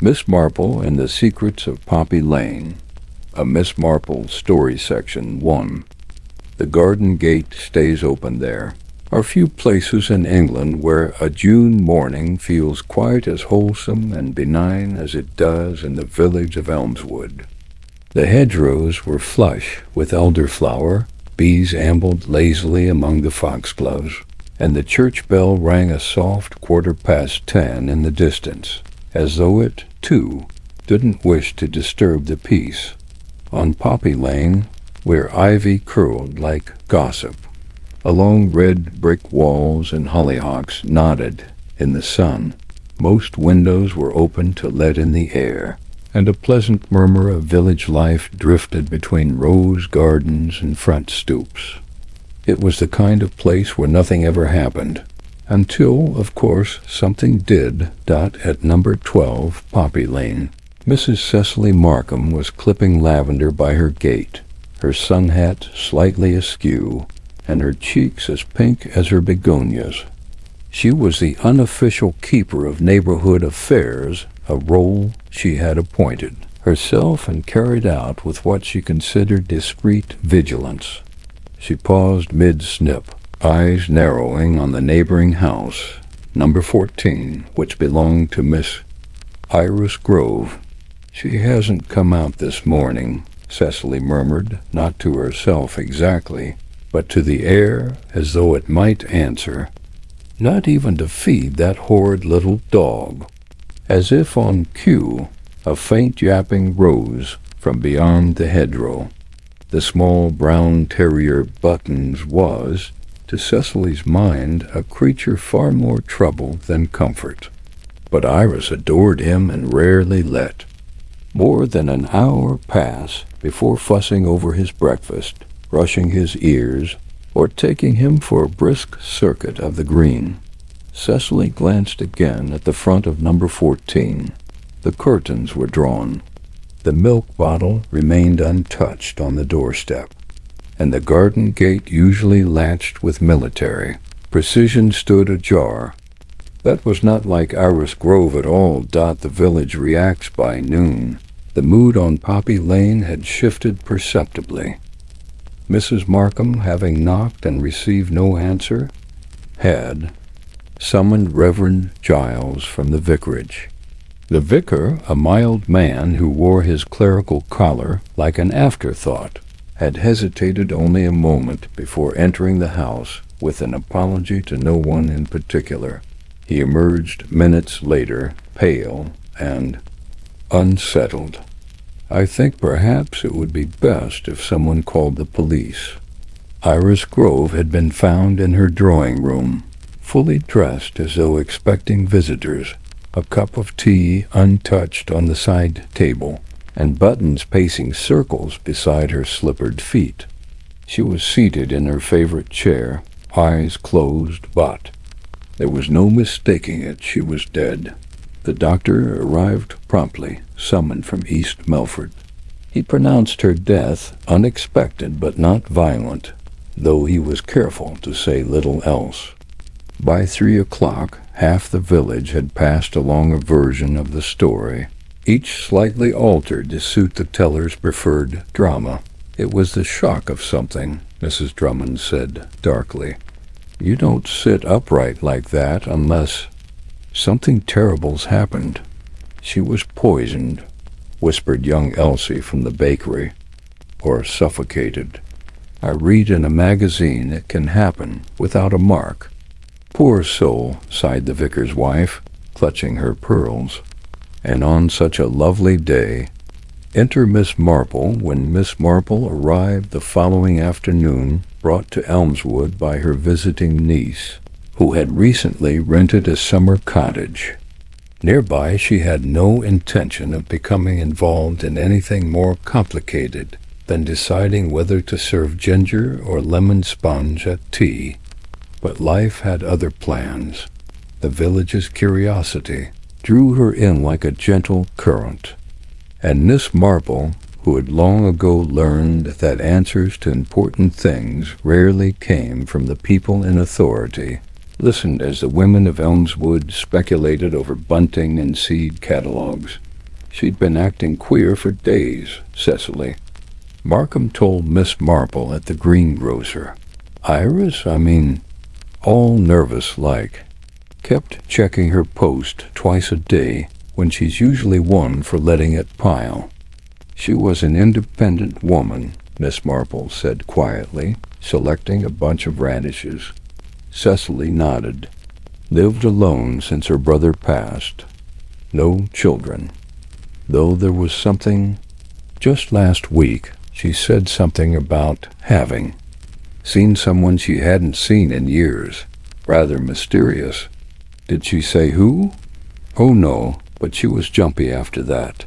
Miss Marple and the Secrets of Poppy Lane. A Miss Marple Story Section 1. The garden gate stays open there. Are few places in England where a June morning feels quite as wholesome and benign as it does in the village of Elmswood. The hedgerows were flush with elderflower, bees ambled lazily among the foxgloves, and the church bell rang a soft 10:15 in the distance, as though it, too, didn't wish to disturb the peace. On Poppy Lane, where ivy curled like gossip, along red brick walls and hollyhocks nodded in the sun, most windows were open to let in the air, and a pleasant murmur of village life drifted between rose gardens and front stoops. It was the kind of place where nothing ever happened, until, of course, something did. At number 12 Poppy Lane, Mrs. Cecily Markham was clipping lavender by her gate, her sun hat slightly askew, and her cheeks as pink as her begonias. She was the unofficial keeper of neighborhood affairs, a role she had appointed herself and carried out with what she considered discreet vigilance. She paused mid-snip, eyes narrowing on the neighboring house, number 14, which belonged to Miss Iris Grove. "She hasn't come out this morning," Cecily murmured, not to herself exactly, but to the air as though it might answer. "Not even to feed that horrid little dog." As if on cue, a faint yapping rose from beyond the hedgerow. The small brown terrier Buttons was, to Cecily's mind, a creature far more trouble than comfort. But Iris adored him and rarely let more than an hour pass before fussing over his breakfast, brushing his ears, or taking him for a brisk circuit of the green. Cecily glanced again at the front of number 14. The curtains were drawn. The milk bottle remained untouched on the doorstep, and the garden gate, usually latched with military precision, stood ajar. That was not like Iris Grove at all. The village reacts by noon. The mood on Poppy Lane had shifted perceptibly. Mrs. Markham, having knocked and received no answer, had summoned Reverend Giles from the vicarage. The vicar, a mild man who wore his clerical collar like an afterthought, had hesitated only a moment before entering the house with an apology to no one in particular. He emerged minutes later, pale and unsettled. "I think perhaps it would be best if someone called the police." Iris Grove had been found in her drawing-room, fully dressed as though expecting visitors, a cup of tea untouched on the side table, and Buttons pacing circles beside her slippered feet. She was seated in her favorite chair, eyes closed, but there was no mistaking it. She was dead. The doctor arrived promptly, summoned from East Melford. He pronounced her death unexpected but not violent, though he was careful to say little else. By 3 o'clock, half the village had passed along a version of the story, each slightly altered to suit the teller's preferred drama. "It was the shock of something," Mrs. Drummond said darkly. "You don't sit upright like that unless something terrible's happened." "She was poisoned," whispered young Elsie from the bakery, "or suffocated. I read in a magazine it can happen without a mark." "Poor soul," sighed the vicar's wife, clutching her pearls. "And on such a lovely day." Enter Miss Marple. When Miss Marple arrived the following afternoon, brought to Elmswood by her visiting niece, who had recently rented a summer cottage nearby, she had no intention of becoming involved in anything more complicated than deciding whether to serve ginger or lemon sponge at tea. But life had other plans. The village's curiosity drew her in like a gentle current, and Miss Marple, who had long ago learned that answers to important things rarely came from the people in authority, listened as the women of Elmswood speculated over bunting and seed catalogues, She'd been acting queer for days, Cecily. Markham told Miss Marple at the greengrocer. Iris, all nervous-like, kept checking her post twice a day when she's usually one for letting it pile. She was an independent woman, Miss Marple said quietly, selecting a bunch of radishes. Cecily nodded. Lived alone since her brother passed. No children. Though there was something. Just last week, she said something about having. Seen someone she hadn't seen in years. Rather mysterious. Did she say who? Oh no, but she was jumpy after that.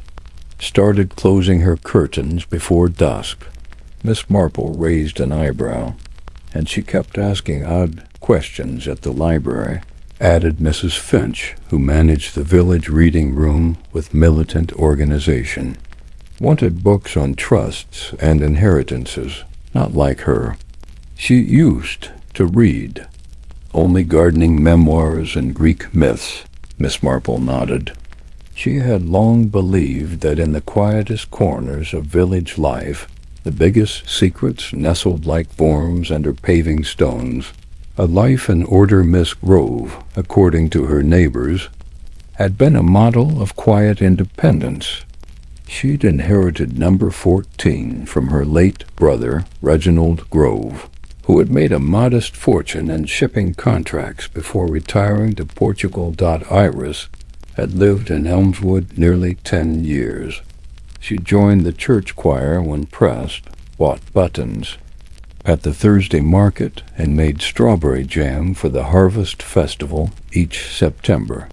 Started closing her curtains before dusk. Miss Marple raised an eyebrow, and she kept asking odd questions at the library, added Mrs. Finch, who managed the village reading room with militant organization. Wanted books on trusts and inheritances, not like her. She used to read. Only gardening memoirs and Greek myths, Miss Marple nodded. She had long believed that in the quietest corners of village life, the biggest secrets nestled like worms under paving stones. A life and order Miss Grove, according to her neighbors, had been a model of quiet independence. She'd inherited number 14 from her late brother, Reginald Grove, who had made a modest fortune in shipping contracts before retiring to Portugal. Iris had lived in Elmswood nearly 10 years. She joined the church choir when pressed, bought buttons at the Thursday market, and made strawberry jam for the Harvest Festival each September.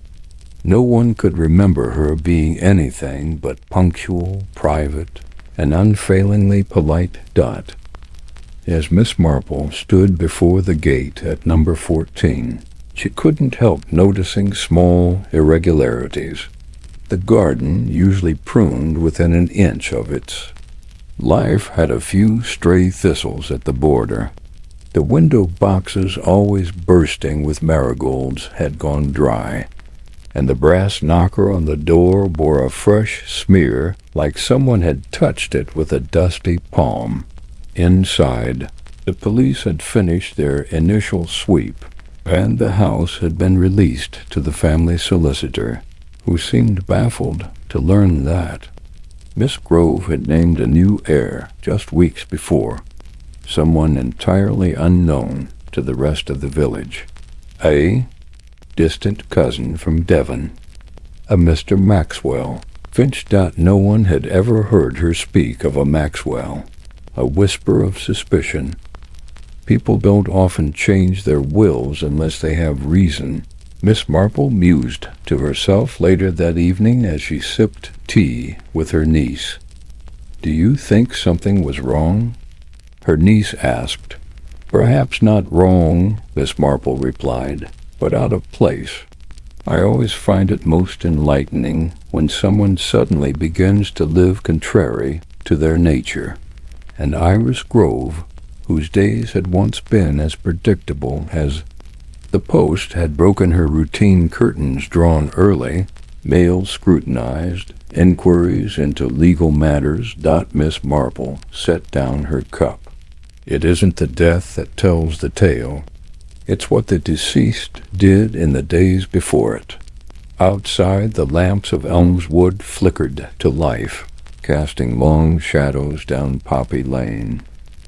No one could remember her being anything but punctual, private, and unfailingly polite. As Miss Marple stood before the gate at number 14, she couldn't help noticing small irregularities. The garden usually pruned within an inch of its. Life had a few stray thistles at the border. The window boxes, always bursting with marigolds, had gone dry, and the brass knocker on the door bore a fresh smear like someone had touched it with a dusty palm. Inside, the police had finished their initial sweep, and the house had been released to the family solicitor, who seemed baffled to learn that. Miss Grove had named a new heir just weeks before, someone entirely unknown to the rest of the village. A distant cousin from Devon, a Mr. Maxwell. Finch. No one had ever heard her speak of a Maxwell. A whisper of suspicion. People don't often change their wills unless they have reason. Miss Marple mused to herself later that evening as she sipped tea with her niece. Do you think something was wrong? Her niece asked. Perhaps not wrong, Miss Marple replied, but out of place. I always find it most enlightening when someone suddenly begins to live contrary to their nature. And Iris Grove, whose days had once been as predictable as the post had broken her routine curtains drawn early, mail scrutinized, inquiries into legal matters. Miss Marple set down her cup. It isn't the death that tells the tale. It's what the deceased did in the days before it. Outside, the lamps of Elmswood flickered to life, casting long shadows down Poppy Lane.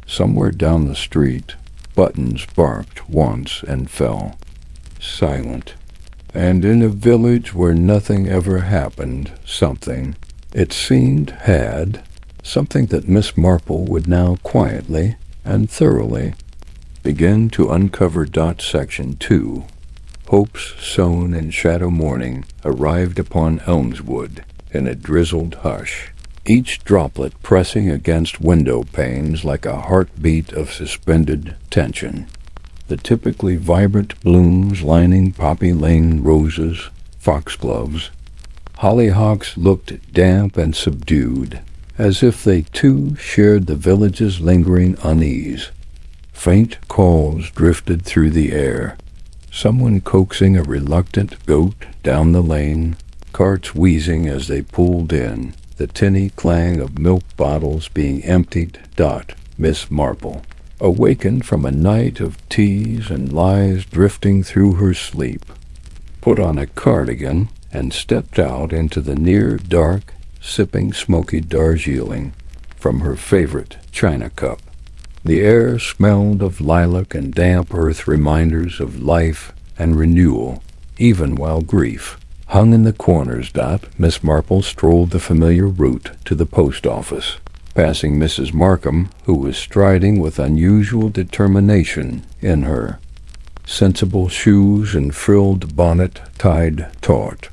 Somewhere down the street, buttons barked once and fell, silent. And in a village where nothing ever happened, something, it seemed, had, something that Miss Marple would now quietly and thoroughly begin to uncover. Section 2. Hopes sown in shadow morning arrived upon Elmswood in a drizzled hush, each droplet pressing against window panes like a heartbeat of suspended tension. The typically vibrant blooms lining Poppy Lane roses, foxgloves, hollyhocks looked damp and subdued, as if they too shared the village's lingering unease. Faint calls drifted through the air, someone coaxing a reluctant goat down the lane, carts wheezing as they pulled in, the tinny clang of milk bottles being emptied. Miss Marple, awakened from a night of teas and lies drifting through her sleep, put on a cardigan and stepped out into the near dark, sipping smoky Darjeeling from her favorite china cup. The air smelled of lilac and damp earth, reminders of life and renewal, even while grief hung in the corners. Miss Marple strolled the familiar route to the post office, passing Mrs. Markham, who was striding with unusual determination in her sensible shoes and frilled bonnet tied taut.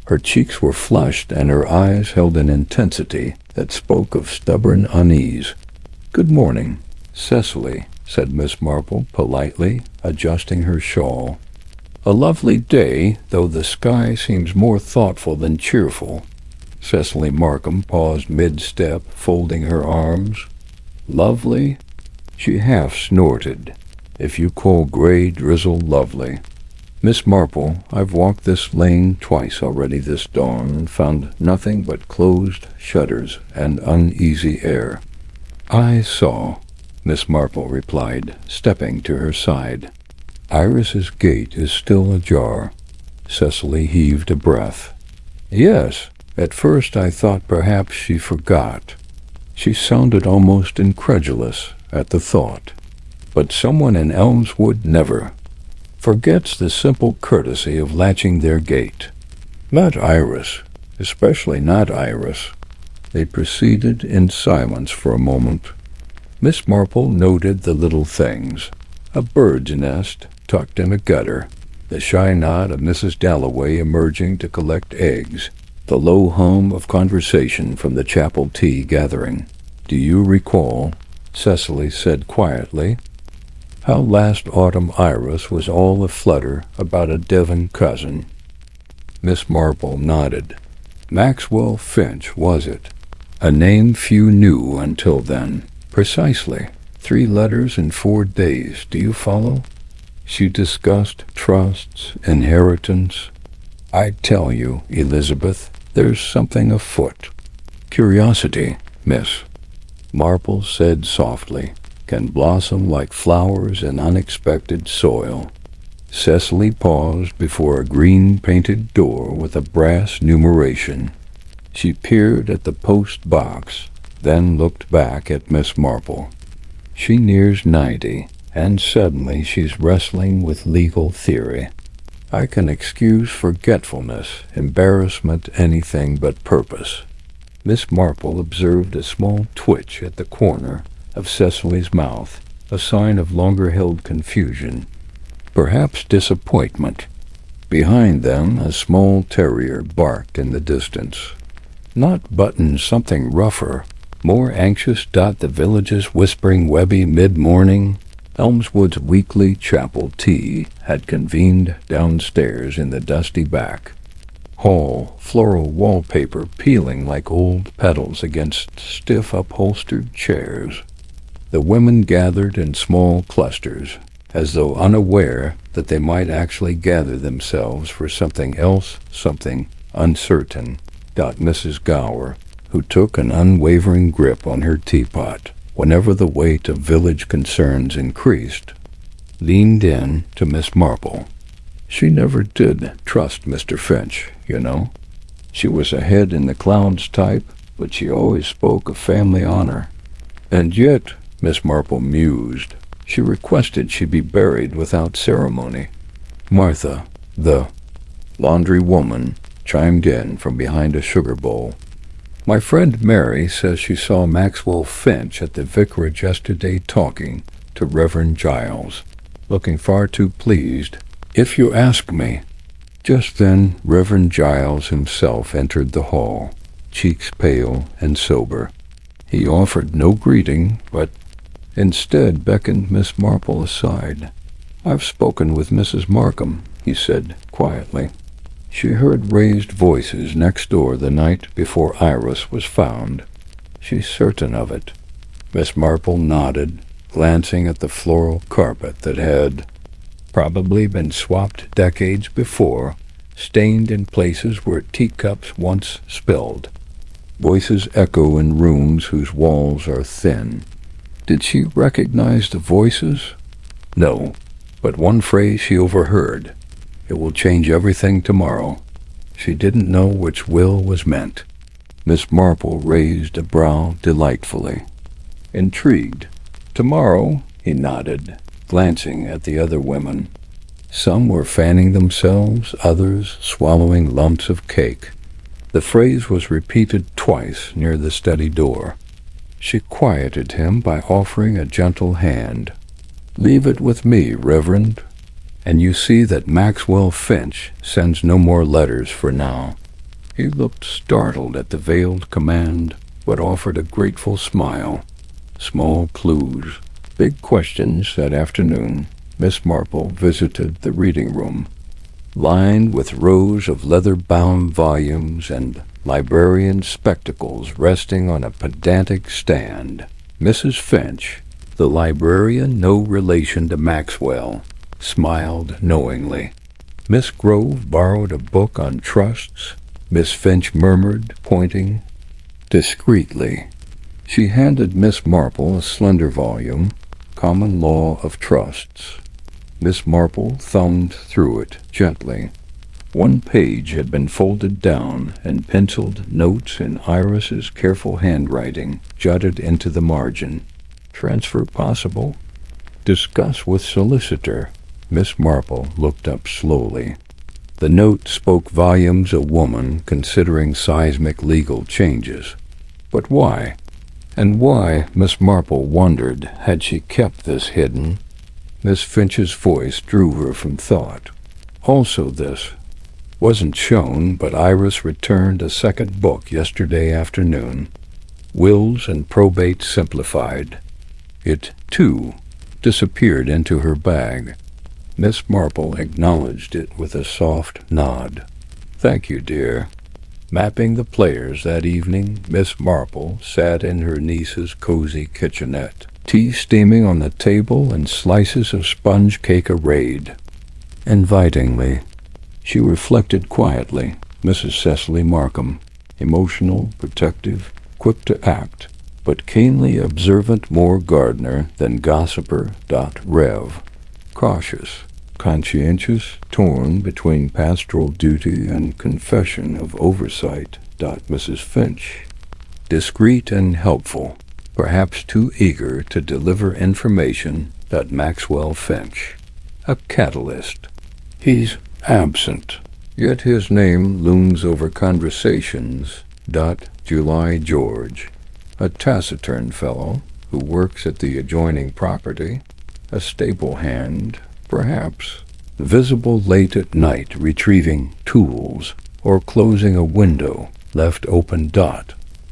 Her cheeks were flushed and her eyes held an intensity that spoke of stubborn unease. "Good morning, Cecily," said Miss Marple politely, adjusting her shawl. "A lovely day, though the sky seems more thoughtful than cheerful." Cecily Markham paused mid-step, folding her arms. "Lovely?" She half snorted. "If you call gray drizzle lovely. Miss Marple, I've walked this lane twice already this dawn and found nothing but closed shutters and uneasy air." "I saw," Miss Marple replied, stepping to her side. "Iris's gate is still ajar." Cecily heaved a breath. "Yes, at first I thought perhaps she forgot." She sounded almost incredulous at the thought. "But someone in Elmswood never forgets the simple courtesy of latching their gate. Not Iris, especially not Iris." They proceeded in silence for a moment. Miss Marple noted the little things: a bird's nest tucked in a gutter, the shy nod of Mrs. Dalloway emerging to collect eggs, the low hum of conversation from the chapel tea gathering. "Do you recall," Cecily said quietly, "how last autumn Iris was all aflutter about a Devon cousin?" Miss Marple nodded. "Maxwell Finch, was it? A name few knew until then." "Precisely. 3 letters in 4 days, do you follow? She discussed trusts, inheritance. I tell you, Elizabeth, there's something afoot." "Curiosity, Miss Marple said softly, can blossom like flowers in unexpected soil." Cecily paused before a green-painted door with a brass numeration. She peered at the post box, then looked back at Miss Marple. She nears 90, and suddenly she's wrestling with legal theory. I can excuse forgetfulness, embarrassment, anything but purpose. Miss Marple observed a small twitch at the corner of Cecily's mouth, a sign of longer-held confusion, perhaps disappointment. Behind them, a small terrier barked in the distance. Not Button, something rougher, more anxious. The village's whispering Webby mid-morning. Elmswood's weekly chapel tea had convened downstairs in the dusty back hall, floral wallpaper peeling like old petals against stiff upholstered chairs. The women gathered in small clusters, as though unaware that they might actually gather themselves for something else, something uncertain. Mrs. Gower, who took an unwavering grip on her teapot whenever the weight of village concerns increased, leaned in to Miss Marple. She never did trust Mr. Finch, you know. She was a head in the clouds type, but she always spoke of family honor. And yet, Miss Marple mused, she requested she be buried without ceremony. Martha, the laundry woman, chimed in from behind a sugar bowl. "My friend Mary says she saw Maxwell Finch at the vicarage yesterday talking to Reverend Giles, looking far too pleased, if you ask me." Just then Reverend Giles himself entered the hall, cheeks pale and sober. He offered no greeting, but instead beckoned Miss Marple aside. "I've spoken with Mrs. Markham," he said quietly. She heard raised voices next door the night before Iris was found. She's certain of it. Miss Marple nodded, glancing at the floral carpet that had probably been swapped decades before, stained in places where teacups once spilled. Voices echo in rooms whose walls are thin. Did she recognize the voices? No, but one phrase she overheard. It will change everything tomorrow. She didn't know which will was meant. Miss Marple raised a brow delightfully. Intrigued. Tomorrow, he nodded, glancing at the other women. Some were fanning themselves, others swallowing lumps of cake. The phrase was repeated twice near the study door. She quieted him by offering a gentle hand. Leave it with me, Reverend. And you see that Maxwell Finch sends no more letters for now. He looked startled at the veiled command, but offered a grateful smile. Small clues, big questions. That afternoon, Miss Marple visited the reading room. Lined with rows of leather-bound volumes and librarian spectacles resting on a pedantic stand, Mrs. Finch, the librarian no relation to Maxwell, smiled knowingly. Miss Grove borrowed a book on trusts, Miss Finch murmured, pointing. Discreetly, she handed Miss Marple a slender volume, Common Law of Trusts. Miss Marple thumbed through it gently. One page had been folded down, and penciled notes in Iris's careful handwriting jutted into the margin. Transfer possible. Discuss with solicitor. Miss Marple looked up slowly. The note spoke volumes. A woman considering seismic legal changes. But why? And why, Miss Marple wondered, had she kept this hidden? Miss Finch's voice drew her from thought. Also this wasn't shown, but Iris returned a second book yesterday afternoon. Wills and Probate Simplified. It, too, disappeared into her bag. Miss Marple acknowledged it with a soft nod. Thank you, dear. Mapping the players that evening, Miss Marple sat in her niece's cozy kitchenette, tea steaming on the table and slices of sponge cake arrayed. Invitingly, she reflected quietly. Mrs. Cecily Markham, emotional, protective, quick to act, but keenly observant, more gardener than gossiper. Rev. Cautious, conscientious, torn between pastoral duty and confession of oversight. Mrs. Finch, discreet and helpful, perhaps too eager to deliver information. Maxwell Finch, a catalyst. He's absent, yet his name looms over conversations. July George, a taciturn fellow who works at the adjoining property, a stable hand, perhaps, visible late at night retrieving tools or closing a window left open.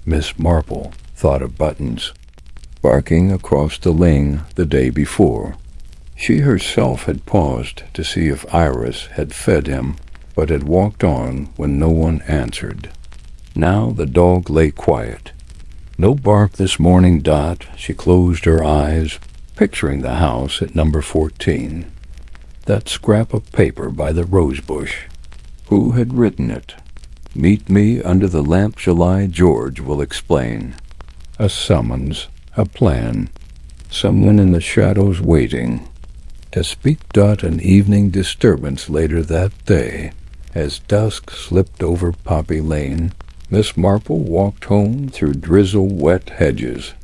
Miss Marple thought of Buttons, barking across the lane the day before. She herself had paused to see if Iris had fed him, but had walked on when no one answered. Now the dog lay quiet. No bark this morning. She closed her eyes, picturing the house at number 14. That scrap of paper by the rosebush. Who had written it? Meet me under the lamp. July George will explain. A summons, a plan. Someone in the shadows waiting to speak. An evening disturbance later that day. As dusk slipped over Poppy Lane, Miss Marple walked home through drizzle-wet hedges.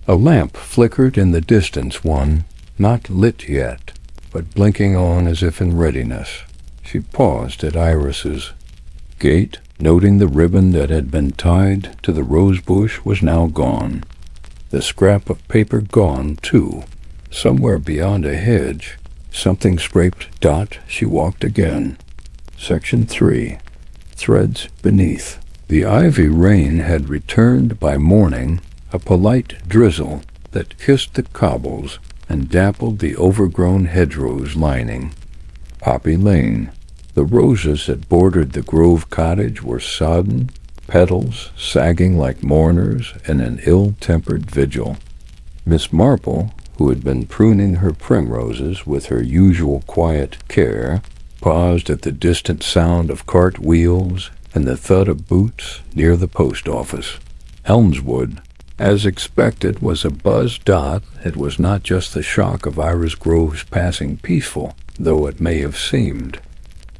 A lamp flickered in the distance, one not lit yet, but blinking on as if in readiness. She paused at Iris's gate, noting the ribbon that had been tied to the rosebush was now gone. The scrap of paper gone, too. Somewhere beyond a hedge, something scraped. She walked again. Section 3. Threads beneath. The ivy rain had returned by morning, a polite drizzle that kissed the cobbles and dappled the overgrown hedgerows lining. Poppy Lane. The roses that bordered the Grove cottage were sodden, petals sagging like mourners in an ill-tempered vigil. Miss Marple, who had been pruning her primroses with her usual quiet care, paused at the distant sound of cart wheels and the thud of boots near the post office. Elmswood, as expected, was a buzzed dot. It was not just the shock of Iris Grove's passing peaceful, though it may have seemed.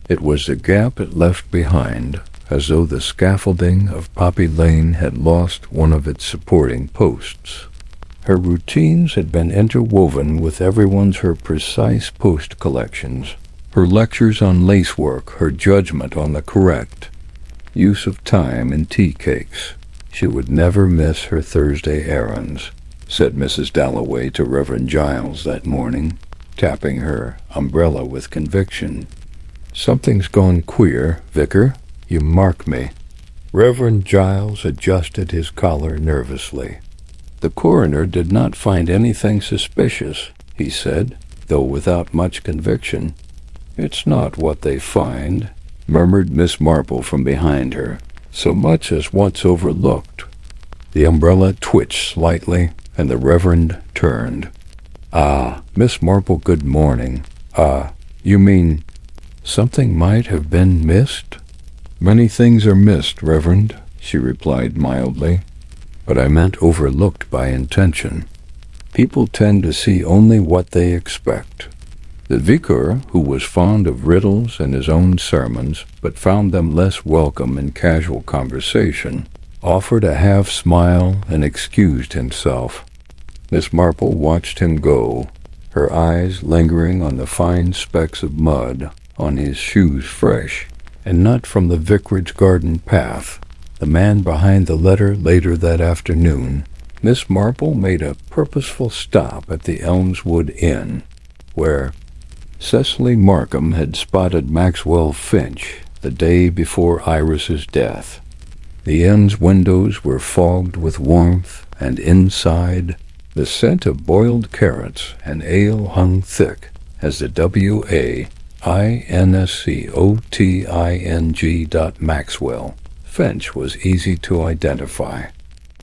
It was the gap it left behind, as though the scaffolding of Poppy Lane had lost one of its supporting posts. Her routines had been interwoven with her precise post collections, her lectures on lacework, her judgment on the correct use of time in tea cakes. She would never miss her Thursday errands, said Mrs. Dalloway to Reverend Giles that morning, tapping her umbrella with conviction. "Something's gone queer, Vicar. You mark me." Reverend Giles adjusted his collar nervously. "The coroner did not find anything suspicious," he said, though without much conviction. "It's not what they find," murmured Miss Marple from behind her, "so much as what's overlooked." The umbrella twitched slightly, and the Reverend turned. "Ah, Miss Marple, good morning. You mean something might have been missed?" "Many things are missed, Reverend," she replied mildly, "but I meant overlooked by intention. People tend to see only what they expect." The vicar, who was fond of riddles and his own sermons, but found them less welcome in casual conversation, offered a half-smile and excused himself. Miss Marple watched him go, her eyes lingering on the fine specks of mud on his shoes fresh, and not from the vicarage garden path. The man behind the letter later that afternoon, Miss Marple made a purposeful stop at the Elmswood Inn, where Cecily Markham had spotted Maxwell Finch the day before Iris's death. The inn's windows were fogged with warmth, and inside, the scent of boiled carrots and ale hung thick as the WAINSCOTING. Maxwell Finch was easy to identify.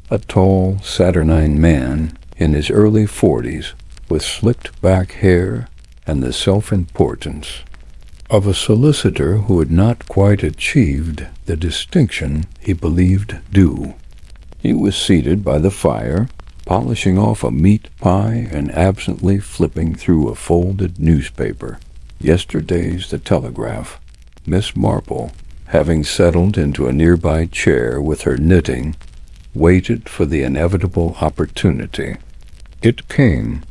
A tall, saturnine man in his early 40s, with slicked back hair and the self-importance of a solicitor who had not quite achieved the distinction he believed due. He was seated by the fire, polishing off a meat pie and absently flipping through a folded newspaper. Yesterday's The Telegraph. Miss Marple, having settled into a nearby chair with her knitting, waited for the inevitable opportunity. It came,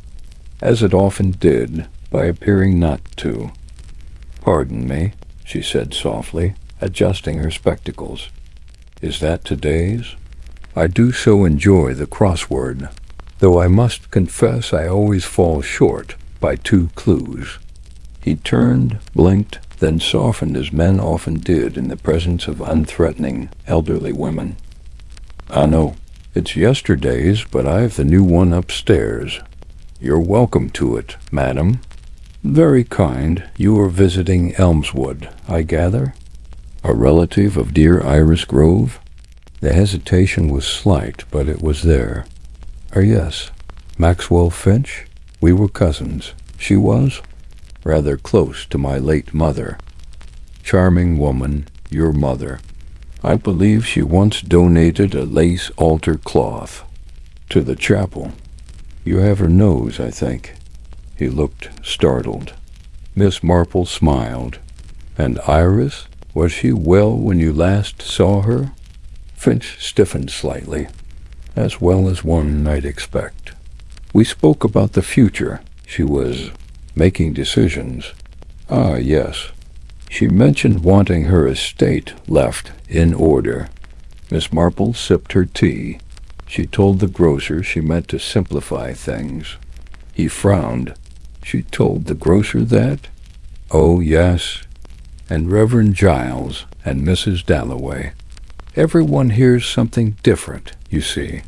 as it often did, by appearing not to. "Pardon me," she said softly, adjusting her spectacles. "Is that today's? I do so enjoy the crossword, though I must confess I always fall short by 2 clues." He turned, blinked, then softened as men often did in the presence of unthreatening elderly women. "I know. It's yesterday's, but I've the new one upstairs. You're welcome to it, madam." "Very kind. You are visiting Elmswood, I gather? A relative of dear Iris Grove?" The hesitation was slight, but it was there. Yes. Maxwell Finch? We were cousins. She was? Rather close to my late mother." "Charming woman, your mother. I believe she once donated a lace altar cloth to the chapel. You have her nose, I think." He looked startled. Miss Marple smiled. "And Iris? Was she well when you last saw her?" Finch stiffened slightly. "As well as one might expect. We spoke about the future. She was making decisions." "Ah, yes. She mentioned wanting her estate left in order." Miss Marple sipped her tea. She told the grocer she meant to simplify things. He frowned. "She told the grocer that?" "Oh, yes. And Reverend Giles and Mrs. Dalloway. Everyone hears something different, you see.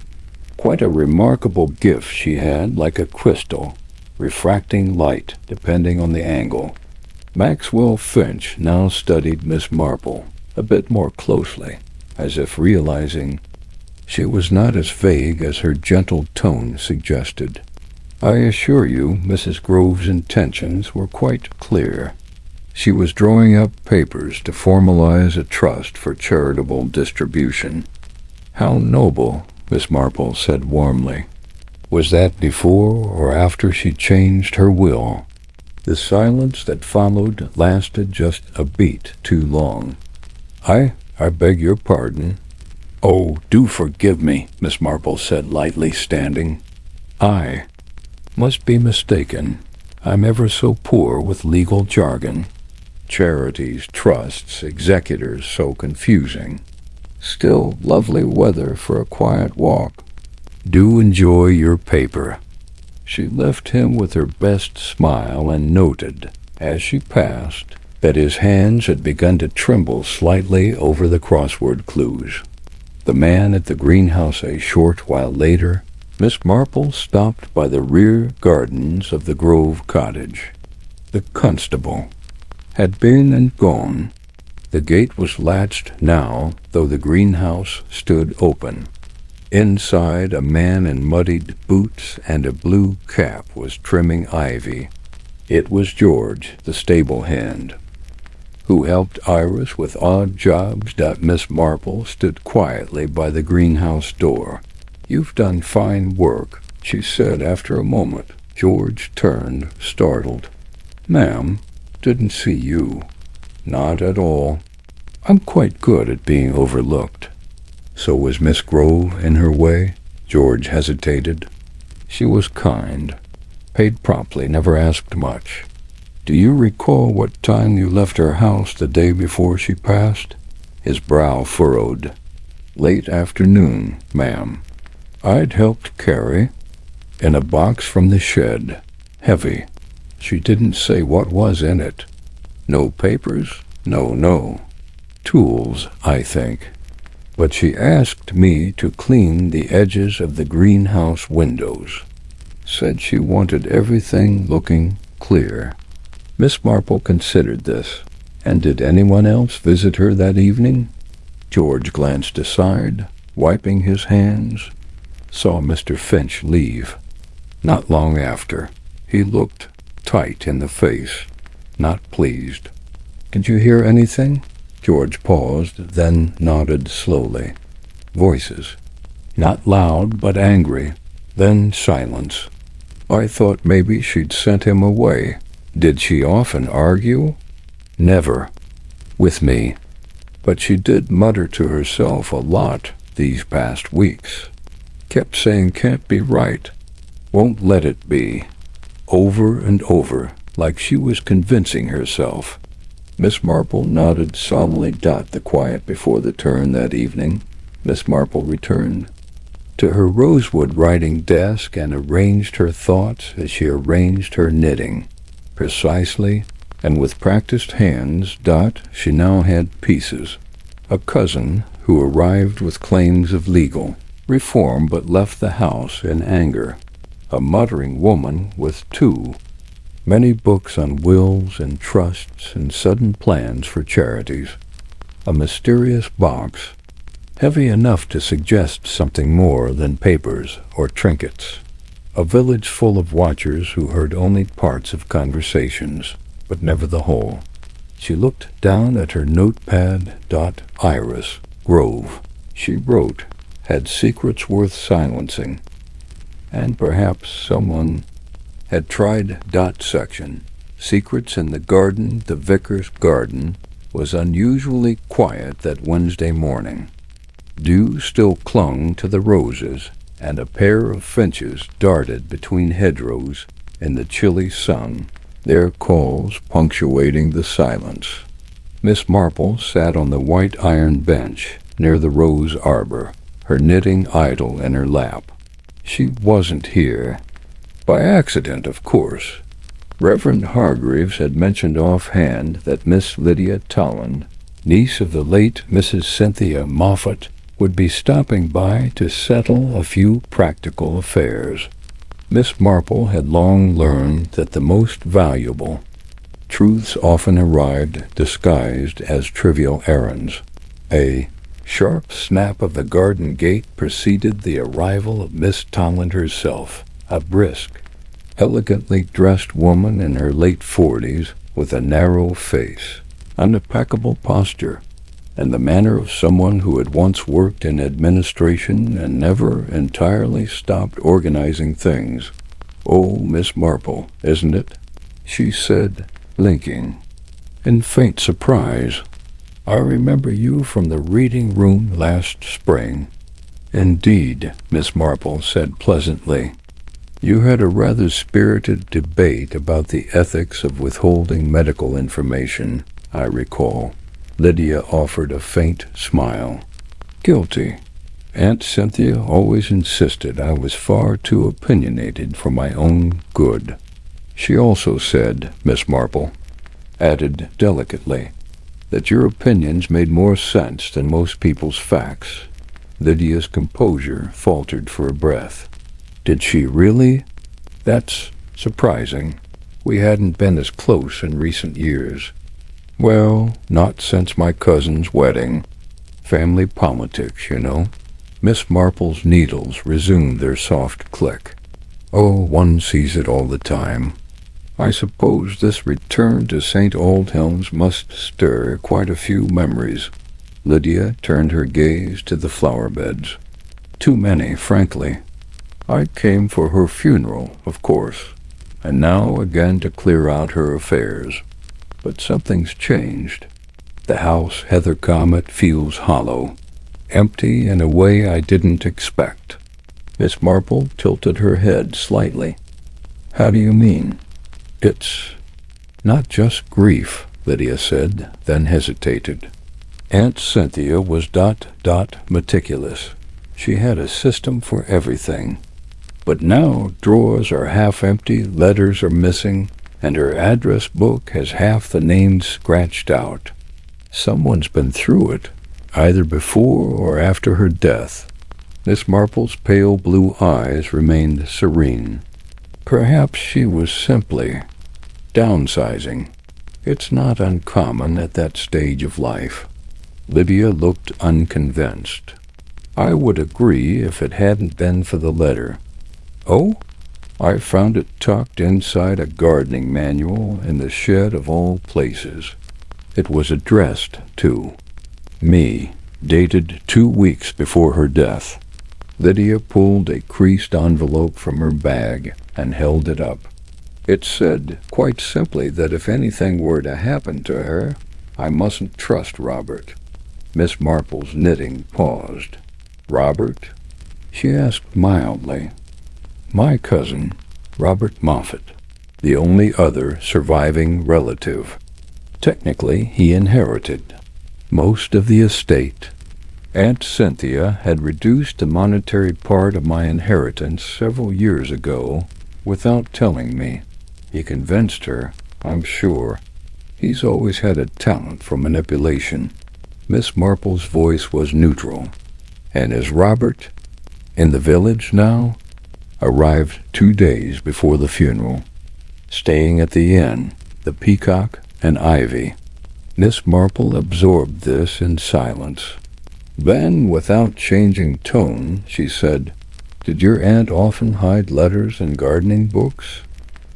Quite a remarkable gift she had, like a crystal, refracting light depending on the angle." Maxwell Finch now studied Miss Marple a bit more closely, as if realizing she was not as vague as her gentle tone suggested. "I assure you Mrs. Grove's intentions were quite clear. She was drawing up papers to formalize a trust for charitable distribution. "How noble," Miss Marple said warmly. Was that before or after she changed her will? The silence that followed lasted just a beat too long. I beg your pardon." "Oh, do forgive me," Miss Marple said lightly, standing. "I must be mistaken. I'm ever so poor with legal jargon. Charities, trusts, executors, so confusing. Still lovely weather for a quiet walk. Do enjoy your paper." She left him with her best smile and noted, as she passed, that his hands had begun to tremble slightly over the crossword clues. The man at the greenhouse a short while later, Miss Marple stopped by the rear gardens of the Grove cottage. The constable had been and gone. The gate was latched now, though the greenhouse stood open. Inside, a man in muddied boots and a blue cap was trimming ivy. It was George, the stable hand, who helped Iris with odd jobs. Miss Marple stood quietly by the greenhouse door. "You've done fine work," she said after a moment. George turned, startled. "Ma'am, didn't see you." "Not at all. I'm quite good at being overlooked." So was Miss Grove in her way? George hesitated. She was kind, paid promptly, never asked much. "Do you recall what time you left her house the day before she passed?" His brow furrowed. "Late afternoon, ma'am. I'd helped carry in a box from the shed. Heavy. She didn't say what was in it." "No papers?" No. "Tools, I think. But she asked me to clean the edges of the greenhouse windows. Said she wanted everything looking clear." Miss Marple considered this. "And did anyone else visit her that evening?" George glanced aside, wiping his hands. Saw Mr. Finch leave. Not long after. He looked tight in the face, not pleased. "Did you hear anything?" George paused, then nodded slowly. Voices. Not loud, but angry. Then silence. "I thought maybe she'd sent him away." "Did she often argue?" "Never. With me. But she did mutter to herself a lot these past weeks. Kept saying can't be right. Won't let it be. Over and over, like she was convincing herself." Miss Marple nodded solemnly. The quiet before the turn that evening, Miss Marple returned to her rosewood writing desk and arranged her thoughts as she arranged her knitting. Precisely, and with practiced hands, she now had pieces. A cousin who arrived with claims of legal reform but left the house in anger. A muttering woman with two. Many books on wills and trusts and sudden plans for charities. A mysterious box, heavy enough to suggest something more than papers or trinkets. A village full of watchers who heard only parts of conversations, but never the whole. She looked down at her notepad. Iris Grove, she wrote, had secrets worth silencing. And perhaps someone had tried. Section. Secrets in the garden. The vicar's garden was unusually quiet that Wednesday morning. Dew still clung to the roses, and a pair of finches darted between hedgerows in the chilly sun, their calls punctuating the silence. Miss Marple sat on the white iron bench near the rose arbor, her knitting idle in her lap. She wasn't here. By accident, of course. Reverend Hargreaves had mentioned offhand that Miss Lydia Tolland, niece of the late Mrs. Cynthia Moffat, would be stopping by to settle a few practical affairs. Miss Marple had long learned that the most valuable truths often arrived disguised as trivial errands. A sharp snap of the garden gate preceded the arrival of Miss Tolland herself, a brisk, elegantly dressed woman in her late 40s, with a narrow face, an impeccable posture, and the manner of someone who had once worked in administration and never entirely stopped organizing things. "Oh, Miss Marple, isn't it?" she said, blinking. In faint surprise, "I remember you from the reading room last spring." "Indeed," Miss Marple said pleasantly. "You had a rather spirited debate about the ethics of withholding medical information, I recall." Lydia offered a faint smile. "Guilty. Aunt Cynthia always insisted I was far too opinionated for my own good." "She also said," Miss Marple added delicately, "that your opinions made more sense than most people's facts." Lydia's composure faltered for a breath. "Did she really? That's surprising. We hadn't been as close in recent years." "Well, not since my cousin's wedding. Family politics, you know." Miss Marple's needles resumed their soft click. "Oh, one sees it all the time. I suppose this return to St. Aldhelm's must stir quite a few memories." Lydia turned her gaze to the flower beds. "Too many, frankly. I came for her funeral, of course, and now again to clear out her affairs. But something's changed. The house Heather Comet feels hollow, empty in a way I didn't expect." Miss Marple tilted her head slightly. "How do you mean?" "It's not just grief," Lydia said, then hesitated. "Aunt Cynthia was meticulous. She had a system for everything. But now drawers are half empty, letters are missing, and her address book has half the names scratched out. Someone's been through it, either before or after her death." Miss Marple's pale blue eyes remained serene. "Perhaps she was simply downsizing. It's not uncommon at that stage of life." Lydia looked unconvinced. "I would agree if it hadn't been for the letter." "Oh? I found it tucked inside a gardening manual in the shed of all places. It was addressed, too. Me, dated 2 weeks before her death." Lydia pulled a creased envelope from her bag and held it up. It said quite simply that if anything were to happen to her, I mustn't trust Robert. Miss Marple's knitting paused. "Robert?" she asked mildly. "My cousin, Robert Moffat, the only other surviving relative. Technically, he inherited most of the estate. Aunt Cynthia had reduced the monetary part of my inheritance several years ago without telling me. He convinced her, I'm sure. He's always had a talent for manipulation." Miss Marple's voice was neutral. "And is Robert in the village now?" "Arrived 2 days before the funeral. Staying at the inn, the Peacock and Ivy." Miss Marple absorbed this in silence. Then, without changing tone, she said, "Did your aunt often hide letters and gardening books?"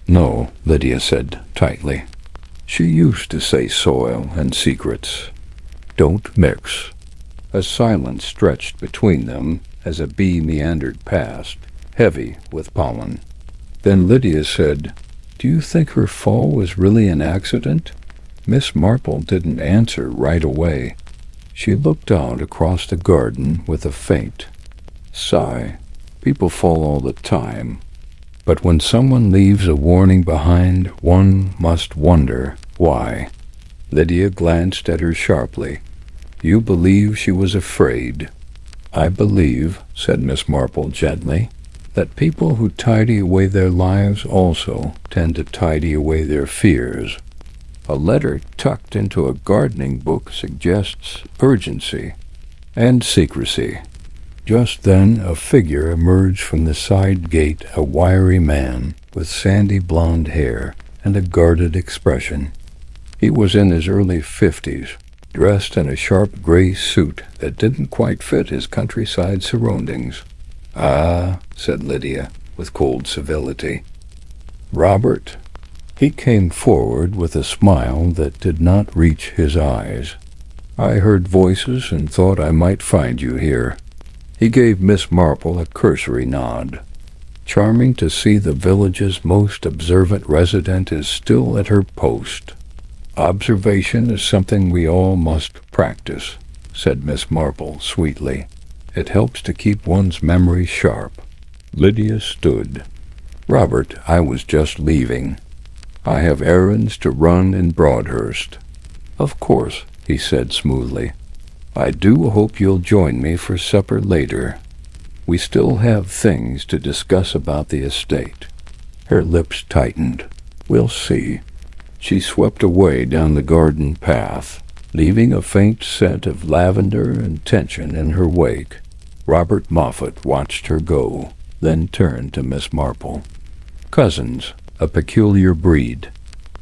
"No," Lydia said tightly. "She used to say soil and secrets don't mix." A silence stretched between them as a bee meandered past, heavy with pollen. Then Lydia said, "Do you think her fall was really an accident?" Miss Marple didn't answer right away. She looked out across the garden with a faint sigh. People fall all the time. But when someone leaves a warning behind, one must wonder why. Lydia glanced at her sharply. "You believe she was afraid?" "I believe," said Miss Marple gently, "that people who tidy away their lives also tend to tidy away their fears. A letter tucked into a gardening book suggests urgency and secrecy." Just then a figure emerged from the side gate, a wiry man with sandy blonde hair and a guarded expression. He was in his early 50s, dressed in a sharp gray suit that didn't quite fit his countryside surroundings. "Ah," said Lydia, with cold civility. "Robert?" He came forward with a smile that did not reach his eyes. "I heard voices and thought I might find you here." He gave Miss Marple a cursory nod. "Charming to see the village's most observant resident is still at her post." "Observation is something we all must practice," said Miss Marple sweetly. "It helps to keep one's memory sharp." Lydia stood. "Robert, I was just leaving. I have errands to run in Broadhurst." "Of course," he said smoothly. "I do hope you'll join me for supper later. We still have things to discuss about the estate." Her lips tightened. "We'll see." She swept away down the garden path, leaving a faint scent of lavender and tension in her wake. Robert Moffat watched her go, then turned to Miss Marple. "Cousins, a peculiar breed."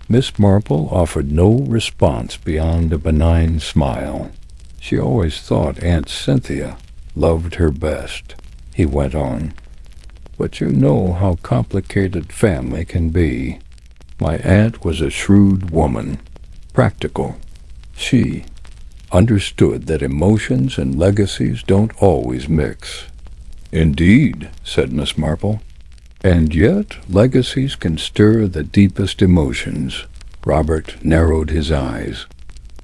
Miss Marple offered no response beyond a benign smile. "She always thought Aunt Cynthia loved her best," he went on. "But you know how complicated family can be. My aunt was a shrewd woman, practical. She understood that emotions and legacies don't always mix." "Indeed," said Miss Marple. "And yet legacies can stir the deepest emotions." Robert narrowed his eyes.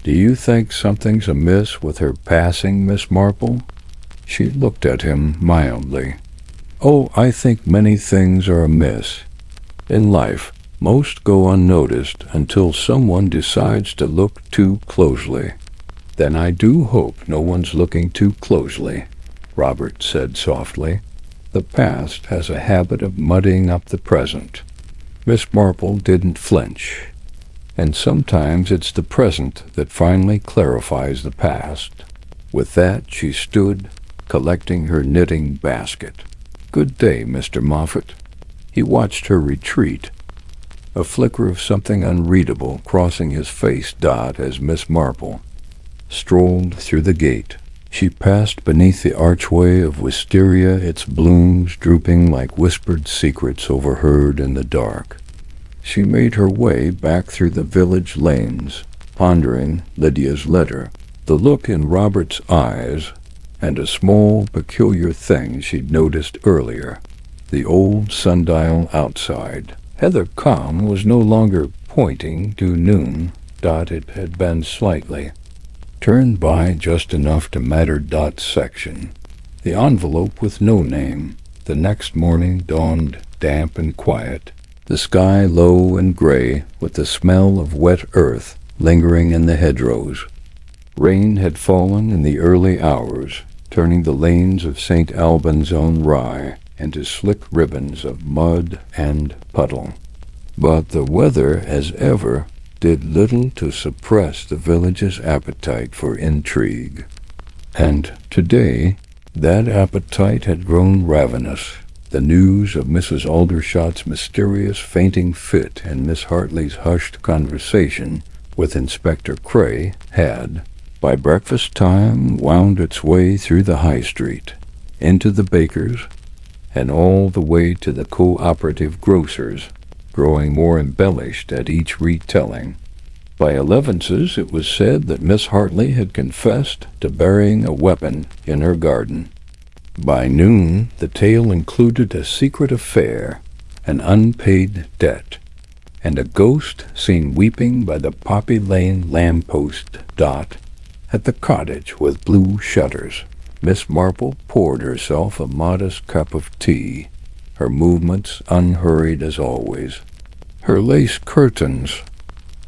"Do you think something's amiss with her passing, Miss Marple?" She looked at him mildly. "Oh, I think many things are amiss. In life, most go unnoticed until someone decides to look too closely." "Then I do hope no one's looking too closely," Robert said softly. "The past has a habit of muddying up the present." Miss Marple didn't flinch. "And sometimes it's the present that finally clarifies the past." With that she stood, collecting her knitting basket. "Good day, Mr. Moffat." He watched her retreat, a flicker of something unreadable crossing his face as Miss Marple strolled through the gate. She passed beneath the archway of wisteria, its blooms drooping like whispered secrets overheard in the dark. She made her way back through the village lanes, pondering Lydia's letter, the look in Robert's eyes, and a small, peculiar thing she'd noticed earlier, the old sundial outside. Heather Comm was no longer pointing due noon. It had been slightly turned by just enough to matter. Section. The envelope with no name. The next morning dawned damp and quiet, the sky low and gray, with the smell of wet earth lingering in the hedgerows. Rain had fallen in the early hours, turning the lanes of St. Albans on Rye into slick ribbons of mud and puddle. But the weather, as ever, did little to suppress the village's appetite for intrigue. And today, that appetite had grown ravenous. The news of Mrs. Aldershot's mysterious fainting fit and Miss Hartley's hushed conversation with Inspector Cray had, by breakfast time, wound its way through the high street, into the baker's, and all the way to the cooperative grocer's, growing more embellished at each retelling. By elevenses it was said that Miss Hartley had confessed to burying a weapon in her garden. By noon the tale included a secret affair, an unpaid debt, and a ghost seen weeping by the Poppy Lane lamppost. At the cottage with blue shutters, Miss Marple poured herself a modest cup of tea, her movements unhurried as always. Her lace curtains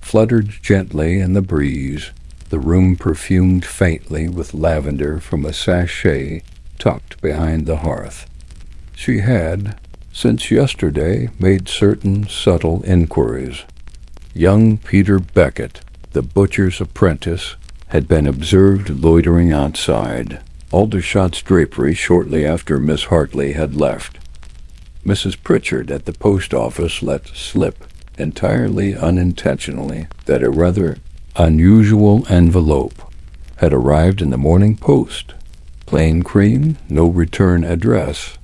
fluttered gently in the breeze, the room perfumed faintly with lavender from a sachet tucked behind the hearth. She had, since yesterday, made certain subtle inquiries. Young Peter Beckett, the butcher's apprentice, had been observed loitering outside Aldershot's drapery shortly after Miss Hartley had left. Mrs. Pritchard at the post office let slip, entirely unintentionally, that a rather unusual envelope had arrived in the Morning Post. Plain cream, no return address,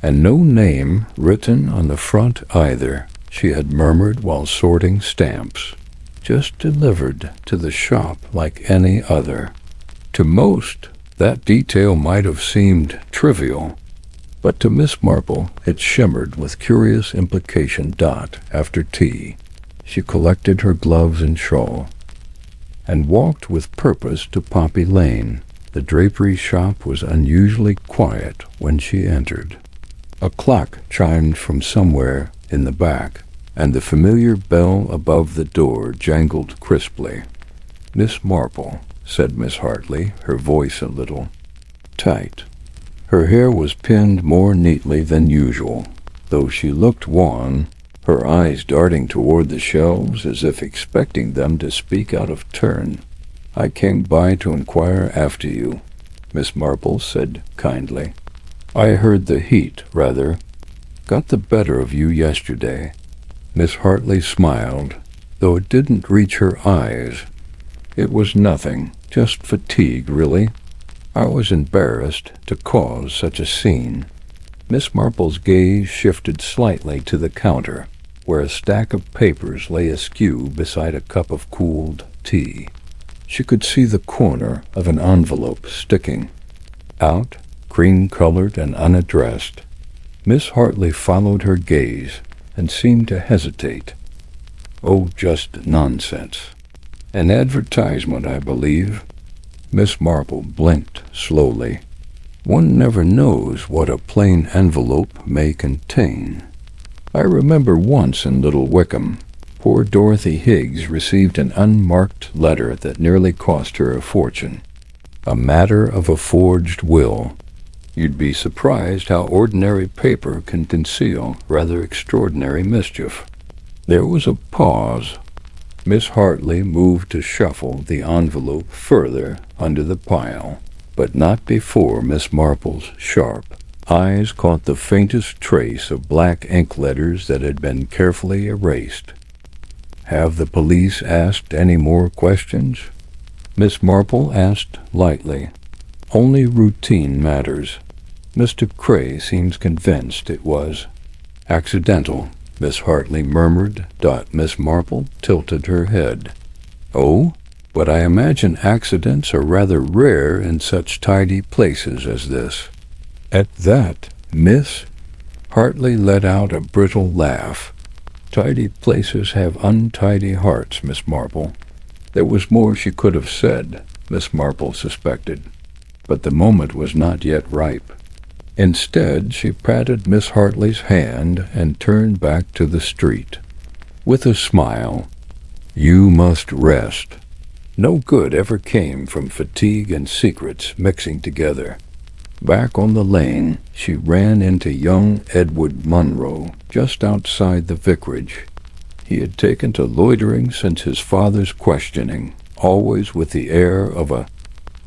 and no name written on the front either. she had murmured while sorting stamps. "Just delivered to the shop like any other." To most, that detail might have seemed trivial, but to Miss Marple it shimmered with curious implication. After tea, she collected her gloves and shawl, and walked with purpose to Poppy Lane. The drapery shop was unusually quiet when she entered. A clock chimed from somewhere in the back, and the familiar bell above the door jangled crisply. "Miss Marple," said Miss Hartley, her voice a little tight. Her hair was pinned more neatly than usual, though she looked wan, her eyes darting toward the shelves as if expecting them to speak out of turn. "I came by to inquire after you," Miss Marple said kindly. "I heard the heat, got the better of you yesterday." Miss Hartley smiled, though it didn't reach her eyes. "It was nothing, just fatigue, really. I was embarrassed to cause such a scene." Miss Marple's gaze shifted slightly to the counter, where a stack of papers lay askew beside a cup of cooled tea. She could see the corner of an envelope sticking out, cream-colored and unaddressed. Miss Hartley followed her gaze and seemed to hesitate. "Oh, just nonsense. An advertisement, I believe." Miss Marple blinked slowly. "One never knows what a plain envelope may contain. I remember once in Little Wickham, poor Dorothy Higgs received an unmarked letter that nearly cost her a fortune. A matter of a forged will. You'd be surprised how ordinary paper can conceal rather extraordinary mischief." There was a pause. Miss Hartley moved to shuffle the envelope further under the pile, but not before Miss Marple's sharp eyes caught the faintest trace of black ink letters that had been carefully erased. "Have the police asked any more questions?" Miss Marple asked lightly. "Only routine matters. Mr. Cray seems convinced it was accidental," Miss Hartley murmured. Miss Marple tilted her head. "Oh, but I imagine accidents are rather rare in such tidy places as this." At that, Miss Hartley let out a brittle laugh. "Tidy places have untidy hearts, Miss Marple." There was more she could have said, Miss Marple suspected, but the moment was not yet ripe. Instead, she patted Miss Hartley's hand and turned back to the street. With a smile, "You must rest." No good ever came from fatigue and secrets mixing together. Back on the lane, she ran into young Edward Munro just outside the vicarage. He had taken to loitering since his father's questioning, always with the air of a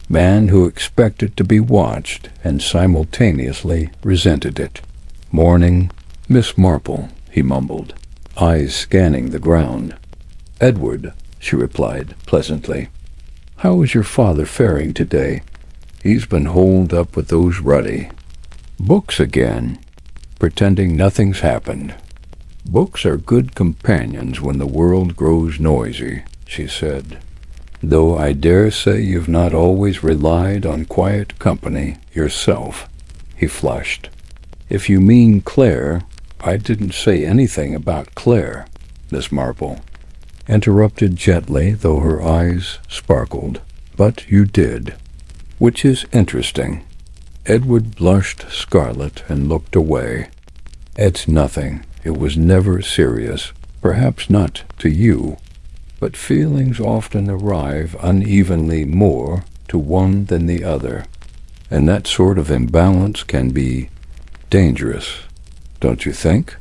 man who expected to be watched and simultaneously resented it. "Morning, Miss Marple," he mumbled, eyes scanning the ground. "Edward," she replied pleasantly. "How is your father faring today?" "He's been holed up with those ruddy books again, pretending nothing's happened." "Books are good companions when the world grows noisy," she said. "Though I dare say you've not always relied on quiet company yourself." He flushed. "If you mean Claire—" "I didn't say anything about Claire," Miss Marple interrupted gently, though her eyes sparkled. "But you did. Which is interesting." Edward blushed scarlet and looked away. "It's nothing. It was never serious. Perhaps not to you. But feelings often arrive unevenly more to one than the other, and that sort of imbalance can be dangerous, don't you think?"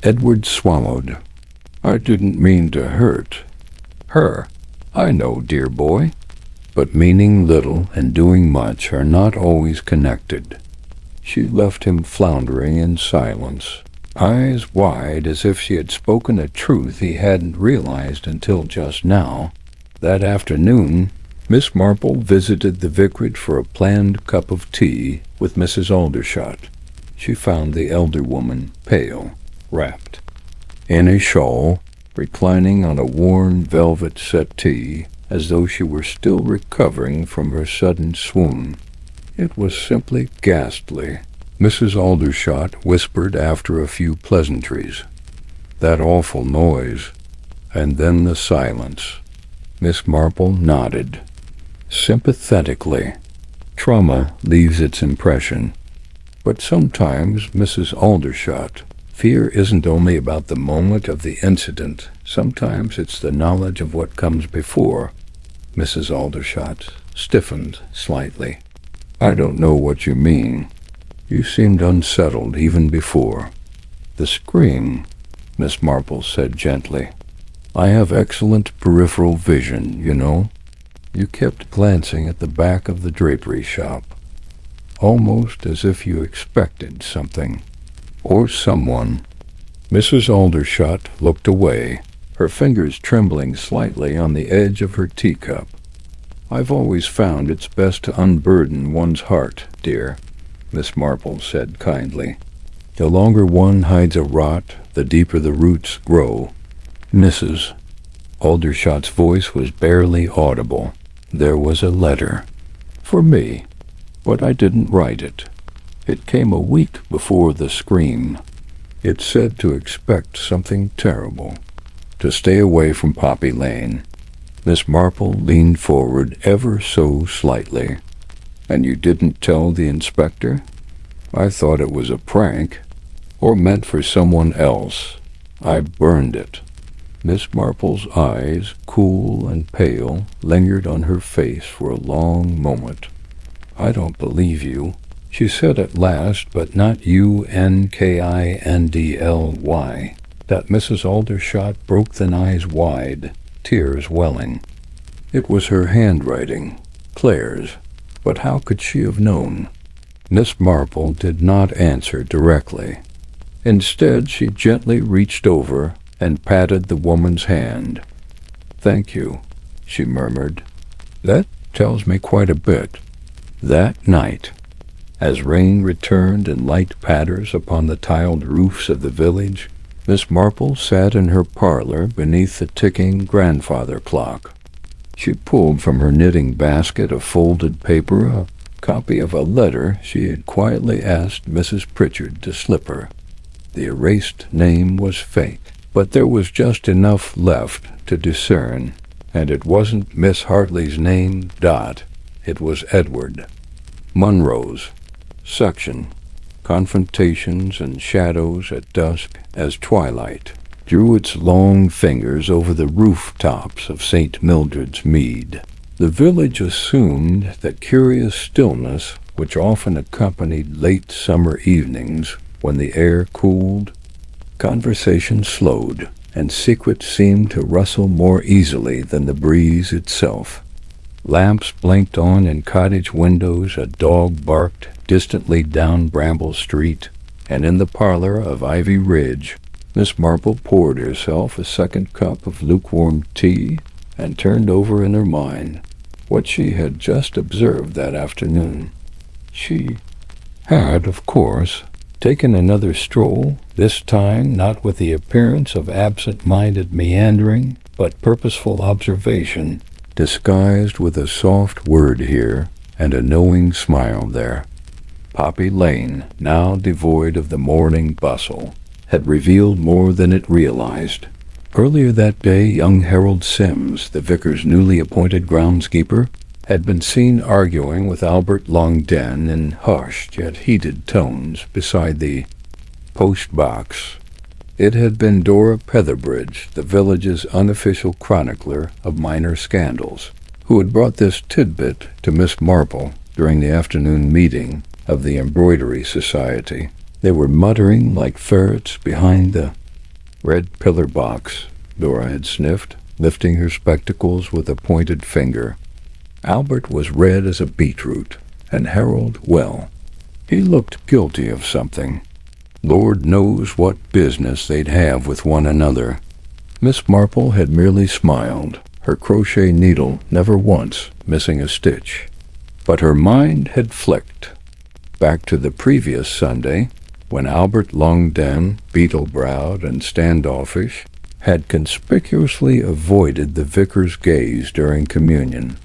Edward swallowed. "I didn't mean to hurt her. I know, dear boy. But meaning little and doing much are not always connected." She left him floundering in silence, eyes wide as if she had spoken a truth he hadn't realized until just now. That afternoon, Miss Marple visited the vicarage for a planned cup of tea with Mrs. Aldershot. She found the elder woman pale, rapt, in a shawl, reclining on a worn velvet settee as though she were still recovering from her sudden swoon. It was simply ghastly. Mrs. Aldershot whispered after a few pleasantries. That awful noise, and then the silence. Miss Marple nodded sympathetically. Trauma leaves its impression. But sometimes, Mrs. Aldershot, fear isn't only about the moment of the incident. Sometimes it's the knowledge of what comes before. Mrs. Aldershot stiffened slightly. I don't know what you mean. You seemed unsettled even before. The scream, Miss Marple said gently. I have excellent peripheral vision, you know. You kept glancing at the back of the drapery shop, almost as if you expected something, or someone. Mrs. Aldershot looked away, her fingers trembling slightly on the edge of her teacup. I've always found it's best to unburden one's heart, dear, Miss Marple said kindly. The longer one hides a rot, the deeper the roots grow. Mrs. Aldershot's voice was barely audible. There was a letter. For me. But I didn't write it. It came a week before the scream. It said to expect something terrible. To stay away from Poppy Lane. Miss Marple leaned forward ever so slightly. And you didn't tell the inspector? I thought it was a prank, or meant for someone else. I burned it. Miss Marple's eyes, cool and pale, lingered on her face for a long moment. I don't believe you, she said at last, but not unkindly. That Mrs. Aldershot broke the eyes wide, tears welling. It was her handwriting, Claire's, but how could she have known? Miss Marple did not answer directly. Instead, she gently reached over and patted the woman's hand. Thank you, she murmured. That tells me quite a bit. That night, as rain returned in light patters upon the tiled roofs of the village, Miss Marple sat in her parlor beneath the ticking grandfather clock. She pulled from her knitting basket of folded paper a copy of a letter she had quietly asked Mrs. Pritchard to slip her. The erased name was fake, but there was just enough left to discern, and it wasn't Miss Hartley's name, it was Edward. Munro's. Section. Confrontations and shadows at dusk as twilight drew its long fingers over the rooftops of St. Mildred's Mead. The village assumed that curious stillness which often accompanied late summer evenings when the air cooled. Conversation slowed, and secrets seemed to rustle more easily than the breeze itself. Lamps blinked on in cottage windows, a dog barked distantly down Bramble Street, and in the parlor of Ivy Ridge, Miss Marple poured herself a second cup of lukewarm tea and turned over in her mind what she had just observed that afternoon. She had, of course, taken another stroll, this time not with the appearance of absent-minded meandering, but purposeful observation, disguised with a soft word here and a knowing smile there. Poppy Lane, now devoid of the morning bustle, had revealed more than it realized. Earlier that day, young Harold Sims, the vicar's newly appointed groundskeeper, had been seen arguing with Albert Longden in hushed yet heated tones beside the post-box. It had been Dora Petherbridge, the village's unofficial chronicler of minor scandals, who had brought this tidbit to Miss Marple during the afternoon meeting of the Embroidery Society. They were muttering like ferrets behind the red pillar box, Dora had sniffed, lifting her spectacles with a pointed finger. Albert was red as a beetroot, and Harold, well, he looked guilty of something. Lord knows what business they'd have with one another. Miss Marple had merely smiled, her crochet needle never once missing a stitch. But her mind had flicked back to the previous Sunday, when Albert Longden, beetle-browed and standoffish, had conspicuously avoided the vicar's gaze during communion.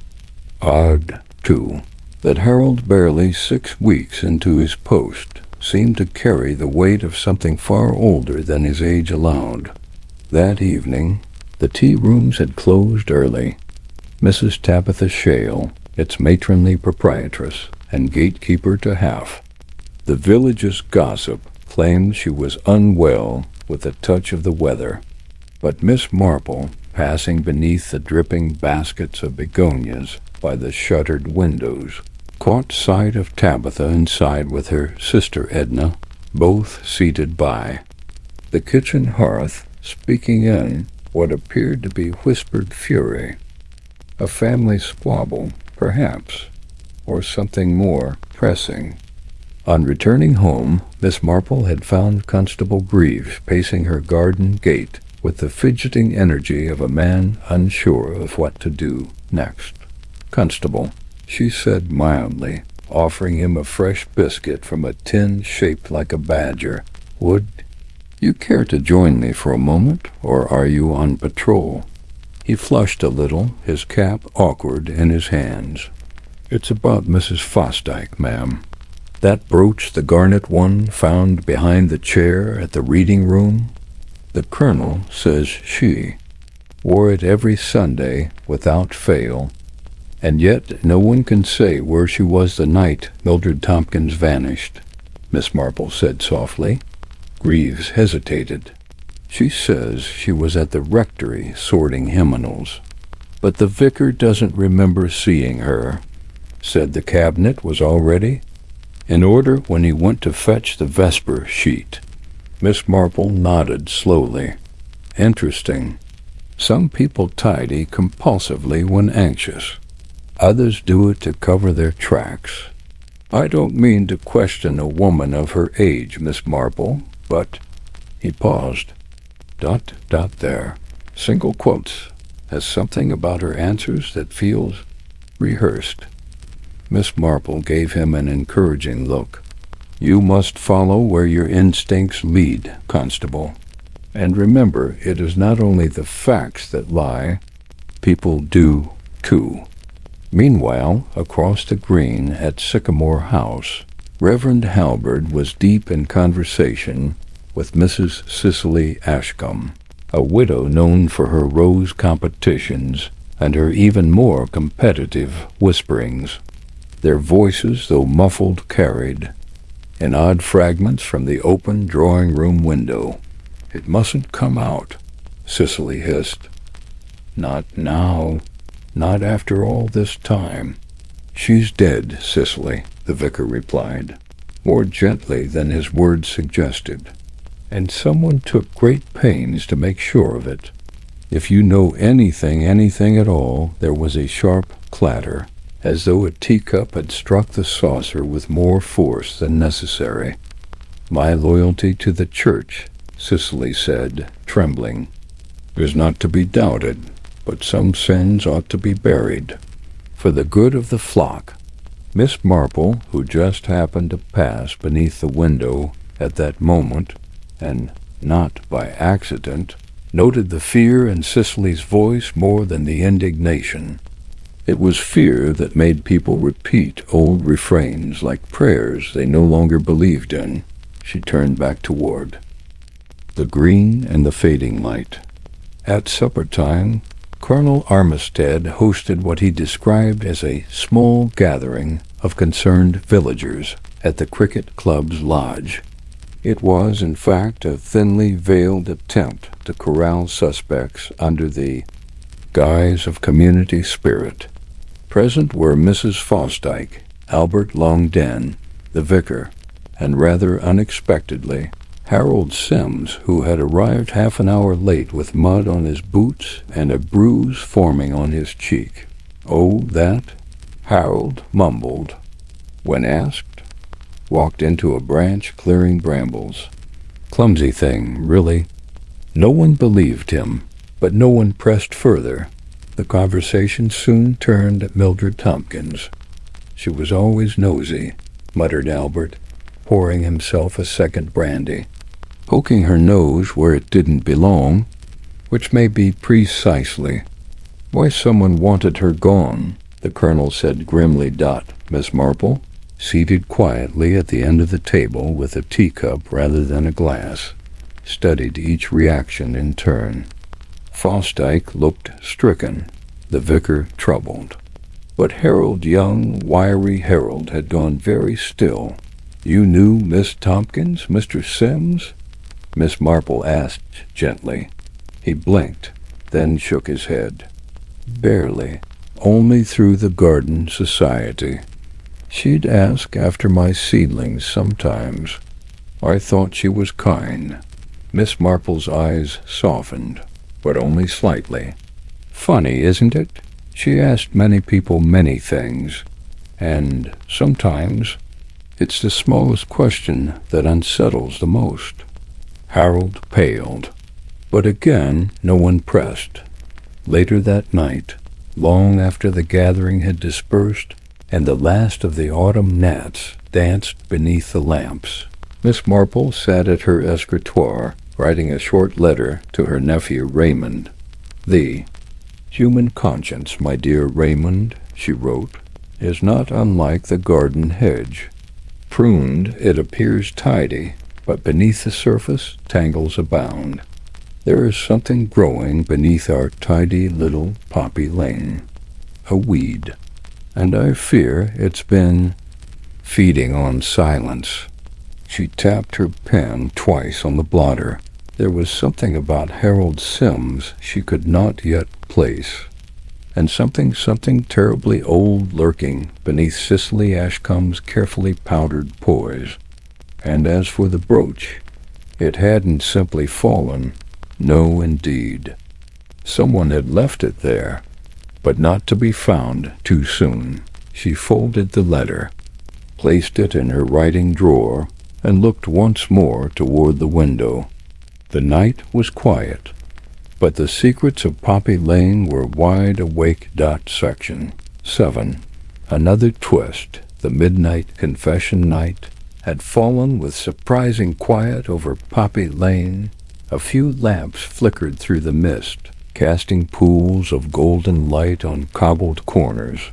Odd, too, that Harold, barely 6 weeks into his post, seemed to carry the weight of something far older than his age allowed. That evening, the tea-rooms had closed early. Mrs. Tabitha Shale, its matronly proprietress and gatekeeper to half, the village's gossip, claimed she was unwell with a touch of the weather. But Miss Marple, passing beneath the dripping baskets of begonias by the shuttered windows, caught sight of Tabitha inside with her sister Edna, both seated by the kitchen hearth, speaking in what appeared to be whispered fury. A family squabble, perhaps, or something more pressing. On returning home, Miss Marple had found Constable Greaves pacing her garden gate with the fidgeting energy of a man unsure of what to do next. "Constable," she said mildly, offering him a fresh biscuit from a tin shaped like a badger, "would you care to join me for a moment, or are you on patrol?" He flushed a little, his cap awkward in his hands. "It's about Mrs. Fosdyke, ma'am. That brooch, the garnet one found behind the chair at the reading room. The colonel says she wore it every Sunday without fail, and yet no one can say where she was the night Mildred Tompkins vanished," Miss Marple said softly. Greaves hesitated. "She says she was at the rectory sorting hymnals, but the vicar doesn't remember seeing her. Said the cabinet was already in order when he went to fetch the vesper sheet." Miss Marple nodded slowly. "Interesting. Some people tidy compulsively when anxious. Others do it to cover their tracks. I don't mean to question a woman of her age, Miss Marple, but—" He paused. There. Single quotes. Has something about her answers that feels rehearsed. Miss Marple gave him an encouraging look. "You must follow where your instincts lead, Constable. And remember, it is not only the facts that lie. People do, too." Meanwhile, across the green at Sycamore House, Reverend Halberd was deep in conversation with Mrs. Cicely Ashcombe, a widow known for her rose competitions and her even more competitive whisperings. Their voices, though muffled, carried in odd fragments from the open drawing-room window. "It mustn't come out," Cicely hissed. "Not now. Not after all this time." "She's dead, Cicely," the vicar replied, more gently than his words suggested. "And someone took great pains to make sure of it. If you know anything at all," there was a sharp clatter, as though a teacup had struck the saucer with more force than necessary. "My loyalty to the church," Cicely said, trembling, "is not to be doubted, but some sins ought to be buried, for the good of the flock." Miss Marple, who just happened to pass beneath the window at that moment, and not by accident, noted the fear in Cicely's voice more than the indignation. It was fear that made people repeat old refrains like prayers they no longer believed in. She turned back toward the green and the fading light. At supper time, Colonel Armistead hosted what he described as a small gathering of concerned villagers at the Cricket Club's lodge. It was, in fact, a thinly veiled attempt to corral suspects under the guise of community spirit. Present were Mrs. Fosdyke, Albert Longden, the vicar, and rather unexpectedly, Harold Sims, who had arrived half an hour late with mud on his boots and a bruise forming on his cheek. "Oh, that?" Harold mumbled. When asked, walked into a branch clearing brambles. "Clumsy thing, really." No one believed him, but no one pressed further. The conversation soon turned at Mildred Tompkins. "She was always nosy," muttered Albert, pouring himself a second brandy, poking her nose where it didn't belong, which may be precisely why someone wanted her gone, the colonel said grimly. Miss Marple, seated quietly at the end of the table with a teacup rather than a glass, studied each reaction in turn. Fosdyke looked stricken, the vicar troubled. But Harold, young, wiry Harold, had gone very still. "You knew Miss Tompkins, Mr. Sims?" Miss Marple asked gently. He blinked, then shook his head. "Barely. Only through the garden society. She'd ask after my seedlings sometimes. I thought she was kind." Miss Marple's eyes softened, but only slightly. "Funny, isn't it? She asked many people many things, and sometimes it's the smallest question that unsettles the most." Harold paled, but again no one pressed. Later that night, long after the gathering had dispersed and the last of the autumn gnats danced beneath the lamps, Miss Marple sat at her escritoire, writing a short letter to her nephew Raymond. "The human conscience, my dear Raymond," she wrote, "is not unlike the garden hedge. Pruned, it appears tidy, but beneath the surface tangles abound. There is something growing beneath our tidy little poppy lane, a weed, and I fear it's been feeding on silence." She tapped her pen twice on the blotter. There was something about Harold Sims she could not yet place, and something terribly old lurking beneath Cicely Ashcombe's carefully powdered poise. And as for the brooch, it hadn't simply fallen. No, indeed. Someone had left it there, but not to be found too soon. She folded the letter, placed it in her writing drawer, and looked once more toward the window. The night was quiet, but the secrets of Poppy Lane were wide awake. Section 7. Another twist. The midnight confession night had fallen with surprising quiet over Poppy Lane. A few lamps flickered through the mist, casting pools of golden light on cobbled corners.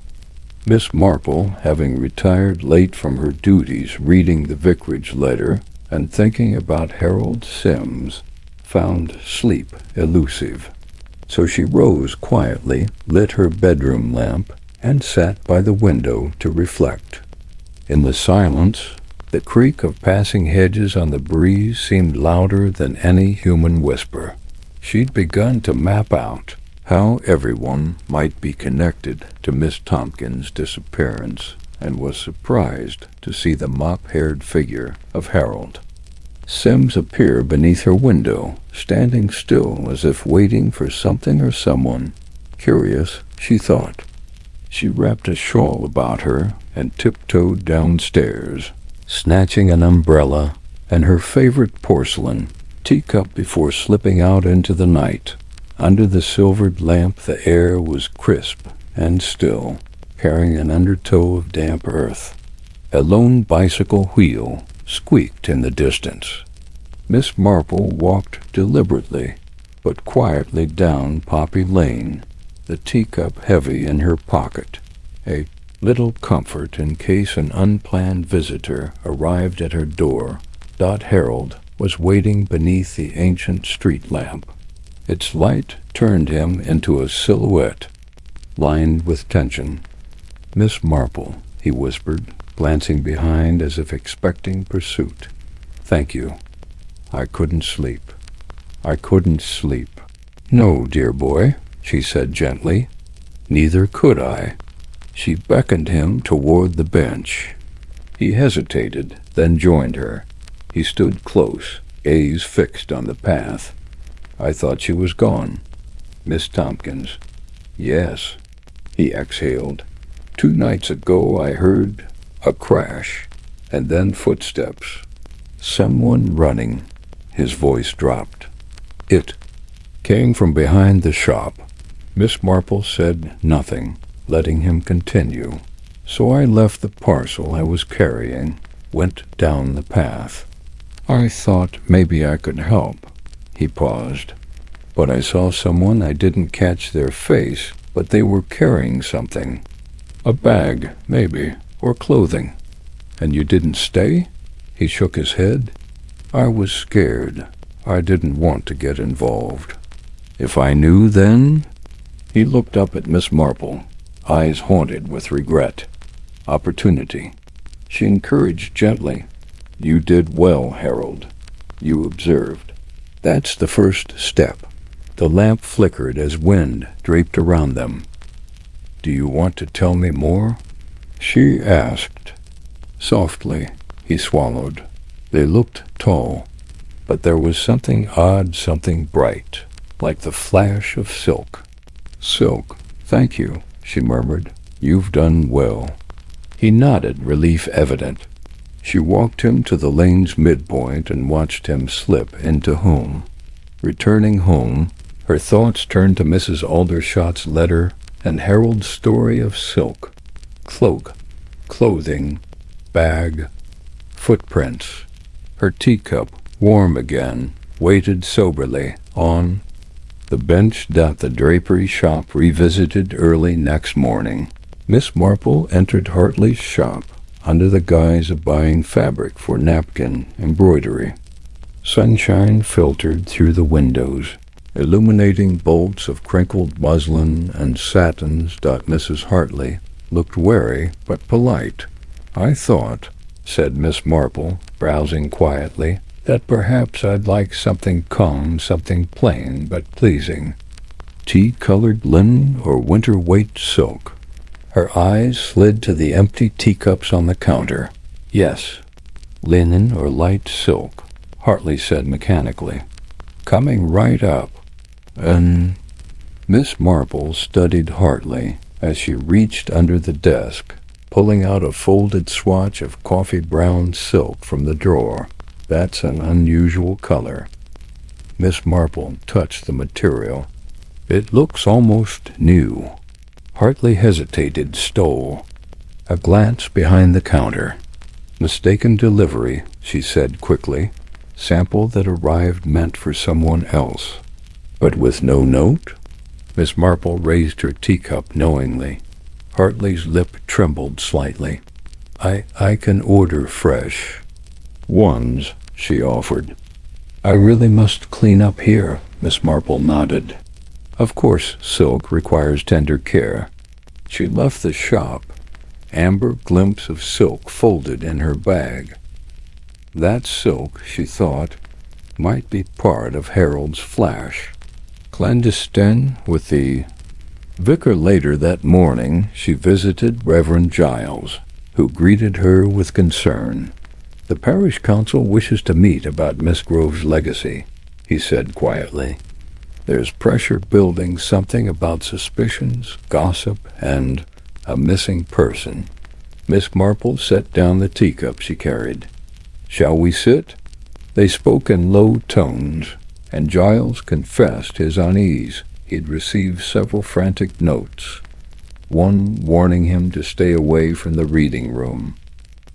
Miss Marple, having retired late from her duties reading the vicarage letter and thinking about Harold Sims, found sleep elusive. So she rose quietly, lit her bedroom lamp, and sat by the window to reflect. In the silence, the creak of passing hedges on the breeze seemed louder than any human whisper. She'd begun to map out how everyone might be connected to Miss Tompkins' disappearance, and was surprised to see the mop-haired figure of Harold Sims appear beneath her window, standing still as if waiting for something or someone. Curious, she thought. She wrapped a shawl about her and tiptoed downstairs, snatching an umbrella and her favorite porcelain teacup before slipping out into the night. Under the silvered lamp the air was crisp and still, carrying an undertow of damp earth. A lone bicycle wheel squeaked in the distance. Miss Marple walked deliberately, but quietly down Poppy Lane, the teacup heavy in her pocket, a little comfort in case an unplanned visitor arrived at her door. Harold was waiting beneath the ancient street lamp. Its light turned him into a silhouette, lined with tension. "Miss Marple," he whispered, glancing behind as if expecting pursuit. "Thank you. I couldn't sleep. I couldn't sleep." "No, dear boy," she said gently. "Neither could I." She beckoned him toward the bench. He hesitated, then joined her. He stood close, gaze fixed on the path. "I thought she was gone." "Miss Tompkins?" "Yes." He exhaled. "2 nights ago I heard a crash, and then footsteps. Someone running." His voice dropped. "It came from behind the shop." Miss Marple said nothing, letting him continue. "So I left the parcel I was carrying went down the path. I thought maybe I could help. He paused. But I saw someone. I didn't catch their face, but they were carrying something. A bag, maybe, or clothing. And you didn't stay? He shook his head. I was scared. I didn't want to get involved. If I knew then? He looked up at Miss Marple, eyes haunted with regret. Opportunity. She encouraged gently. You did well, Harold. You observed. That's the first step. The lamp flickered as wind draped around them. Do you want to tell me more? She asked. Softly, he swallowed. They looked tall, but there was something odd, something bright, like the flash of silk. Silk, thank you, she murmured. You've done well. He nodded, relief evident. She walked him to the lane's midpoint and watched him slip into home. Returning home, her thoughts turned to Mrs. Aldershot's letter and Harold's story of silk, cloak, clothing, bag, footprints. Her teacup, warm again, waited soberly on the bench. The drapery shop revisited early next morning. Miss Marple entered Hartley's shop under the guise of buying fabric for napkin embroidery. Sunshine filtered through the windows, illuminating bolts of crinkled muslin and satins. Mrs. Hartley looked wary but polite. I thought, said Miss Marple, browsing quietly, that perhaps I'd like something calm, something plain but pleasing. Tea-colored linen or winter-weight silk. Her eyes slid to the empty teacups on the counter. Yes, linen or light silk, Hartley said mechanically. Coming right up. Miss Marple studied Hartley as she reached under the desk, pulling out a folded swatch of coffee-brown silk from the drawer. That's an unusual color. Miss Marple touched the material. It looks almost new. Hartley hesitated, stole a glance behind the counter. Mistaken delivery, she said quickly. Sample that arrived meant for someone else. But with no note? Miss Marple raised her teacup knowingly. Hartley's lip trembled slightly. I can order fresh ones, she offered. I really must clean up here, Miss Marple nodded. Of course, silk requires tender care. She left the shop, amber glimpse of silk folded in her bag. That silk, she thought, might be part of Harold's flash. Clandestine with the vicar. Later that morning, she visited Reverend Giles, who greeted her with concern. The parish council wishes to meet about Miss Grove's legacy, he said quietly. There's pressure building, something about suspicions, gossip, and a missing person. Miss Marple set down the teacup she carried. Shall we sit? They spoke in low tones, and Giles confessed his unease. He'd received several frantic notes, one warning him to stay away from the reading room,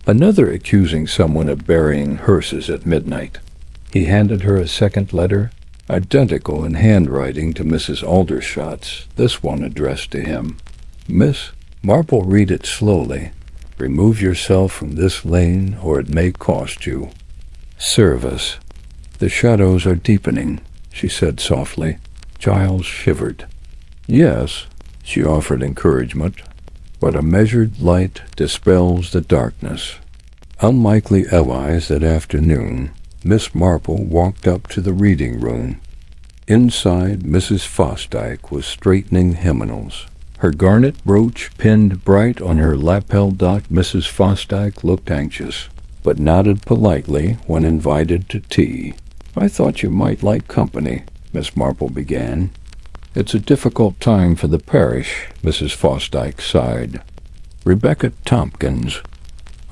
another accusing someone of burying hearses at midnight. He handed her a second letter, identical in handwriting to Mrs. Aldershot's, this one addressed to him. Miss Marple, read it slowly. Remove yourself from this lane, or it may cost you. Service. The shadows are deepening, she said softly. Giles shivered. Yes, she offered encouragement, but a measured light dispels the darkness. Unlikely allies that afternoon, Miss Marple walked up to the reading room. Inside, Mrs. Fosdyke was straightening hymnals, her garnet brooch pinned bright on her lapel. Mrs. Fosdyke looked anxious, but nodded politely when invited to tea. I thought you might like company, Miss Marple began. It's a difficult time for the parish, Mrs. Fosdyke sighed. Rebecca Tompkins.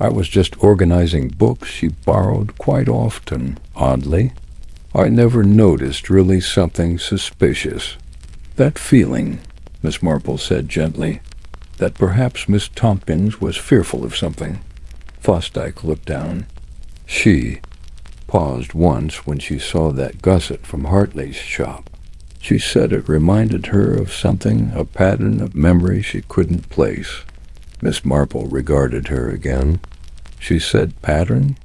I was just organizing books she borrowed quite often, oddly. I never noticed really something suspicious. That feeling, Miss Marple said gently, that perhaps Miss Tompkins was fearful of something. Fosdyke looked down. She paused once when she saw that gusset from Hartley's shop. She said it reminded her of something, a pattern of memory she couldn't place. Miss Marple regarded her again. She said, "Pattern?"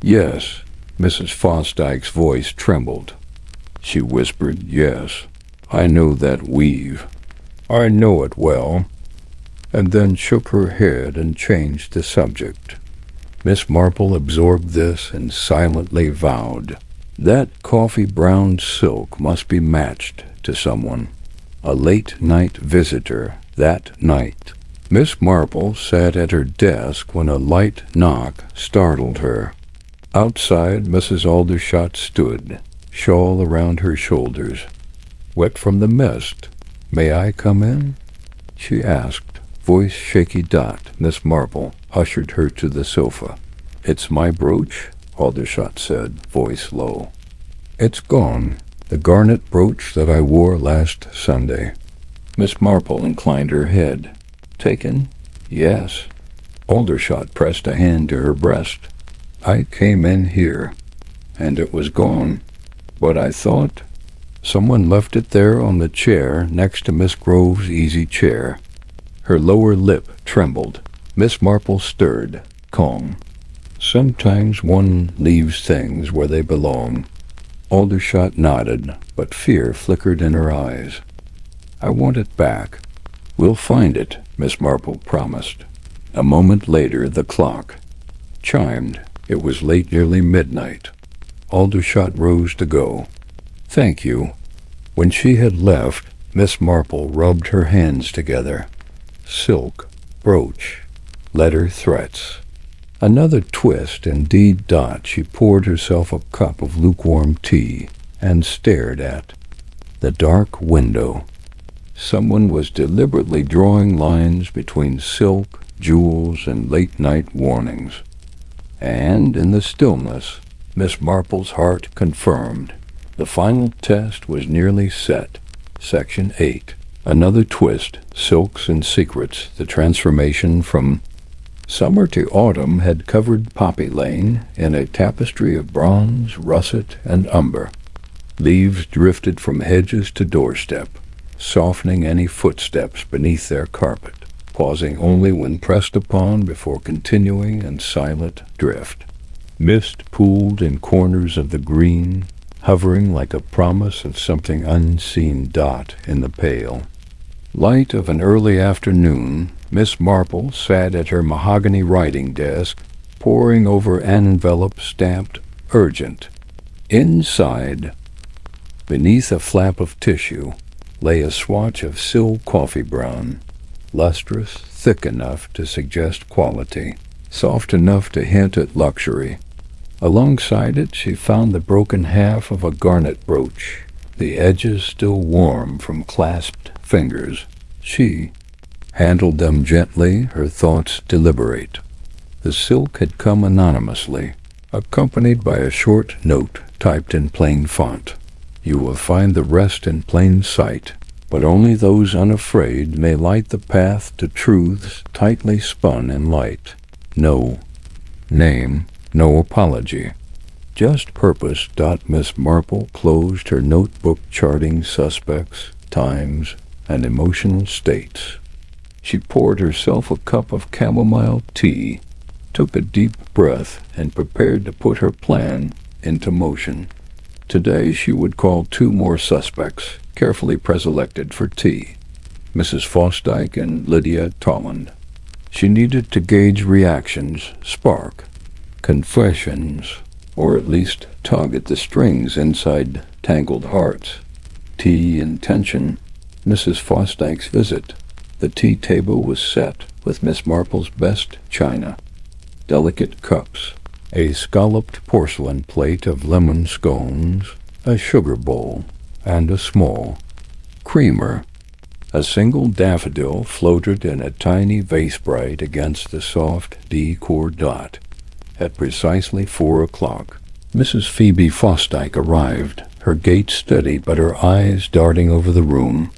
"Yes." Mrs. Fosdyke's voice trembled. She whispered, "Yes, I know that weave. I know it well," and then shook her head and changed the subject. Miss Marple absorbed this and silently vowed, that coffee-brown silk must be matched to someone. A late-night visitor that night. Miss Marple sat at her desk when a light knock startled her. Outside, Mrs. Aldershot stood, shawl around her shoulders. "Wet from the mist. May I come in?" she asked. Voice shaky. Miss Marple ushered her to the sofa. "It's my brooch," Aldershot said, voice low. "It's gone. The garnet brooch that I wore last Sunday." Miss Marple inclined her head. "Taken?" "Yes." Aldershot pressed a hand to her breast. "I came in here, and it was gone. But I thought someone left it there on the chair next to Miss Grove's easy chair." Her lower lip trembled. Miss Marple stirred, calm. "Sometimes one leaves things where they belong." Aldershot nodded, but fear flickered in her eyes. "I want it back." "We'll find it," Miss Marple promised. A moment later the clock chimed. It was late, nearly midnight. Aldershot rose to go. "Thank you." When she had left, Miss Marple rubbed her hands together. Silk, brooch, letter, threats. Another twist, indeed. She poured herself a cup of lukewarm tea and stared at the dark window. Someone was deliberately drawing lines between silk, jewels, and late-night warnings. And in the stillness, Miss Marple's heart confirmed. The final test was nearly set. Section 8. Another twist, silks and secrets. The transformation from summer to autumn had covered Poppy Lane in a tapestry of bronze, russet, and umber. Leaves drifted from hedges to doorstep, softening any footsteps beneath their carpet, pausing only when pressed upon before continuing in silent drift. Mist pooled in corners of the green, hovering like a promise of something unseen. In the pale light of an early afternoon, Miss Marple sat at her mahogany writing desk, poring over an envelope stamped "Urgent." Inside, beneath a flap of tissue, lay a swatch of Sil coffee brown, lustrous, thick enough to suggest quality, soft enough to hint at luxury. Alongside it she found the broken half of a garnet brooch, the edges still warm from clasped fingers. She handled them gently, her thoughts deliberate. The silk had come anonymously, accompanied by a short note typed in plain font. "You will find the rest in plain sight, but only those unafraid may light the path to truths tightly spun in light. No name, no apology, just purpose." Miss Marple closed her notebook, charting suspects, times, and emotional states. She poured herself a cup of chamomile tea, took a deep breath, and prepared to put her plan into motion. Today she would call 2 more suspects, carefully preselected for tea, Mrs. Fosdyke and Lydia Tolland. She needed to gauge reactions, spark confessions, or at least tug at the strings inside tangled hearts. Tea and tension. Mrs. Fosdyke's visit. The tea table was set with Miss Marple's best china, delicate cups, a scalloped porcelain plate of lemon scones, a sugar bowl, and a small creamer. A single daffodil floated in a tiny vase bright against the soft decor. At precisely 4 o'clock, Mrs. Phoebe Fosdyke arrived, her gait steady but her eyes darting over the room.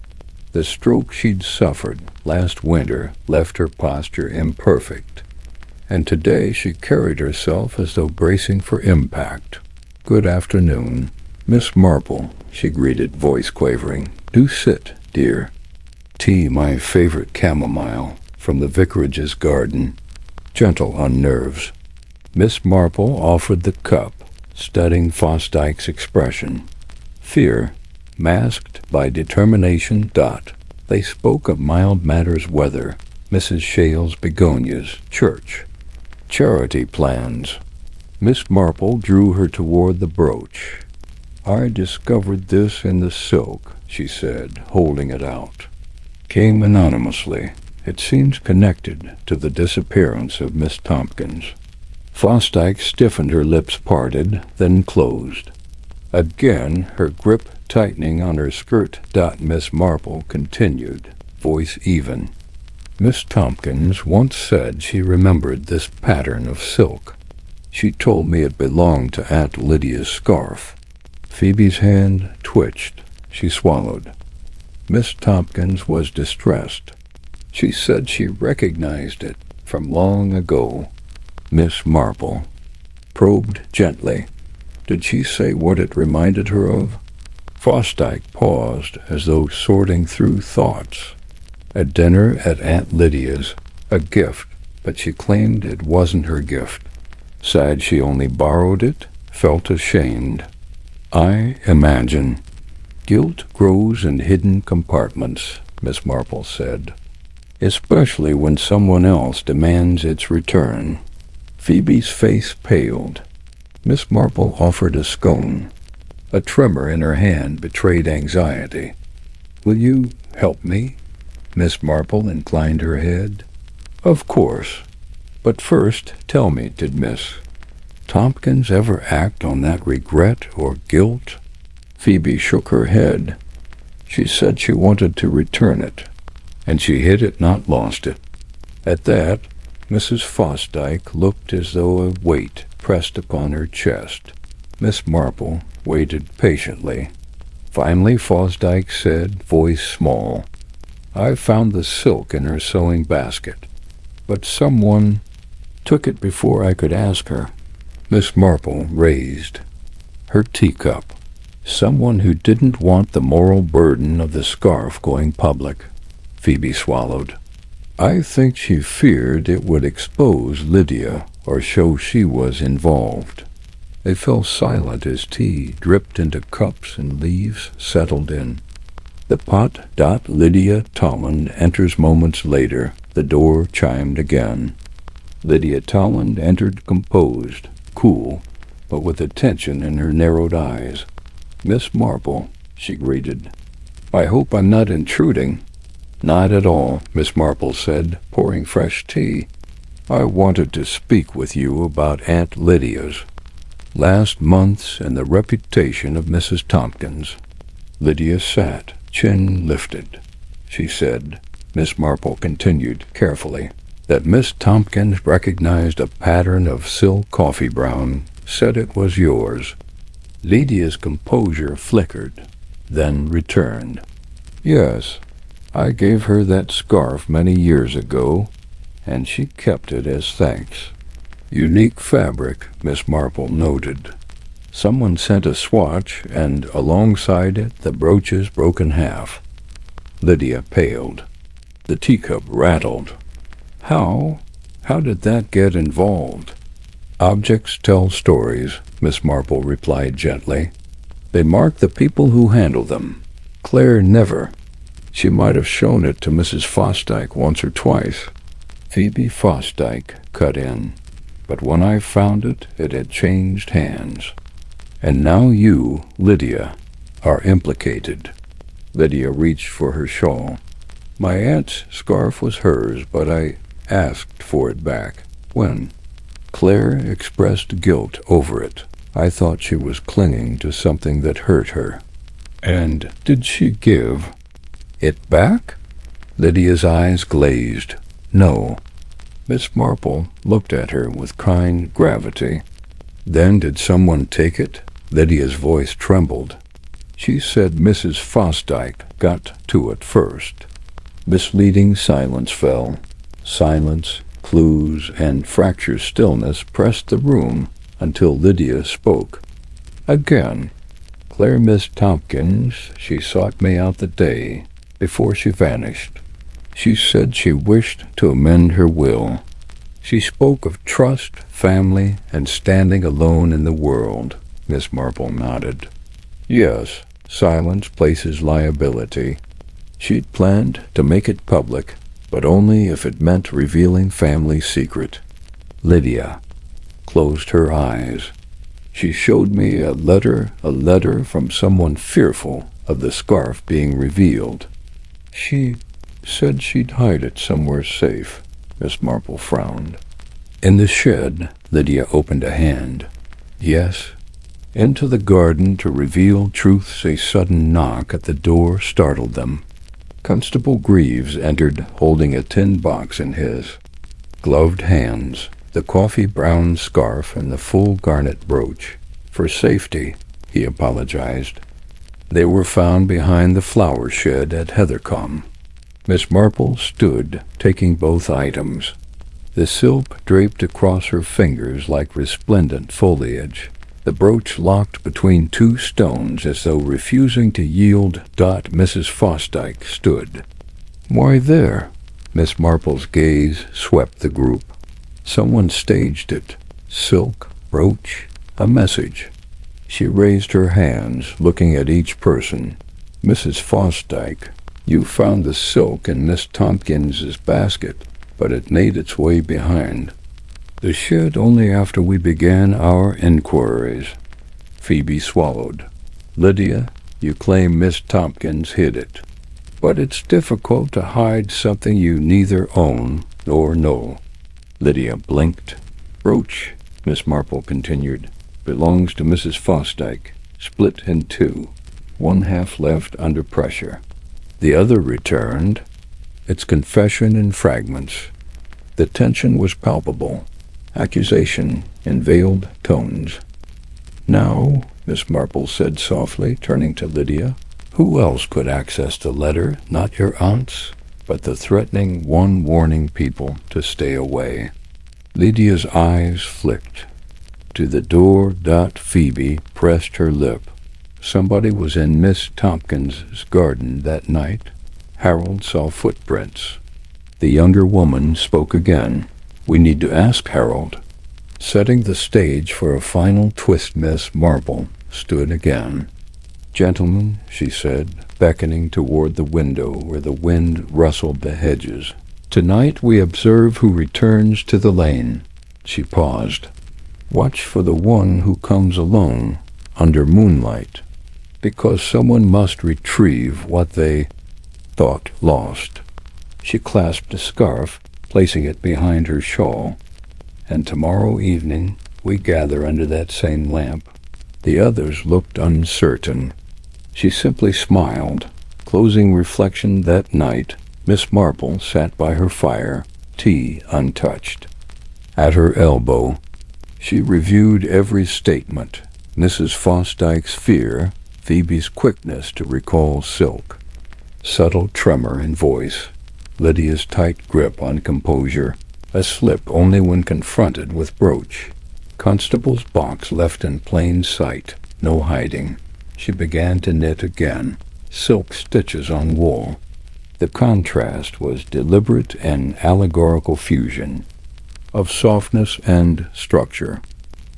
The stroke she'd suffered last winter left her posture imperfect, and today she carried herself as though bracing for impact. "Good afternoon, Miss Marple," she greeted, voice quavering. "Do sit, dear. Tea, my favorite chamomile, from the vicarage's garden, gentle on nerves." Miss Marple offered the cup, studying Fosdyke's expression. Fear, masked by determination. They spoke of mild matters, weather, Mrs. Shale's begonias, church, charity plans. Miss Marple drew her toward the brooch. "I discovered this in the silk," she said, holding it out. "Came anonymously. It seems connected to the disappearance of Miss Tompkins." Fosdyke stiffened, her lips parted, then closed. Again, her grip tightening on her skirt. Miss Marple continued, voice even. "Miss Tompkins once said she remembered this pattern of silk. She told me it belonged to Aunt Lydia's scarf." Phoebe's hand twitched. She swallowed. Miss Tompkins was distressed. She said she recognized it from long ago. Miss Marple probed gently. "Did she say what it reminded her of?" Fosdyke paused, as though sorting through thoughts. "A dinner at Aunt Lydia's, a gift, but she claimed it wasn't her gift. Said she only borrowed it, felt ashamed. I imagine guilt grows in hidden compartments," Miss Marple said, "especially when someone else demands its return." Phoebe's face paled. Miss Marple offered a scone. A tremor in her hand betrayed anxiety. "Will you help me?" Miss Marple inclined her head. "Of course. But first, tell me, did Miss Tompkins ever act on that regret or guilt?" Phoebe shook her head. "She said she wanted to return it, and she hid it, not lost it." At that, Mrs. Fosdyke looked as though a weight pressed upon her chest. Miss Marple waited patiently. Finally, Fosdyke said, voice small, "I found the silk in her sewing basket, but someone took it before I could ask her." Miss Marple raised her teacup. "Someone who didn't want the moral burden of the scarf going public." Phoebe swallowed. "I think she feared it would expose Lydia or show she was involved." They fell silent as tea dripped into cups and leaves settled in. The pot. Lydia Tolland enters moments later. The door chimed again. Lydia Tolland entered composed, cool, but with a tension in her narrowed eyes. "Miss Marple," she greeted. "I hope I'm not intruding." "Not at all," Miss Marple said, pouring fresh tea. "I wanted to speak with you about Aunt Lydia's last months and the reputation of Mrs. Tompkins." Lydia sat, chin lifted. She said, Miss Marple continued carefully, that Miss Tompkins recognized a pattern of silk coffee brown, said it was yours. Lydia's composure flickered, then returned. "Yes, I gave her that scarf many years ago, and she kept it as thanks." "Unique fabric," Miss Marple noted. "Someone sent a swatch, and alongside it the brooches broken half." Lydia paled. The teacup rattled. How did that get involved?" "Objects tell stories," Miss Marple replied gently. "They mark the people who handle them. Claire never. She might have shown it to Mrs. Fosdyke once or twice." Phoebe Fosdyke cut in. "But when I found it, it had changed hands. And now you, Lydia, are implicated." Lydia reached for her shawl. "My aunt's scarf was hers, but I asked for it back." "When?" "Claire expressed guilt over it. I thought she was clinging to something that hurt her." "And did she give it back?" Lydia's eyes glazed. "No." Miss Marple looked at her with kind gravity. "Then did someone take it?" Lydia's voice trembled. "She said Mrs. Fosdyke got to it first." Misleading silence fell. Silence clues, and fractured stillness pressed the room until Lydia spoke. Again, Claire Miss Tompkins, she sought me out the day before she vanished. She said she wished to amend her will. She spoke of trust, family, and standing alone in the world. Miss Marple nodded. Yes, silence places liability. She'd planned to make it public, but only if it meant revealing family secret. Lydia closed her eyes. She showed me a letter from someone fearful of the scarf being revealed. She said she'd hide it somewhere safe. Miss Marple frowned. In the shed, Lydia opened a hand. Yes. Into the garden to reveal truths. A sudden knock at the door startled them. Constable Greaves entered, holding a tin box in his gloved hands, the coffee-brown scarf and the full garnet brooch. For safety, he apologized. They were found behind the flower shed at Heathercombe. Miss Marple stood, taking both items. The silk draped across her fingers like resplendent foliage. The brooch locked between two stones as though refusing to yield. Mrs. Fosdyke stood. Why there? Miss Marple's gaze swept the group. Someone staged it. Silk, brooch, a message. She raised her hands, looking at each person. Mrs. Fosdyke, you found the silk in Miss Tompkins's basket, but it made its way behind the shed only after we began our inquiries. Phoebe swallowed. Lydia, you claim Miss Tompkins hid it, but it's difficult to hide something you neither own nor know. Lydia blinked. Brooch, Miss Marple continued, belongs to Mrs. Fosdyke, split in two, one half left under pressure. The other returned, its confession in fragments. The tension was palpable, accusation in veiled tones. Now, Miss Marple said softly, turning to Lydia, who else could access the letter, not your aunts, but the threatening one warning people to stay away? Lydia's eyes flicked. To the door. Phoebe pressed her lip. Somebody was in Miss Tompkins's garden that night. Harold saw footprints. The younger woman spoke again. We need to ask Harold. Setting the stage for a final twist, Miss Marple stood again. Gentlemen, she said, beckoning toward the window where the wind rustled the hedges. Tonight we observe who returns to the lane. She paused. Watch for the one who comes alone, under moonlight, because someone must retrieve what they thought lost. She clasped a scarf, placing it behind her shawl. And tomorrow evening we gather under that same lamp. The others looked uncertain. She simply smiled. Closing reflection that night, Miss Marple sat by her fire, tea untouched. At her elbow, she reviewed every statement, Mrs. Fosdyke's fear, Phoebe's quickness to recall silk, subtle tremor in voice, Lydia's tight grip on composure, a slip only when confronted with brooch. Constable's box left in plain sight, no hiding. She began to knit again, silk stitches on wool. The contrast was deliberate and allegorical fusion of softness and structure,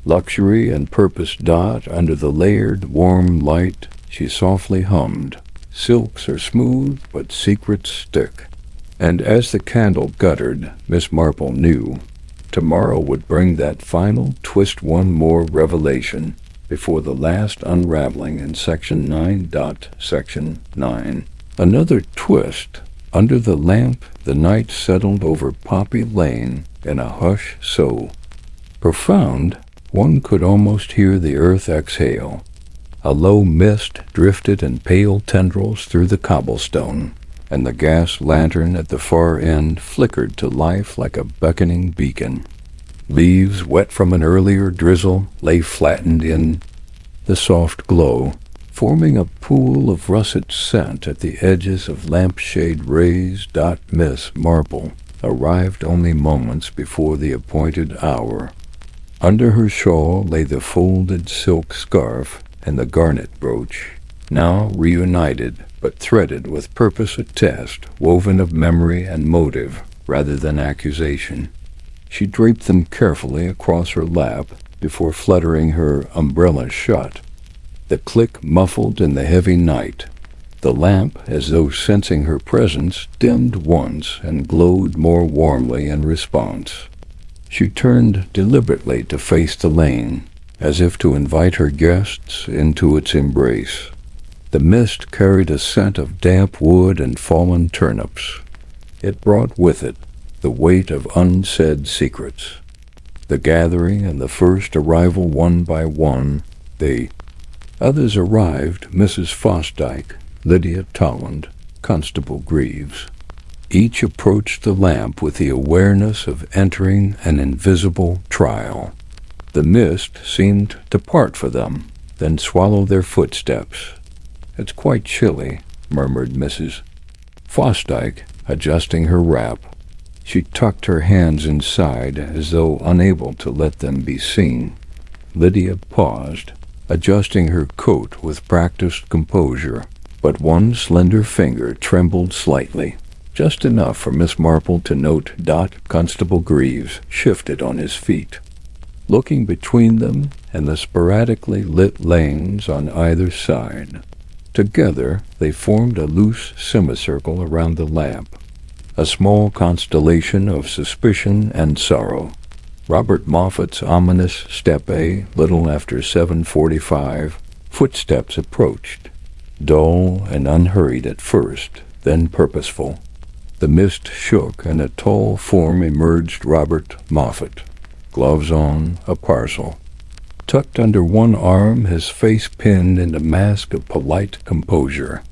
luxury and purpose. Under the layered, warm light, she softly hummed, silks are smooth, but secrets stick. And as the candle guttered, Miss Marple knew tomorrow would bring that final twist, one more revelation before the last unraveling in Section 9. Section 9. Another twist. Under the lamp, the night settled over Poppy Lane in a hush so profound one could almost hear the earth exhale. A low mist drifted in pale tendrils through the cobblestone, and the gas lantern at the far end flickered to life like a beckoning beacon. Leaves, wet from an earlier drizzle, lay flattened in the soft glow, forming a pool of russet scent at the edges of lampshade rays. Miss Marple arrived only moments before the appointed hour. Under her shawl lay the folded silk scarf and the garnet brooch, now reunited but threaded with purpose attest, woven of memory and motive rather than accusation. She draped them carefully across her lap before fluttering her umbrella shut. The click muffled in the heavy night. The lamp, as though sensing her presence, dimmed once and glowed more warmly in response. She turned deliberately to face the lane, as if to invite her guests into its embrace. The mist carried a scent of damp wood and fallen turnips. It brought with it the weight of unsaid secrets. The gathering and the first arrival one by one, the others arrived, Mrs. Fosdyke, Lydia Tolland, Constable Greaves. Each approached the lamp with the awareness of entering an invisible trial. The mist seemed to part for them, then swallow their footsteps. "It's quite chilly," murmured Mrs. Fosdyke, adjusting her wrap. She tucked her hands inside as though unable to let them be seen. Lydia paused, adjusting her coat with practiced composure, but one slender finger trembled slightly, just enough for Miss Marple to note. Constable Greaves shifted on his feet. Looking between them and the sporadically lit lanes on either side, together they formed a loose semicircle around the lamp, a small constellation of suspicion and sorrow. Robert Moffat's ominous step a little after 7:45, footsteps approached, dull and unhurried at first, then purposeful. The mist shook and a tall form emerged. Robert Moffat, gloves on, a parcel. Tucked under one arm, his face pinned in a mask of polite composure.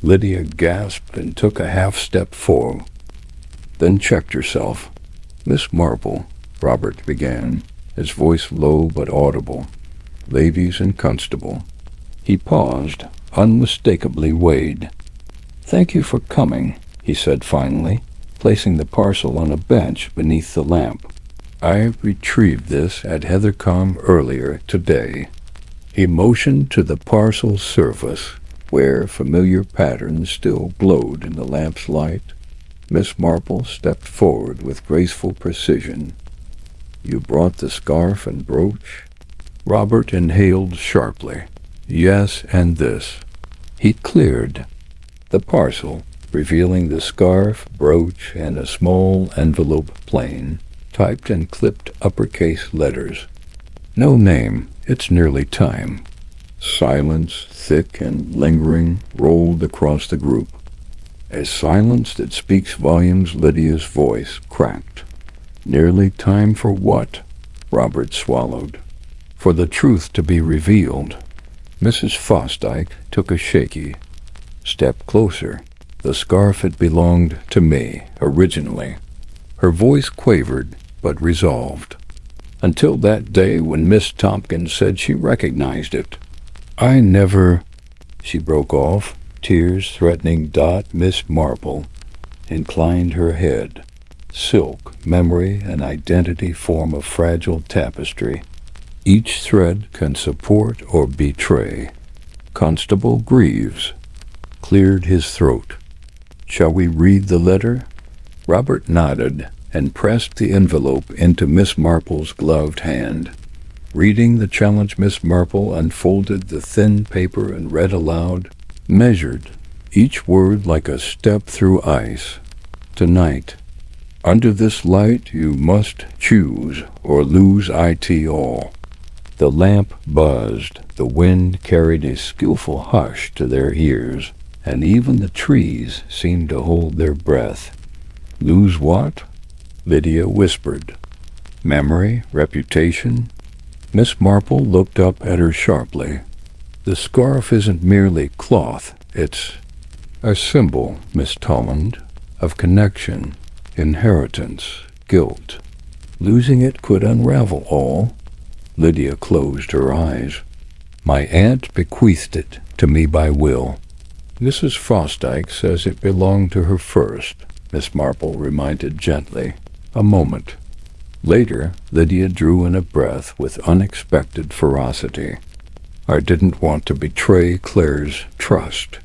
Lydia gasped and took a half-step forward, then checked herself. "Miss Marple," Robert began, his voice low but audible. "Ladies and Constable." He paused, unmistakably weighed. "Thank you for coming," he said finally, placing the parcel on a bench beneath the lamp. "I retrieved this at Heathercombe earlier today." He motioned to the parcel's surface, where familiar patterns still glowed in the lamp's light. Miss Marple stepped forward with graceful precision. "You brought the scarf and brooch?" Robert inhaled sharply. "Yes, and this." He cleared the parcel, revealing the scarf, brooch, and a small envelope plain, typed in clipped uppercase letters. "No name. It's nearly time." Silence, thick and lingering, rolled across the group. A silence that speaks volumes. Lydia's voice cracked. "Nearly time for what?" Robert swallowed. "For the truth to be revealed." Mrs. Fosdyke took a shaky step closer. "The scarf had belonged to me, originally." Her voice quavered, but resolved. "Until that day when Miss Tompkins said she recognized it. I never—" She broke off, tears threatening. Miss Marple inclined her head. Silk, memory, and identity form a fragile tapestry. Each thread can support or betray. Constable Greaves cleared his throat. "Shall we read the letter?" Robert nodded and pressed the envelope into Miss Marple's gloved hand. Reading the challenge, Miss Marple unfolded the thin paper and read aloud, measured, each word like a step through ice. "Tonight, under this light, you must choose or lose it all." The lamp buzzed, the wind carried a skillful hush to their ears, and even the trees seemed to hold their breath. "Lose what?" Lydia whispered. "Memory, reputation?" Miss Marple looked up at her sharply. "The scarf isn't merely cloth, it's a symbol, Miss Tolland, of connection, inheritance, guilt. Losing it could unravel all." Lydia closed her eyes. "My aunt bequeathed it to me by will. Mrs. Fosdyke says it belonged to her first, Miss Marple reminded gently. A moment. Later, Lydia drew in a breath with unexpected ferocity. I didn't want to betray Claire's trust.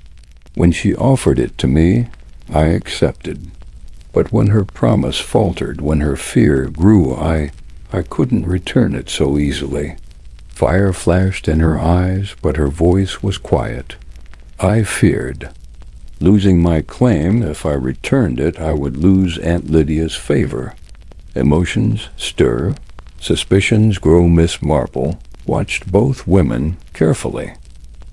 When she offered it to me, I accepted. But when her promise faltered, when her fear grew, I couldn't return it so easily. Fire flashed in her eyes, but her voice was quiet. I feared. Losing my claim, if I returned it, I would lose Aunt Lydia's favor. Emotions stir, suspicions grow. Miss Marple watched both women carefully.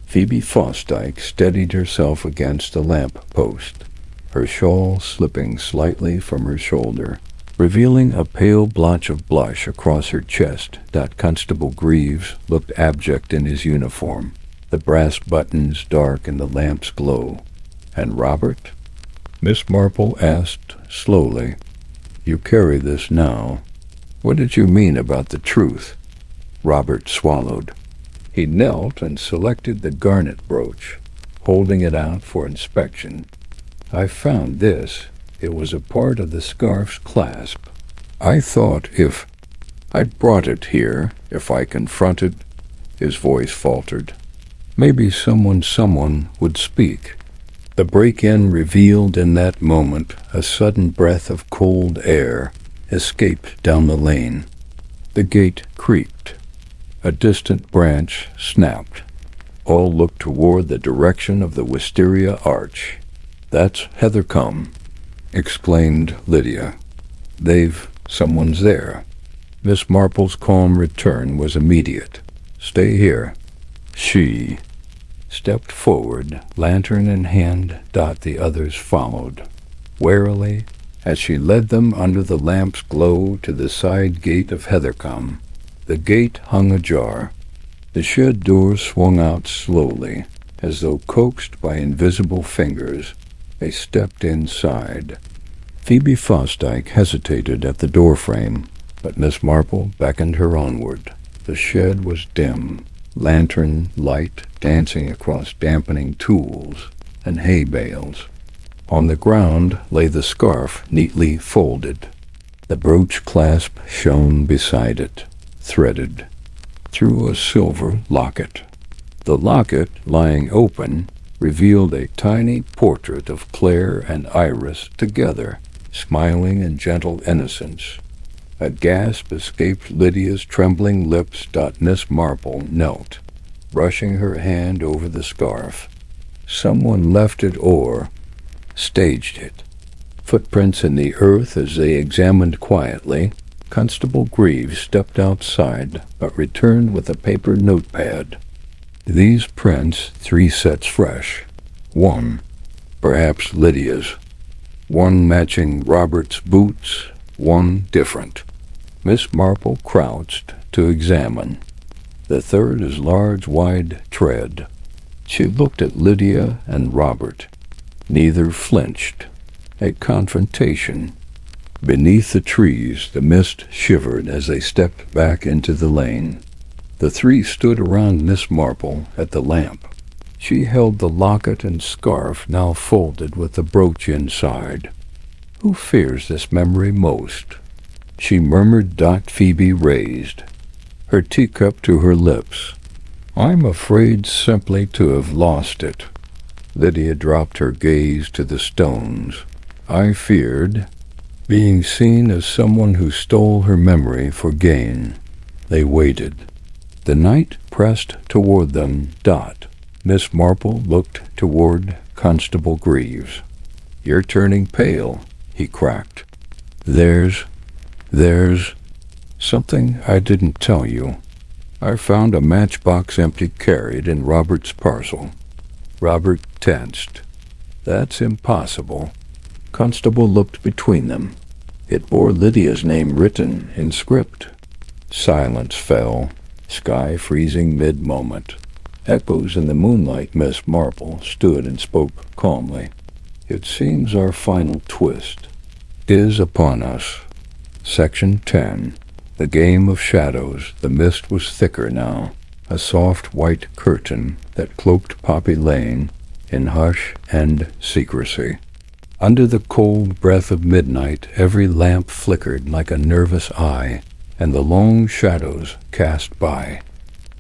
Phoebe Fosdyke steadied herself against the lamp-post, her shawl slipping slightly from her shoulder, revealing a pale blotch of blush across her chest. Constable Greaves looked abject in his uniform, the brass buttons dark in the lamp's glow. And Robert? Miss Marple asked slowly. You carry this now. What did you mean about the truth? Robert swallowed. He knelt and selected the garnet brooch, holding it out for inspection. I found this. It was a part of the scarf's clasp. I thought if I'd brought it here, if I confronted, his voice faltered, maybe someone would speak. The break-in revealed in that moment a sudden breath of cold air escaped down the lane. The gate creaked. A distant branch snapped. All looked toward the direction of the wisteria arch. That's Heathercombe, exclaimed Lydia. Someone's there. Miss Marple's calm return was immediate. Stay here. She stepped forward, lantern in hand. The others followed, warily, as she led them under the lamp's glow to the side gate of Heathercombe. The gate hung ajar. The shed door swung out slowly, as though coaxed by invisible fingers. They stepped inside. Phoebe Fosdyke hesitated at the doorframe, but Miss Marple beckoned her onward. The shed was dim, lantern light dancing across dampening tools and hay bales. On the ground lay the scarf neatly folded. The brooch clasp shone beside it, threaded through a silver locket. The locket, lying open, revealed a tiny portrait of Claire and Iris together, smiling in gentle innocence. A gasp escaped Lydia's trembling lips. Miss Marple knelt, brushing her hand over the scarf. Someone left it or staged it. Footprints in the earth as they examined quietly. Constable Greaves stepped outside, but returned with a paper notepad. These prints, 3 sets fresh. One, perhaps Lydia's. One matching Robert's boots, one different. Miss Marple crouched to examine. The third is large, wide tread. She looked at Lydia and Robert. Neither flinched. A confrontation. Beneath the trees, the mist shivered as they stepped back into the lane. The 3 stood around Miss Marple at the lamp. She held the locket and scarf, now folded with the brooch inside. Who fears this memory most? She murmured. Phoebe raised her teacup to her lips. I'm afraid simply to have lost it. Lydia dropped her gaze to the stones. I feared being seen as someone who stole her memory for gain. They waited. The night pressed toward them. Miss Marple looked toward Constable Greaves. You're turning pale, he cracked. There's something I didn't tell you. I found a matchbox empty, carried in Robert's parcel. Robert tensed. That's impossible. Constable looked between them. It bore Lydia's name written in script. Silence fell, sky freezing mid-moment. Echoes in the moonlight. Miss Marple stood and spoke calmly. It seems our final twist is upon us. Section 10. The Game of Shadows. The mist was thicker now, a soft white curtain that cloaked Poppy Lane in hush and secrecy. Under the cold breath of midnight, every lamp flickered like a nervous eye, and the long shadows cast by.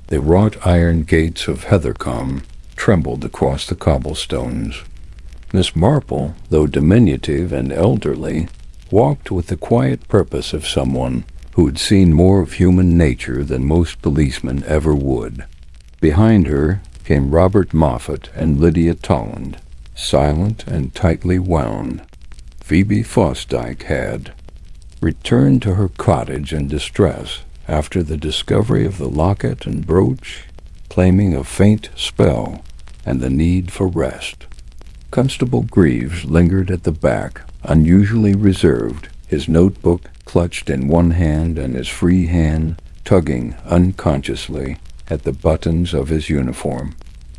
The wrought iron gates of Heathercombe trembled across the cobblestones. Miss Marple, though diminutive and elderly, walked with the quiet purpose of someone who had seen more of human nature than most policemen ever would. Behind her came Robert Moffat and Lydia Tolland, silent and tightly wound. Phoebe Fosdyke had returned to her cottage in distress after the discovery of the locket and brooch, claiming a faint spell and the need for rest. Constable Greaves lingered at the back, unusually reserved, his notebook clutched in one hand and his free hand tugging unconsciously at the buttons of his uniform.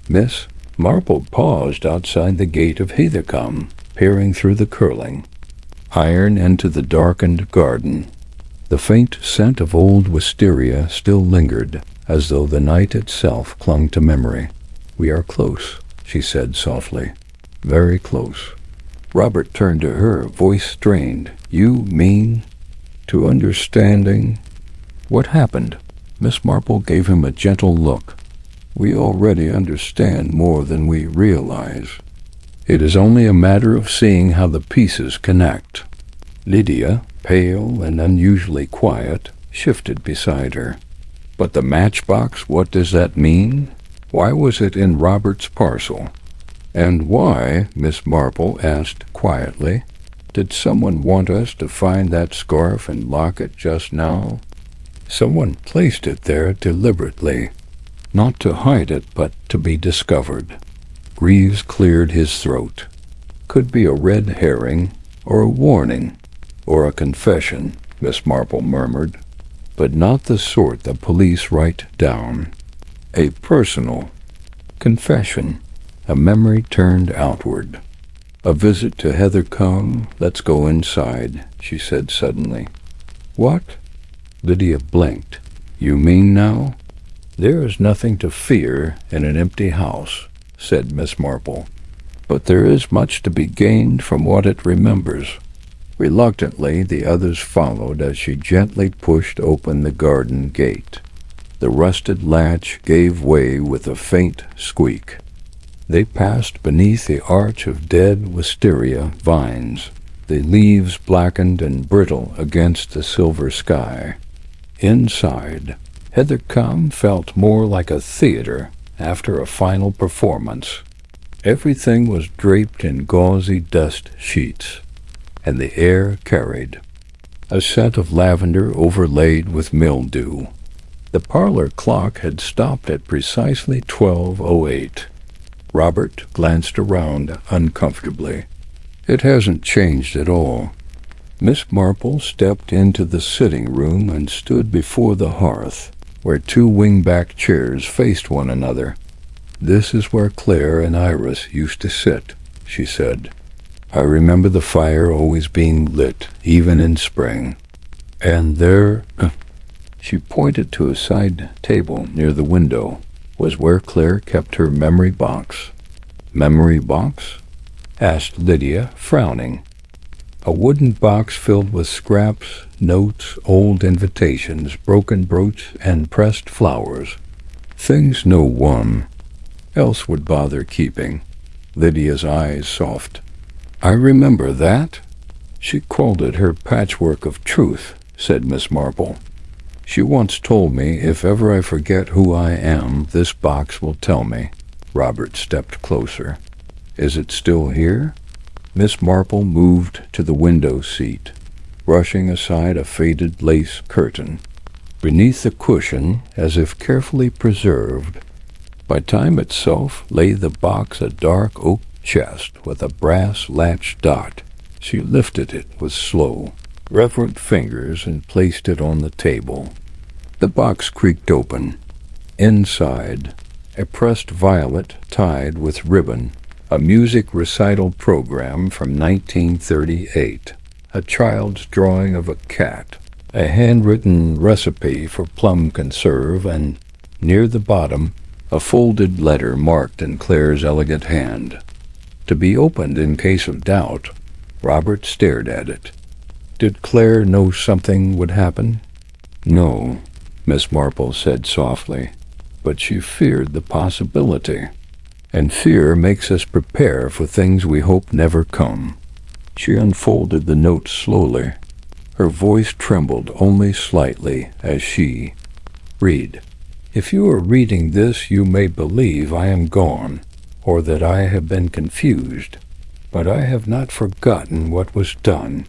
Miss Marple paused outside the gate of Heathercombe, peering through the curling iron into the darkened garden. The faint scent of old wisteria still lingered, as though the night itself clung to memory. "We are close," she said softly. "Very close." Robert turned to her, voice strained. "You mean to understanding what happened?" Miss Marple gave him a gentle look. "We already understand more than we realize. It is only a matter of seeing how the pieces connect." Lydia, pale and unusually quiet, shifted beside her. "But the matchbox, what does that mean? Why was it in Robert's parcel? And why," Miss Marple asked quietly, "did someone want us to find that scarf and locket just now? Someone placed it there deliberately, not to hide it, but to be discovered." Greaves cleared his throat. "Could be a red herring, or a warning, or a confession," Miss Marple murmured, "but not the sort the police write down. A personal confession, a memory turned outward." "A visit to Heathercombe? Let's go inside," she said suddenly. "What?" Lydia blinked. "You mean now?" "There is nothing to fear in an empty house," said Miss Marple, "but there is much to be gained from what it remembers." Reluctantly, the others followed as she gently pushed open the garden gate. The rusted latch gave way with a faint squeak. They passed beneath the arch of dead wisteria vines, the leaves blackened and brittle against the silver sky. Inside, Heathercombe felt more like a theater after a final performance. Everything was draped in gauzy dust sheets, and the air carried a scent of lavender overlaid with mildew. The parlor clock had stopped at precisely 12:08. Robert glanced around uncomfortably. "It hasn't changed at all." Miss Marple stepped into the sitting room and stood before the hearth, where two wing-back chairs faced one another. "This is where Claire and Iris used to sit," she said. "I remember the fire always being lit, even in spring. And there," she pointed to a side table near the window, "was where Claire kept her memory box." "Memory box?" asked Lydia, frowning. "A wooden box filled with scraps, notes, old invitations, broken brooch, and pressed flowers. Things no one else would bother keeping." Lydia's eyes softened. "I remember that." "She called it her patchwork of truth," said Miss Marple. "She once told me if ever I forget who I am, this box will tell me." Robert stepped closer. "Is it still here?" Miss Marple moved to the window seat, brushing aside a faded lace curtain. Beneath the cushion, as if carefully preserved by time itself, lay the box, a dark oak chest with a brass latch dot. She lifted it with slow, reverent fingers and placed it on the table. The box creaked open. Inside, a pressed violet tied with ribbon, a music recital program from 1938, a child's drawing of a cat, a handwritten recipe for plum conserve, and, near the bottom, a folded letter marked in Claire's elegant hand, to be opened in case of doubt. Robert stared at it. Did Claire know something would happen? No, Miss Marple said softly, but she feared the possibility. And fear makes us prepare for things we hope never come. She unfolded the note slowly. Her voice trembled only slightly as she read. If you are reading this, you may believe I am gone, or that I have been confused, but I have not forgotten what was done.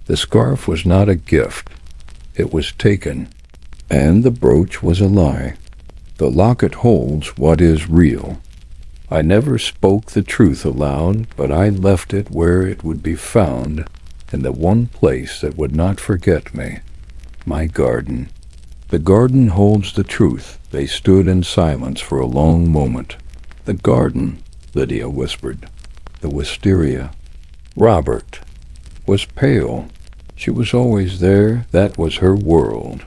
The scarf was not a gift. It was taken, and the brooch was a lie. The locket holds what is real. I never spoke the truth aloud, but I left it where it would be found, in the one place that would not forget me, my garden. The garden holds the truth. They stood in silence for a long moment. The garden, Lydia whispered. The wisteria. Robert was pale. She was always there. That was her world.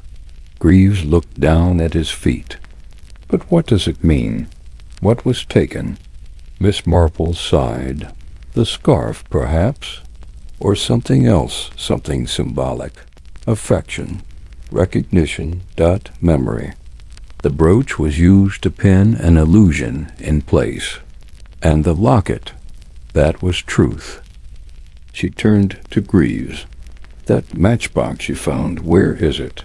Greaves looked down at his feet. But what does it mean? What was taken? Miss Marple sighed. The scarf, perhaps, or something else, something symbolic. Affection, recognition, memory. The brooch was used to pin an illusion in place. And the locket, that was truth. She turned to Greaves. That matchbox you found, where is it?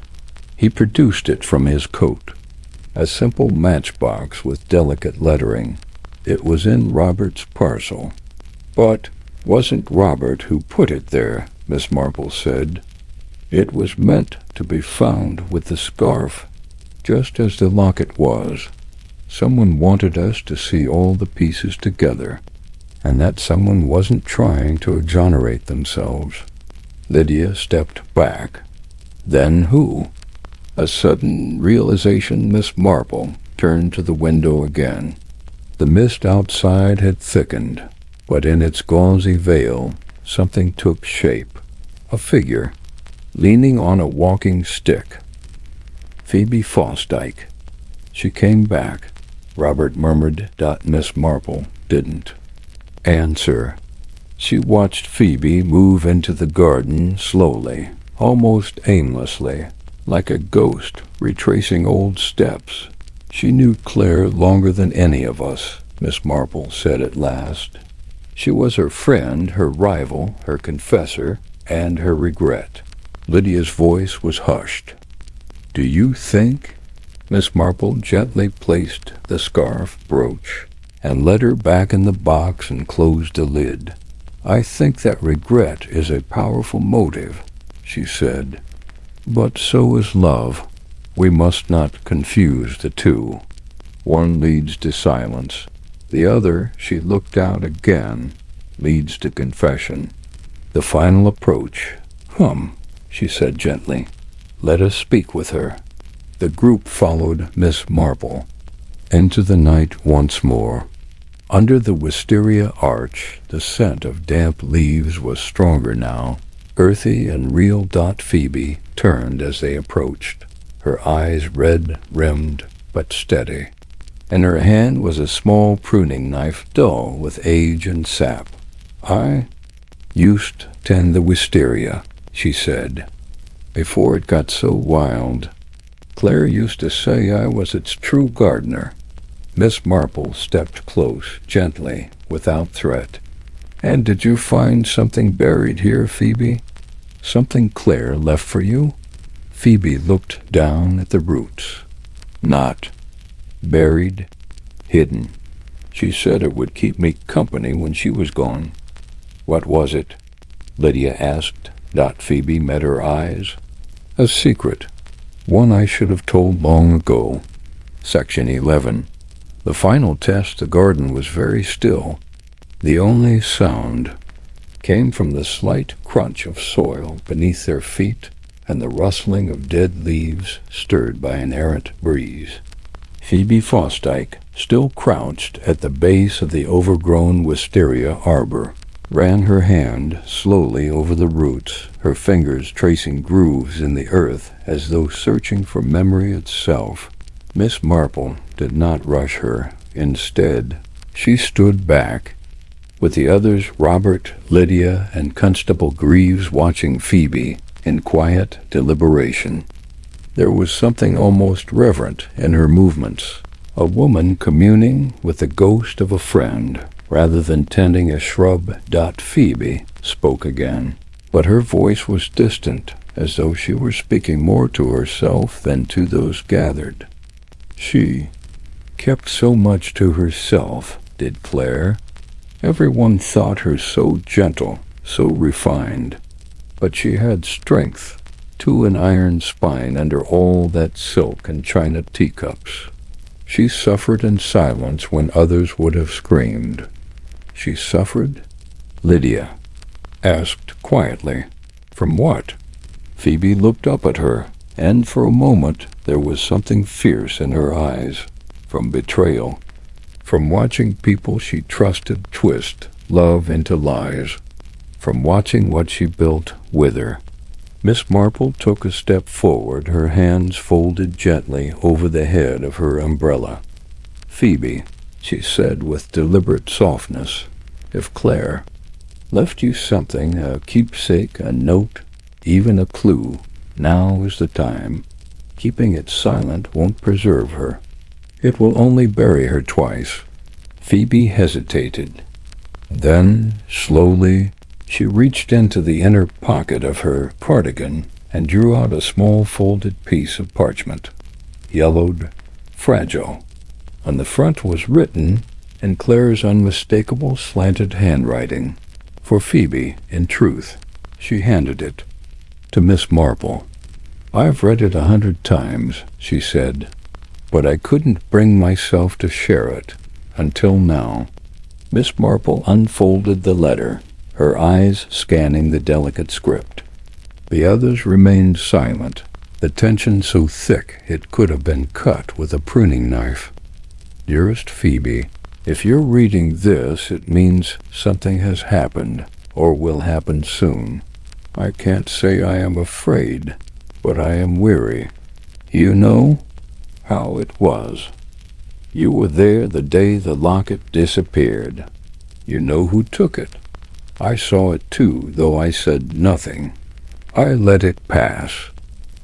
He produced it from his coat. A simple matchbox with delicate lettering. It was in Robert's parcel. But wasn't Robert who put it there, Miss Marple said. It was meant to be found with the scarf, just as the locket was. Someone wanted us to see all the pieces together, and that someone wasn't trying to exonerate themselves. Lydia stepped back. Then who? A sudden realization. Miss Marple turned to the window again. The mist outside had thickened, but in its gauzy veil something took shape. A figure, leaning on a walking stick. Phoebe Fosdyke. She came back. Robert murmured. Miss Marple didn't answer. She watched Phoebe move into the garden slowly, almost aimlessly, like a ghost retracing old steps. She knew Claire longer than any of us, Miss Marple said at last. She was her friend, her rival, her confessor, and her regret. Lydia's voice was hushed. Do you think? Miss Marple gently placed the scarf brooch and led her back in the box and closed the lid. I think that regret is a powerful motive, she said. But so is love. We must not confuse the two. One leads to silence. The other, she looked out again, leads to confession. The final approach. She said gently. Let us speak with her. The group followed Miss Marple into the night once more. Under the wisteria arch, the scent of damp leaves was stronger now, earthy and real. Phoebe turned as they approached, her eyes red-rimmed but steady. In her hand was a small pruning knife, dull with age and sap. I used to tend the wisteria, she said, before it got so wild. Claire used to say I was its true gardener. Miss Marple stepped close, gently, without threat. And did you find something buried here, Phoebe? Something Claire left for you? Phoebe looked down at the roots. Not buried, hidden. She said it would keep me company when she was gone. What was it? Lydia asked. Phoebe met her eyes. A secret. One I should have told long ago. Section 11. The final test, the garden was very still. The only sound came from the slight crunch of soil beneath their feet and the rustling of dead leaves stirred by an errant breeze. Phoebe Fosdyke, still crouched at the base of the overgrown wisteria arbor, ran her hand slowly over the roots, her fingers tracing grooves in the earth as though searching for memory itself. Miss Marple did not rush her. Instead, she stood back, with the others, Robert, Lydia, and Constable Greaves, watching Phoebe in quiet deliberation. There was something almost reverent in her movements, a woman communing with the ghost of a friend rather than tending a shrub. Phoebe spoke again, but her voice was distant, as though she were speaking more to herself than to those gathered. She kept so much to herself, did Claire. Everyone thought her so gentle, so refined, but she had strength, to an iron spine under all that silk and china teacups. She suffered in silence when others would have screamed. She suffered? Lydia asked quietly. From what? Phoebe looked up at her, and for a moment there was something fierce in her eyes. From betrayal. From watching people she trusted twist love into lies. From watching what she built wither. Miss Marple took a step forward, her hands folded gently over the head of her umbrella. Phoebe, she said with deliberate softness, if Claire left you something, a keepsake, a note, even a clue, now is the time. Keeping it silent won't preserve her. It will only bury her twice. Phoebe hesitated. Then, slowly, she reached into the inner pocket of her cardigan and drew out a small folded piece of parchment, yellowed, fragile. On the front was written, in Claire's unmistakable slanted handwriting, for Phoebe, in truth. She handed it to Miss Marple. I've read it 100 times, she said, but I couldn't bring myself to share it until now. Miss Marple unfolded the letter, her eyes scanning the delicate script. The others remained silent, the tension so thick it could have been cut with a pruning knife. Dearest Phoebe, if you're reading this, it means something has happened, or will happen soon. I can't say I am afraid, but I am weary. You know how it was. You were there the day the locket disappeared. You know who took it. I saw it too, though I said nothing. I let it pass,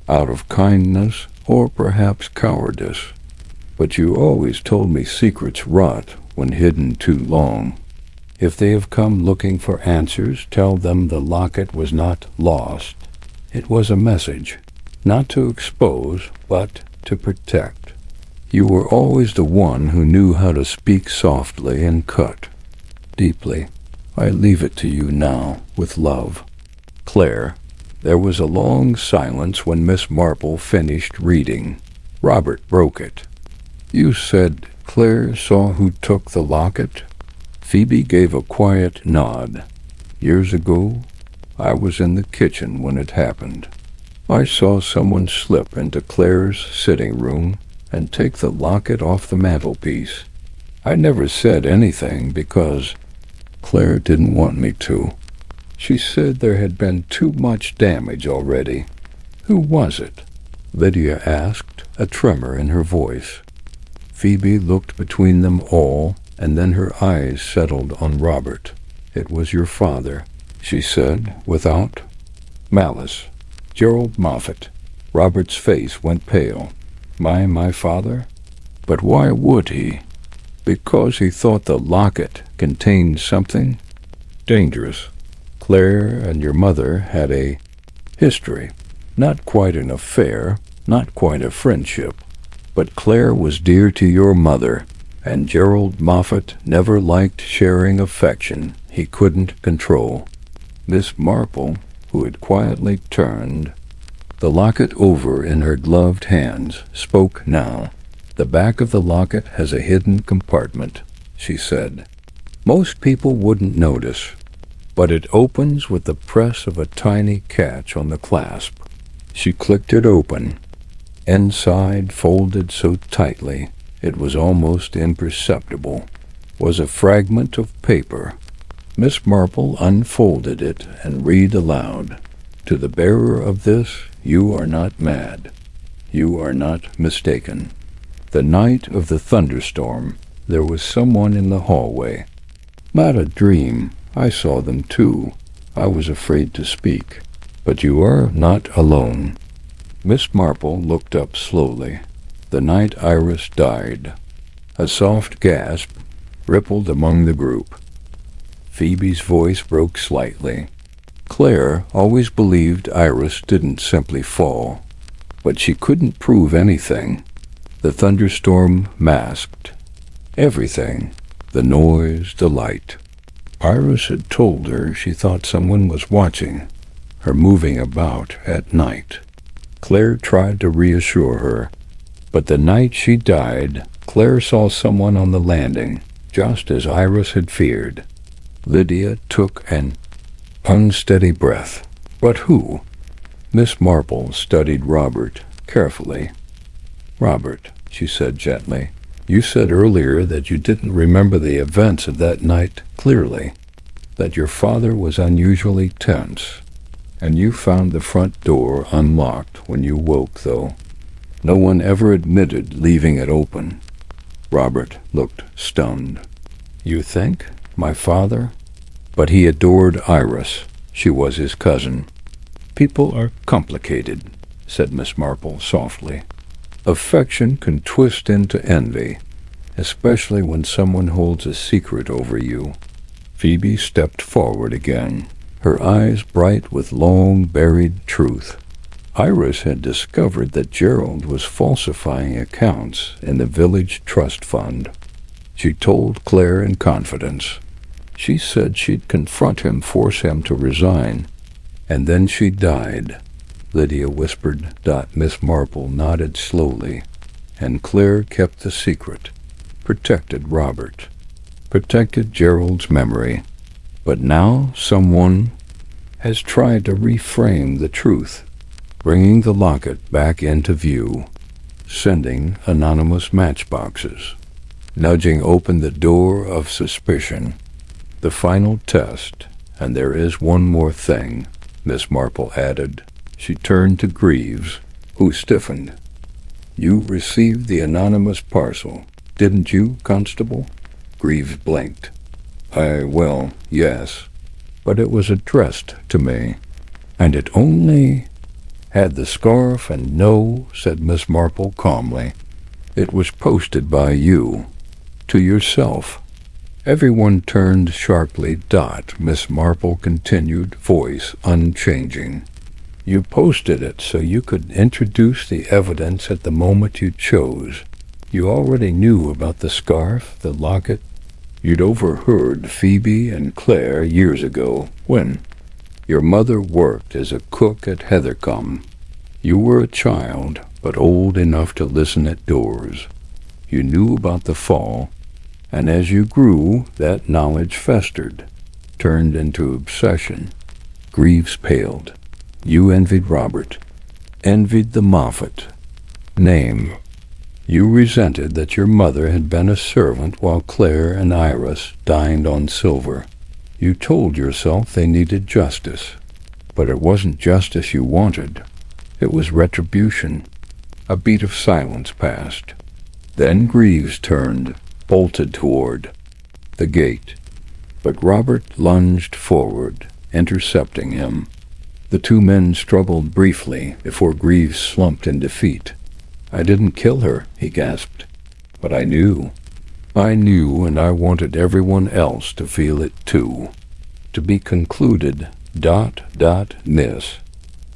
out of kindness or perhaps cowardice. But you always told me secrets rot when hidden too long. If they have come looking for answers, tell them the locket was not lost. It was a message, not to expose, but to protect. You were always the one who knew how to speak softly and cut deeply. I leave it to you now, with love. Claire. There was a long silence when Miss Marple finished reading. Robert broke it. You said Claire saw who took the locket? Phoebe gave a quiet nod. Years ago, I was in the kitchen when it happened. I saw someone slip into Claire's sitting room and take the locket off the mantelpiece. I never said anything because Claire didn't want me to. She said there had been too much damage already. Who was it? Lydia asked, a tremor in her voice. Phoebe looked between them all, and then her eyes settled on Robert. It was your father, she said, without malice. Gerald Moffat. Robert's face went pale. My father? But why would he? Because he thought the locket contained something dangerous. Claire and your mother had a history. Not quite an affair, not quite a friendship. But Claire was dear to your mother, and Gerald Moffat never liked sharing affection he couldn't control. Miss Marple, who had quietly turned the locket over in her gloved hands, spoke now. The back of the locket has a hidden compartment, she said. Most people wouldn't notice, but it opens with the press of a tiny catch on the clasp. She clicked it open. Inside, folded so tightly it was almost imperceptible, was a fragment of paper. Miss Marple unfolded it and read aloud. To the bearer of this, you are not mad. You are not mistaken. The night of the thunderstorm, there was someone in the hallway. Not a dream. I saw them too. I was afraid to speak. But you are not alone. Miss Marple looked up slowly. The night Iris died. A soft gasp rippled among the group. Phoebe's voice broke slightly. Claire always believed Iris didn't simply fall, but she couldn't prove anything. The thunderstorm masked everything, the noise, the light. Iris had told her she thought someone was watching her moving about at night. Claire tried to reassure her, but the night she died, Claire saw someone on the landing, just as Iris had feared. Lydia took an unsteady breath. But who? Miss Marple studied Robert carefully. "Robert," she said gently, "you said earlier that you didn't remember the events of that night clearly, that your father was unusually tense, and you found the front door unlocked when you woke, though. No one ever admitted leaving it open." Robert looked stunned. "You think? My father?" But he adored Iris. She was his cousin. "People are complicated," said Miss Marple softly. "Affection can twist into envy, especially when someone holds a secret over you." Phoebe stepped forward again, her eyes bright with long-buried truth. Iris had discovered that Gerald was falsifying accounts in the village trust fund. She told Claire in confidence. She said she'd confront him, force him to resign, and then she died, Lydia whispered. Miss Marple nodded slowly, and Claire kept the secret, protected Robert, protected Gerald's memory. But now someone has tried to reframe the truth, bringing the locket back into view, sending anonymous matchboxes, nudging open the door of suspicion. The final test, and there is one more thing, Miss Marple added. She turned to Greaves, who stiffened. "You received the anonymous parcel, didn't you, Constable?" Greaves blinked. Well, yes, but it was addressed to me, and it only had the scarf and no," said Miss Marple calmly. "It was posted by you, to yourself." Everyone turned sharply. Miss Marple continued, voice unchanging. "You posted it so you could introduce the evidence at the moment you chose. You already knew about the scarf, the locket. You'd overheard Phoebe and Claire years ago, when your mother worked as a cook at Heathercombe. You were a child, but old enough to listen at doors. You knew about the fall, and as you grew, that knowledge festered, turned into obsession." Greaves paled. "You envied Robert, envied the Moffat name. You resented that your mother had been a servant while Claire and Iris dined on silver. You told yourself they needed justice, but it wasn't justice you wanted. It was retribution." A beat of silence passed. Then Greaves turned, bolted toward the gate, but Robert lunged forward, intercepting him. The two men struggled briefly before Greaves slumped in defeat. "I didn't kill her," he gasped, "but I knew. I knew, and I wanted everyone else to feel it too." To be concluded, Miss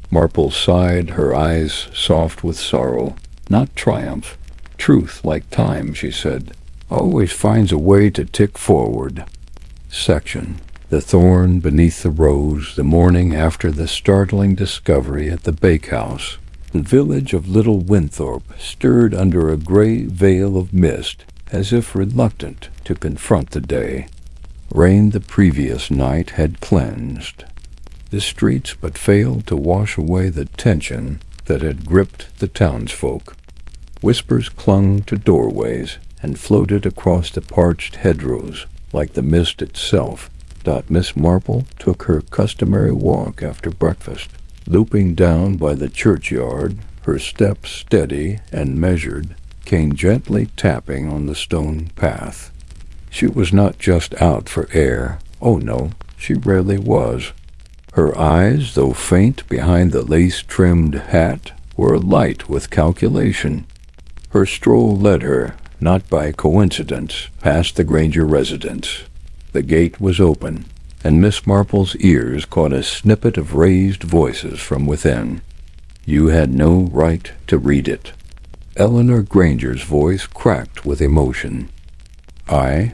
Marple sighed, her eyes soft with sorrow, not triumph. "Truth, like time," she said, "always finds a way to tick forward." Section: The Thorn Beneath the Rose. The morning after the startling discovery at the bakehouse, the village of Little Winthorpe stirred under a gray veil of mist, as if reluctant to confront the day. Rain the previous night had cleansed the streets, but failed to wash away the tension that had gripped the townsfolk. Whispers clung to doorways and floated across the parched hedgerows like the mist itself. Miss Marple took her customary walk after breakfast, looping down by the churchyard, her steps steady and measured, cane gently tapping on the stone path. She was not just out for air. Oh no, she rarely was. Her eyes, though faint behind the lace-trimmed hat, were alight with calculation. Her stroll led her, not by coincidence, past the Granger residence. The gate was open, and Miss Marple's ears caught a snippet of raised voices from within. You had no right to read it. Eleanor Granger's voice cracked with emotion. I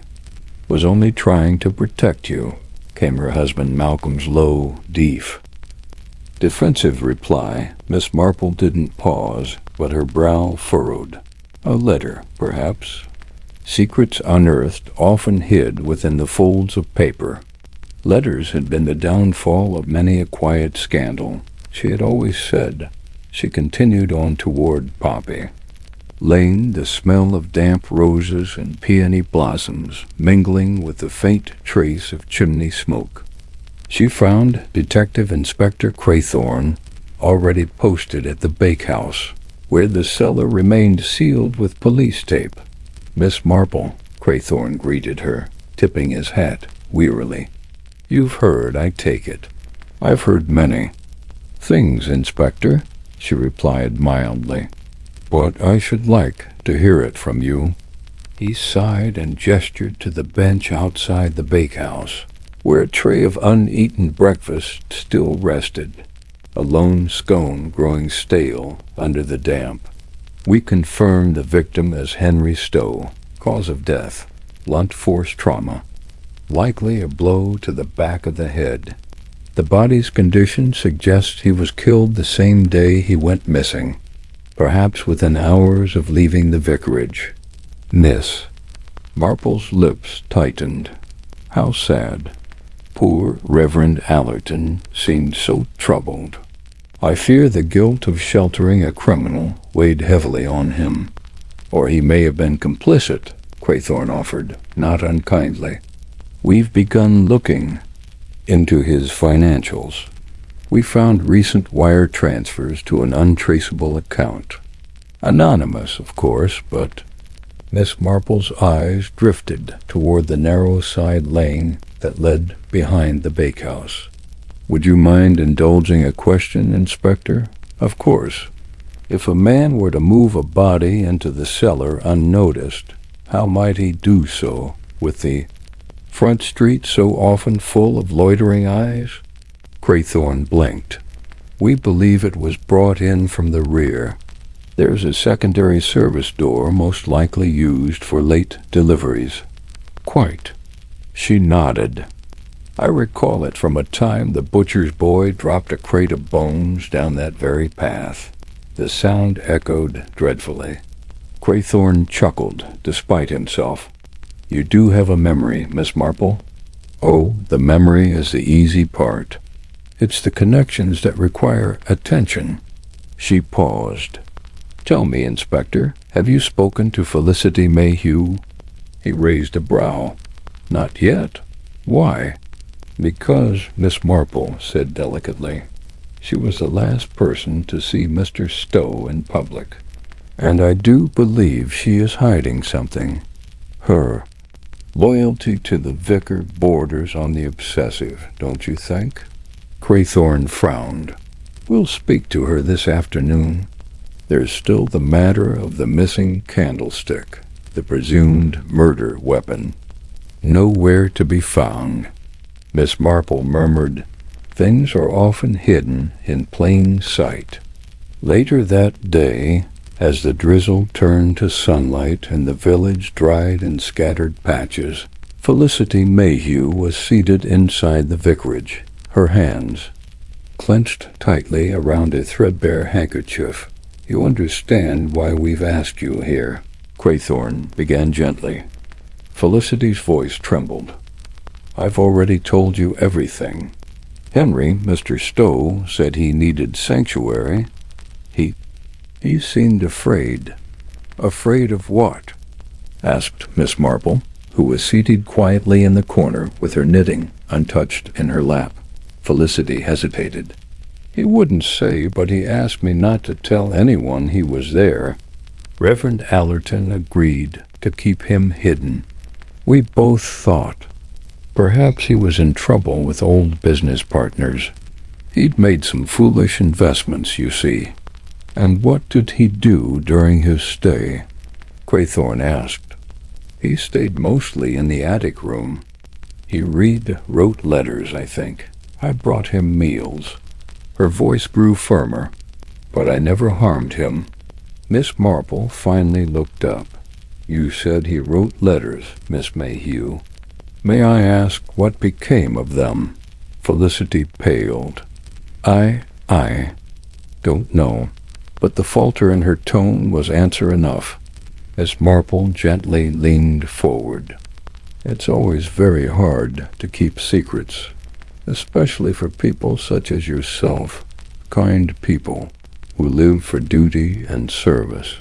was only trying to protect you, came her husband Malcolm's low, defensive reply. Miss Marple didn't pause, but her brow furrowed. A letter, perhaps. Secrets unearthed often hid within the folds of paper. Letters had been the downfall of many a quiet scandal, she had always said. She continued on toward Poppy Lane, the smell of damp roses and peony blossoms mingling with the faint trace of chimney smoke. She found Detective Inspector Craythorne already posted at the bakehouse, where the cellar remained sealed with police tape. Miss Marple, Craythorne greeted her, tipping his hat wearily. You've heard, I take it. I've heard many things, Inspector, she replied mildly. But I should like to hear it from you. He sighed and gestured to the bench outside the bakehouse, where a tray of uneaten breakfast still rested, a lone scone growing stale under the damp. We confirmed the victim as Henry Stowe, cause of death, blunt force trauma, likely a blow to the back of the head. The body's condition suggests he was killed the same day he went missing, perhaps within hours of leaving the vicarage. Miss Marple's lips tightened. How sad. Poor Reverend Allerton seemed so troubled. I fear the guilt of sheltering a criminal weighed heavily on him. Or he may have been complicit, Craythorne offered, not unkindly. We've begun looking into his financials. We found recent wire transfers to an untraceable account. Anonymous, of course, but Miss Marple's eyes drifted toward the narrow side lane that led behind the bakehouse. Would you mind indulging a question, Inspector? Of course. If a man were to move a body into the cellar unnoticed, how might he do so with the front street so often full of loitering eyes? Craythorne blinked. We believe it was brought in from the rear. There's a secondary service door most likely used for late deliveries. Quite. She nodded. I recall it from a time the butcher's boy dropped a crate of bones down that very path. The sound echoed dreadfully. Craythorne chuckled, despite himself. You do have a memory, Miss Marple. Oh, the memory is the easy part. It's the connections that require attention. She paused. Tell me, Inspector, have you spoken to Felicity Mayhew? He raised a brow. Not yet. Why? Because, Miss Marple said delicately, she was the last person to see Mr. Stowe in public. And I do believe she is hiding something. Her loyalty to the vicar borders on the obsessive, don't you think? Craythorne frowned. We'll speak to her this afternoon. There's still the matter of the missing candlestick, the presumed murder weapon. Nowhere to be found. Miss Marple murmured, Things are often hidden in plain sight. Later that day, as the drizzle turned to sunlight and the village dried in scattered patches, Felicity Mayhew was seated inside the vicarage, her hands clenched tightly around a threadbare handkerchief. You understand why we've asked you here, Craythorne began gently. Felicity's voice trembled. I've already told you everything. Henry, Mr. Stowe, said he needed sanctuary. He seemed afraid. Afraid of what? Asked Miss Marple, who was seated quietly in the corner with her knitting untouched in her lap. Felicity hesitated. He wouldn't say, but he asked me not to tell anyone he was there. Reverend Allerton agreed to keep him hidden. We both thought. Perhaps he was in trouble with old business partners. He'd made some foolish investments, you see. And what did he do during his stay? Craythorne asked. He stayed mostly in the attic room. He wrote letters, I think. I brought him meals. Her voice grew firmer. But I never harmed him. Miss Marple finally looked up. You said he wrote letters, Miss Mayhew. May I ask what became of them? Felicity paled. I don't know. But the falter in her tone was answer enough. Miss Marple gently leaned forward. It's always very hard to keep secrets, especially for people such as yourself, kind people who live for duty and service.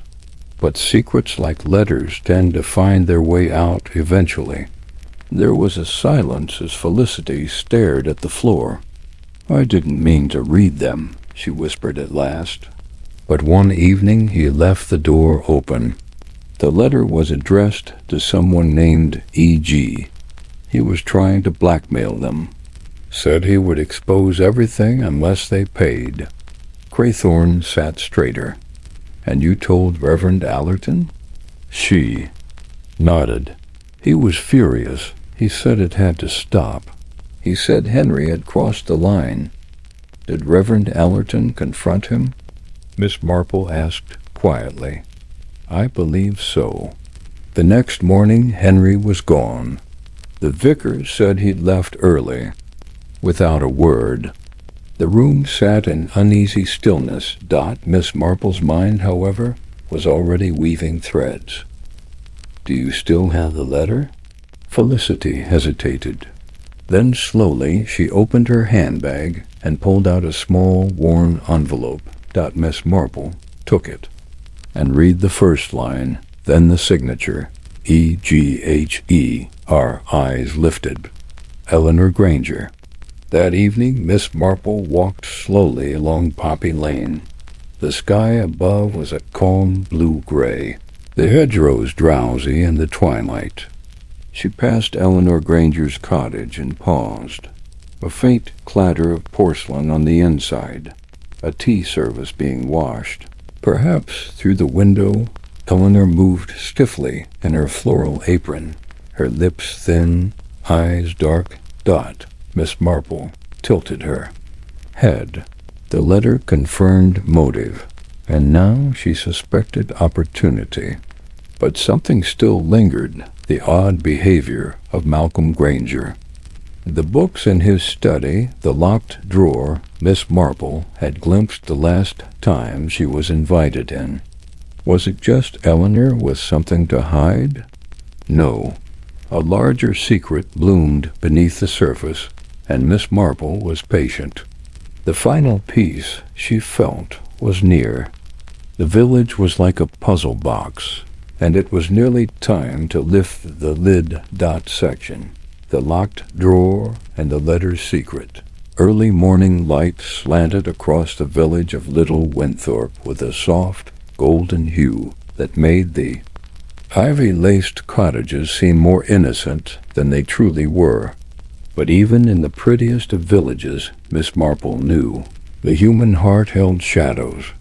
But secrets like letters tend to find their way out eventually. There was a silence as Felicity stared at the floor. I didn't mean to read them, she whispered at last. But one evening he left the door open. The letter was addressed to someone named E.G. He was trying to blackmail them. Said he would expose everything unless they paid. Craythorne sat straighter. And you told Reverend Allerton? She nodded. He was furious. He said it had to stop. He said Henry had crossed the line. Did Reverend Allerton confront him? Miss Marple asked quietly. I believe so. The next morning Henry was gone. The vicar said he'd left early, without a word. The room sat in uneasy stillness. Miss Marple's mind, however, was already weaving threads. Do you still have the letter? Felicity hesitated. Then slowly she opened her handbag and pulled out a small, worn envelope. Miss Marple took it. And read the first line, then the signature, E.G.H.E., our eyes lifted. Eleanor Granger. That evening Miss Marple walked slowly along Poppy Lane. The sky above was a calm blue-gray, the hedgerows drowsy in the twilight. She passed Eleanor Granger's cottage and paused. A faint clatter of porcelain on the inside, a tea service being washed. Perhaps through the window, Eleanor moved stiffly in her floral apron, her lips thin, eyes dark. Miss Marple tilted her head. The letter confirmed motive, and now she suspected opportunity. But something still lingered, the odd behavior of Malcolm Granger. The books in his study, the locked drawer, Miss Marple had glimpsed the last time she was invited in. Was it just Eleanor with something to hide? No. A larger secret bloomed beneath the surface, and Miss Marple was patient. The final piece, she felt, was near. The village was like a puzzle box, and it was nearly time to lift the lid. Section. The locked drawer and the letter's secret. Early morning light slanted across the village of Little Winthorpe with a soft, golden hue that made the ivy-laced cottages seem more innocent than they truly were. But even in the prettiest of villages, Miss Marple knew, the human heart held shadows.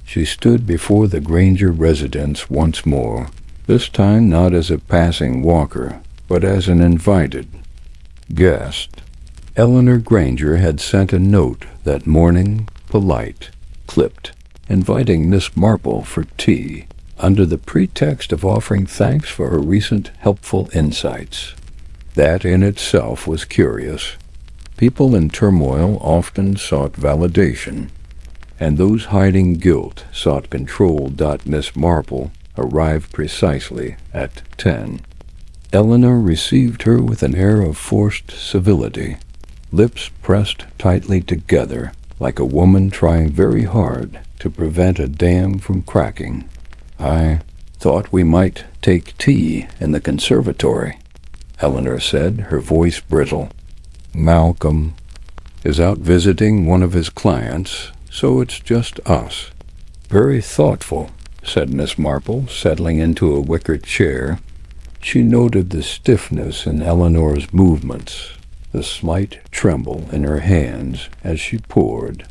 She stood before the Granger residence once more, this time not as a passing walker, but as an invited guest. Eleanor Granger had sent a note that morning, polite, clipped, inviting Miss Marple for tea, under the pretext of offering thanks for her recent helpful insights. That in itself was curious. People in turmoil often sought validation, and those hiding guilt sought control. Miss Marple arrived precisely at 10. Eleanor received her with an air of forced civility, lips pressed tightly together, like a woman trying very hard to prevent a dam from cracking. I thought we might take tea in the conservatory, Eleanor said, her voice brittle. Malcolm is out visiting one of his clients, so it's just us. Very thoughtful, said Miss Marple, settling into a wicker chair. She noted the stiffness in Eleanor's movements, the slight tremble in her hands as she poured.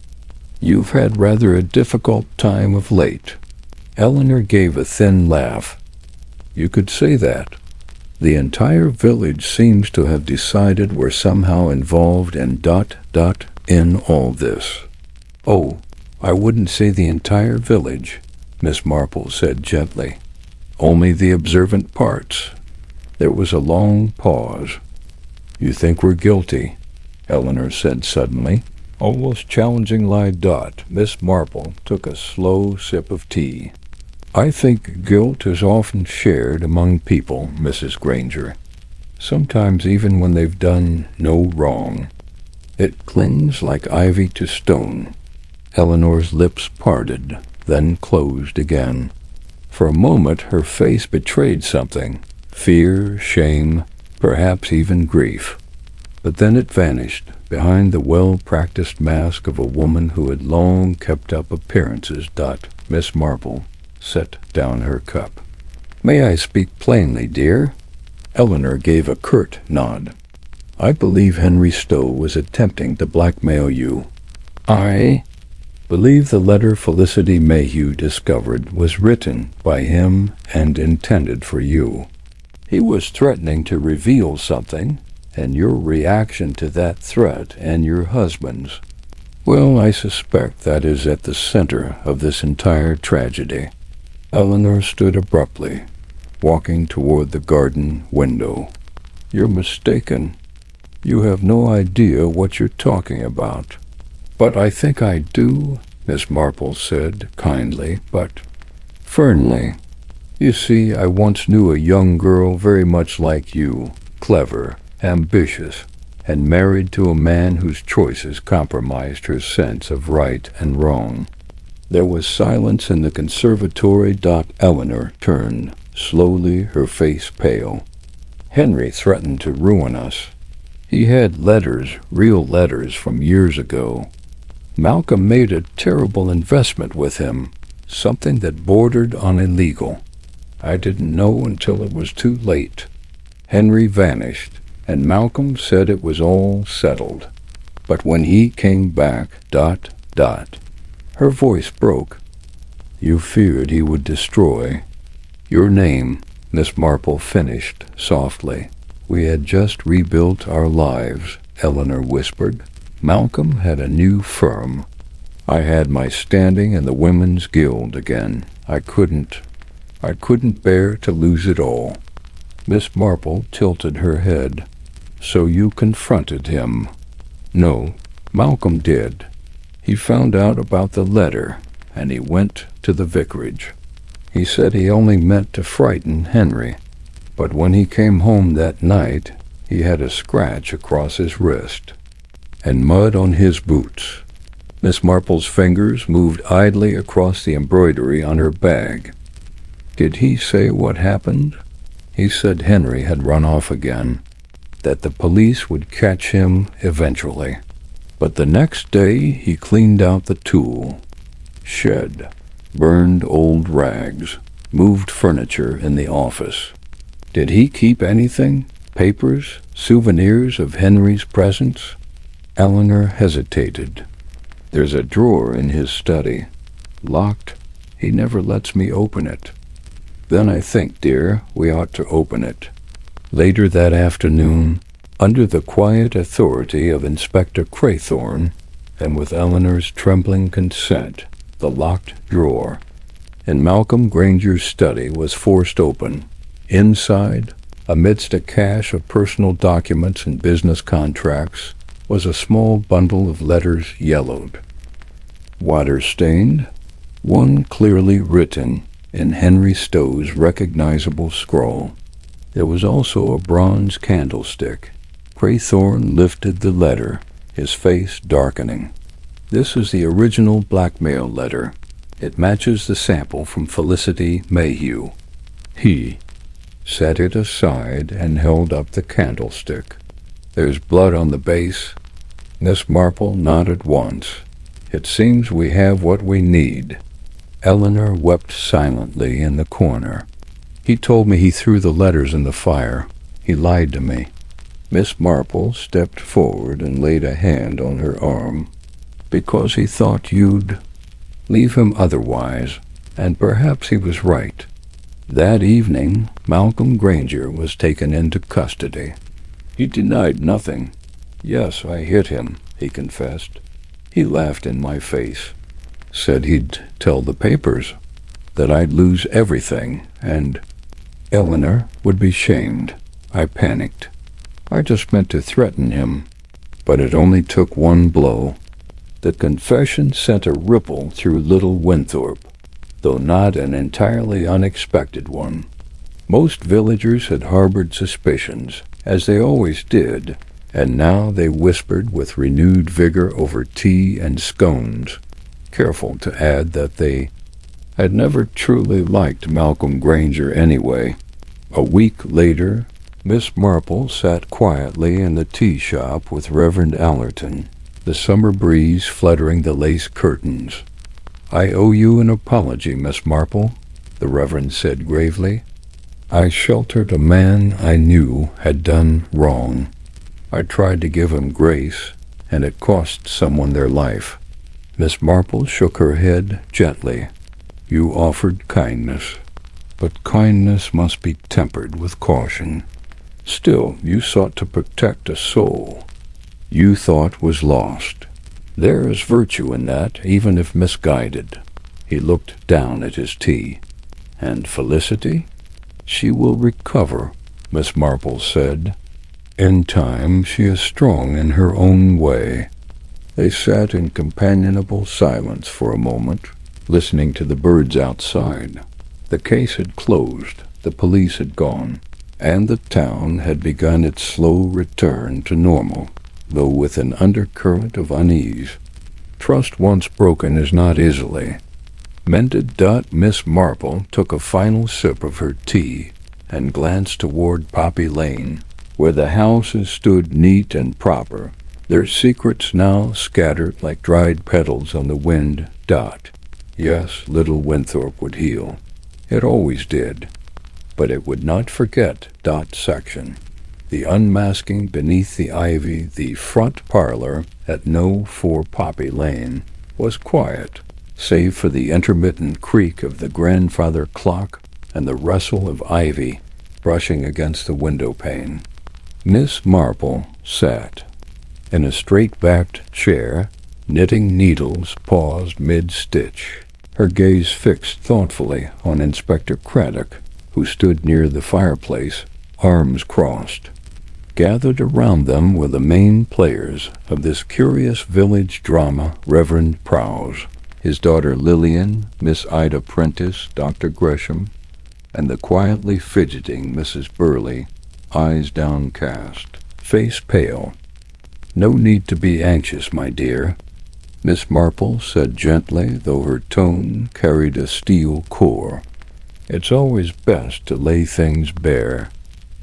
"You've had rather a difficult time of late." Eleanor gave a thin laugh. "You could say that. The entire village seems to have decided we're somehow involved in all this." "Oh, I wouldn't say the entire village," Miss Marple said gently. "Only the observant parts." There was a long pause. "You think we're guilty?" Eleanor said suddenly, almost challenging lie. Miss Marple took a slow sip of tea. "I think guilt is often shared among people, Mrs. Granger. Sometimes even when they've done no wrong. It clings like ivy to stone." Eleanor's lips parted, then closed again. For a moment her face betrayed something. Fear, shame, perhaps even grief. But then it vanished behind the well-practiced mask of a woman who had long kept up appearances. Miss Marple set down her cup. "May I speak plainly, dear?" Eleanor gave a curt nod. "I believe Henry Stowe was attempting to blackmail you." "I believe the letter Felicity Mayhew discovered was written by him and intended for you. He was threatening to reveal something, and your reaction to that threat and your husband's, well, I suspect that is at the center of this entire tragedy." Eleanor stood abruptly, walking toward the garden window. "You're mistaken. You have no idea what you're talking about." "But I think I do," Miss Marple said kindly, but firmly. "You see, I once knew a young girl very much like you, clever, ambitious, and married to a man whose choices compromised her sense of right and wrong." There was silence in the conservatory. Eleanor turned, slowly, her face pale. "Henry threatened to ruin us. He had letters, real letters from years ago. Malcolm made a terrible investment with him, something that bordered on illegal. I didn't know until it was too late. Henry vanished, and Malcolm said it was all settled. But when he came back, Her voice broke. "You feared he would destroy your name," Miss Marple finished softly. "We had just rebuilt our lives," Eleanor whispered. "Malcolm had a new firm. I had my standing in the Women's Guild again. I couldn't bear to lose it all." Miss Marple tilted her head. "So you confronted him?" "No, Malcolm did. He found out about the letter, and he went to the vicarage. He said he only meant to frighten Henry, but when he came home that night, he had a scratch across his wrist, and mud on his boots." Miss Marple's fingers moved idly across the embroidery on her bag. "Did he say what happened?" "He said Henry had run off again, that the police would catch him eventually. But the next day he cleaned out the tool shed, burned old rags, moved furniture in the office." "Did he keep anything? Papers, souvenirs of Henry's presence?" Eleanor hesitated. "There's a drawer in his study, locked. He never lets me open it." "Then I think, dear, we ought to open it." Later that afternoon, under the quiet authority of Inspector Craythorne, and with Eleanor's trembling consent, the locked drawer in Malcolm Granger's study was forced open. Inside, amidst a cache of personal documents and business contracts, was a small bundle of letters yellowed, water-stained, one clearly written in Henry Stowe's recognizable scrawl. There was also a bronze candlestick. Craythorne lifted the letter, his face darkening. "This is the original blackmail letter. It matches the sample from Felicity Mayhew." He set it aside and held up the candlestick. "There's blood on the base." Miss Marple nodded once. "It seems we have what we need." Eleanor wept silently in the corner. He told me he threw the letters in the fire. He lied to me." Miss Marple stepped forward and laid a hand on her arm. "Because he thought you'd leave him otherwise, and perhaps he was right." That evening, Malcolm Granger was taken into custody. He denied nothing. "Yes, I hit him," he confessed. "He laughed in my face, said he'd tell the papers, that I'd lose everything, and Eleanor would be shamed." I panicked. I just meant to threaten him, but it only took one blow. The confession sent a ripple through Little Winthorpe, though not an entirely unexpected one. Most villagers had harbored suspicions, as they always did, and now they whispered with renewed vigor over tea and scones, careful to add that they had never truly liked Malcolm Granger anyway. A week later, Miss Marple sat quietly in the tea shop with Reverend Allerton, the summer breeze fluttering the lace curtains. "I owe you an apology, Miss Marple," the Reverend said gravely. "I sheltered a man I knew had done wrong. I tried to give him grace, and it cost someone their life." Miss Marple shook her head gently. "You offered kindness, but kindness must be tempered with caution. Still, you sought to protect a soul you thought was lost. There is virtue in that, even if misguided." He looked down at his tea. "And Felicity? She will recover," Miss Marple said. "In time, she is strong in her own way." They sat in companionable silence for a moment, listening to the birds outside. The case had closed, the police had gone, and the town had begun its slow return to normal, though with an undercurrent of unease. Trust once broken is not easily mended. Miss Marple took a final sip of her tea and glanced toward Poppy Lane, where the houses stood neat and proper, their secrets now scattered like dried petals on the wind. Yes, Little Winthorpe would heal. It always did. But it would not forget. Section. The unmasking beneath the ivy, the front parlor at No. 4 Poppy Lane, was quiet, save for the intermittent creak of the grandfather clock and the rustle of ivy brushing against the window pane. Miss Marple sat in a straight-backed chair, knitting needles paused mid-stitch, her gaze fixed thoughtfully on Inspector Craddock, who stood near the fireplace, arms crossed. Gathered around them were the main players of this curious village drama: Reverend Prowse, his daughter Lillian, Miss Ida Prentice, Dr. Gresham, and the quietly fidgeting Mrs. Burley, eyes downcast, face pale. "No need to be anxious, my dear," Miss Marple said gently, though her tone carried a steel core. "It's always best to lay things bare.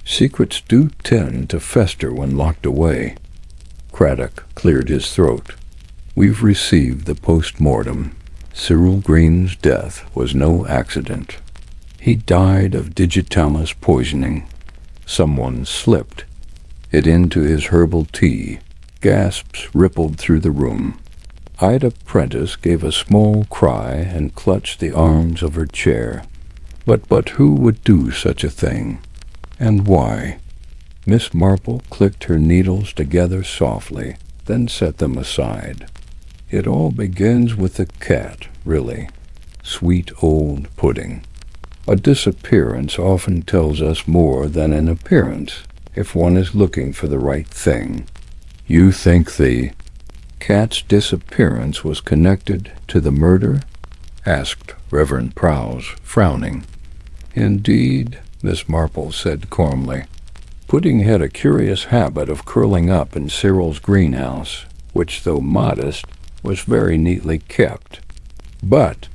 Secrets do tend to fester when locked away." Craddock cleared his throat. "We've received the post-mortem. Cyril Green's death was no accident. He died of digitalis poisoning. Someone slipped it into his herbal tea." Gasps rippled through the room. Ida Prentice gave a small cry and clutched the arms of her chair. But who would do such a thing? And why? Miss Marple clicked her needles together softly, then set them aside. "It all begins with the cat, really. Sweet old Pudding. A disappearance often tells us more than an appearance, if one is looking for the right thing." "You think the cat's disappearance was connected to the murder?" asked Reverend Prowse, frowning. "Indeed," Miss Marple said calmly. "Pudding had a curious habit of curling up in Cyril's greenhouse, which, though modest, was very neatly kept. But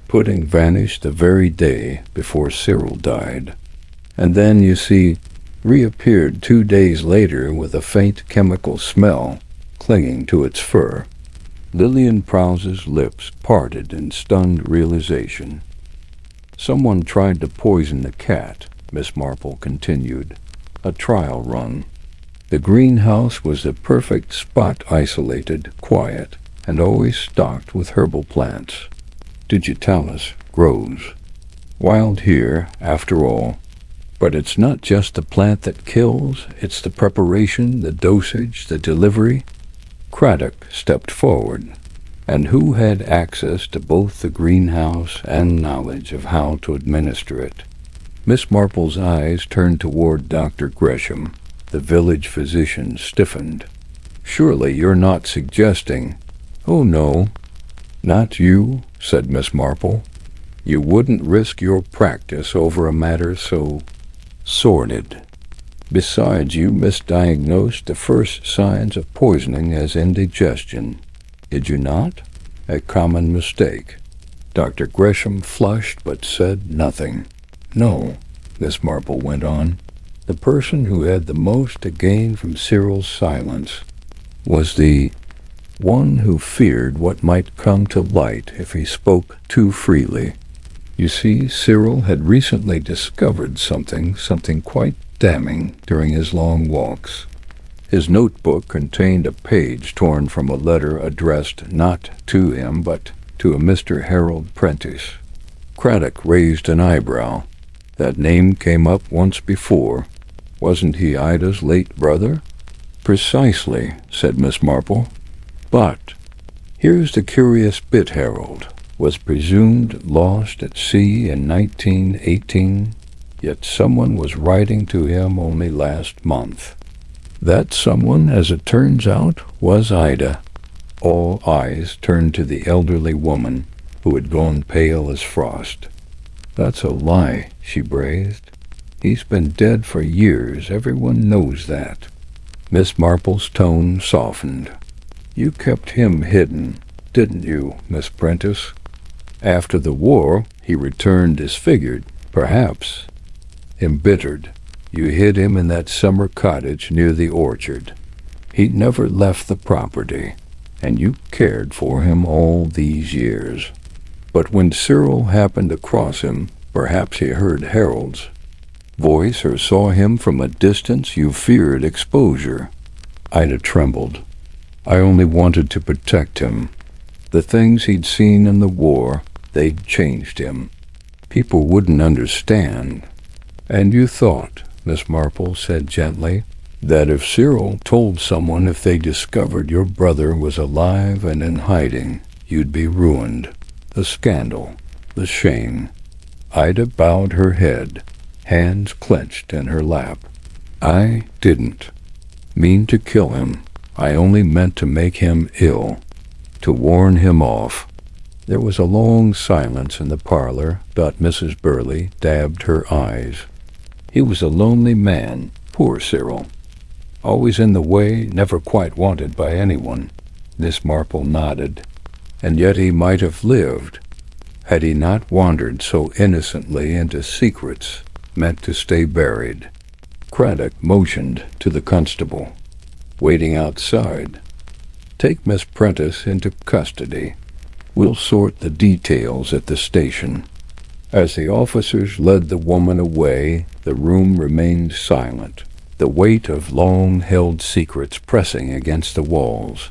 Pudding vanished the very day before Cyril died, and then, you see, reappeared 2 days later with a faint chemical smell clinging to its fur." Lillian Prowse's lips parted in stunned realization. Someone tried to poison the cat, Miss Marple continued. A trial run. The greenhouse was the perfect spot, isolated, quiet, and always stocked with herbal plants. Digitalis grows. Wild here, after all. But it's not just the plant that kills, it's the preparation, the dosage, the delivery. Craddock stepped forward. And who had access to both the greenhouse and knowledge of how to administer it? Miss Marple's eyes turned toward Dr. Gresham. The village physician stiffened. Surely you're not suggesting— "Oh, no, not you," said Miss Marple. "You wouldn't risk your practice over a matter so sordid. Besides, you misdiagnosed the first signs of poisoning as indigestion. Did you not? A common mistake." Dr. Gresham flushed but said nothing. "No," Miss Marple went on. "The person who had the most to gain from Cyril's silence was the one who feared what might come to light if he spoke too freely. You see, Cyril had recently discovered something quite damning during his long walks. His notebook contained a page torn from a letter addressed not to him but to a Mr. Harold Prentice." Craddock raised an eyebrow. "That name came up once before. Wasn't he Ida's late brother?" "Precisely," said Miss Marple. "But here's the curious bit. Harold was presumed lost at sea in 1918, yet someone was writing to him only last month. That someone, as it turns out, was Ida." All eyes turned to the elderly woman, who had gone pale as frost. "That's a lie," she breathed. "He's been dead for years. Everyone knows that." Miss Marple's tone softened. "You kept him hidden, didn't you, Miss Prentice? After the war, he returned disfigured, perhaps. Embittered, you hid him in that summer cottage near the orchard. He never left the property, and you cared for him all these years. But when Cyril happened across him, perhaps he heard Harold's voice or saw him from a distance, you feared exposure." Ida trembled. "I only wanted to protect him. The things he'd seen in the war, they'd changed him. People wouldn't understand." "And you thought," Miss Marple said gently, "that if Cyril told someone, if they discovered your brother was alive and in hiding, you'd be ruined. The scandal, the shame." Ida bowed her head, hands clenched in her lap. "I didn't mean to kill him. I only meant to make him ill, to warn him off." There was a long silence in the parlor. Mrs. Burley dabbed her eyes. "He was a lonely man, poor Cyril. Always in the way, never quite wanted by anyone." Miss Marple nodded. "And yet he might have lived, had he not wandered so innocently into secrets meant to stay buried." Craddock motioned to the constable, waiting outside. "Take Miss Prentice into custody. We'll sort the details at the station." As the officers led the woman away, the room remained silent, the weight of long-held secrets pressing against the walls.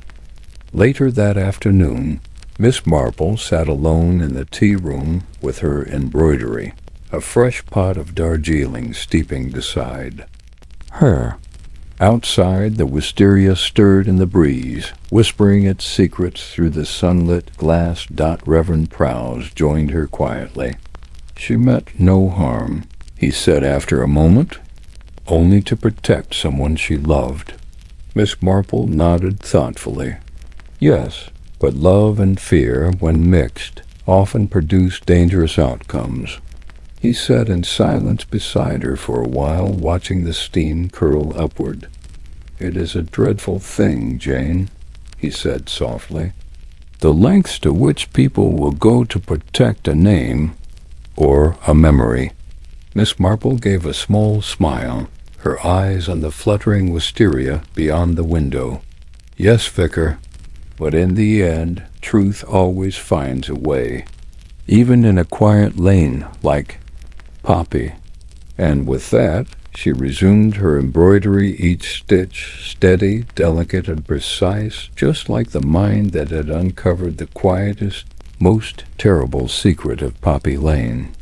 Later that afternoon, Miss Marple sat alone in the tea-room with her embroidery, a fresh pot of Darjeeling steeping beside her. Outside, the wisteria stirred in the breeze, whispering its secrets through the sunlit glass. Reverend Prowse joined her quietly. "She meant no harm," he said after a moment, "only to protect someone she loved." Miss Marple nodded thoughtfully. "Yes, but love and fear, when mixed, often produce dangerous outcomes." He sat in silence beside her for a while, watching the steam curl upward. "It is a dreadful thing, Jane," he said softly. "The lengths to which people will go to protect a name or a memory." Miss Marple gave a small smile, her eyes on the fluttering wisteria beyond the window. "Yes, Vicar, but in the end, truth always finds a way." even in a quiet lane like Poppy. And with that, she resumed her embroidery, each stitch steady, delicate, and precise, just like the mind that had uncovered the quietest, most terrible secret of Poppy Lane.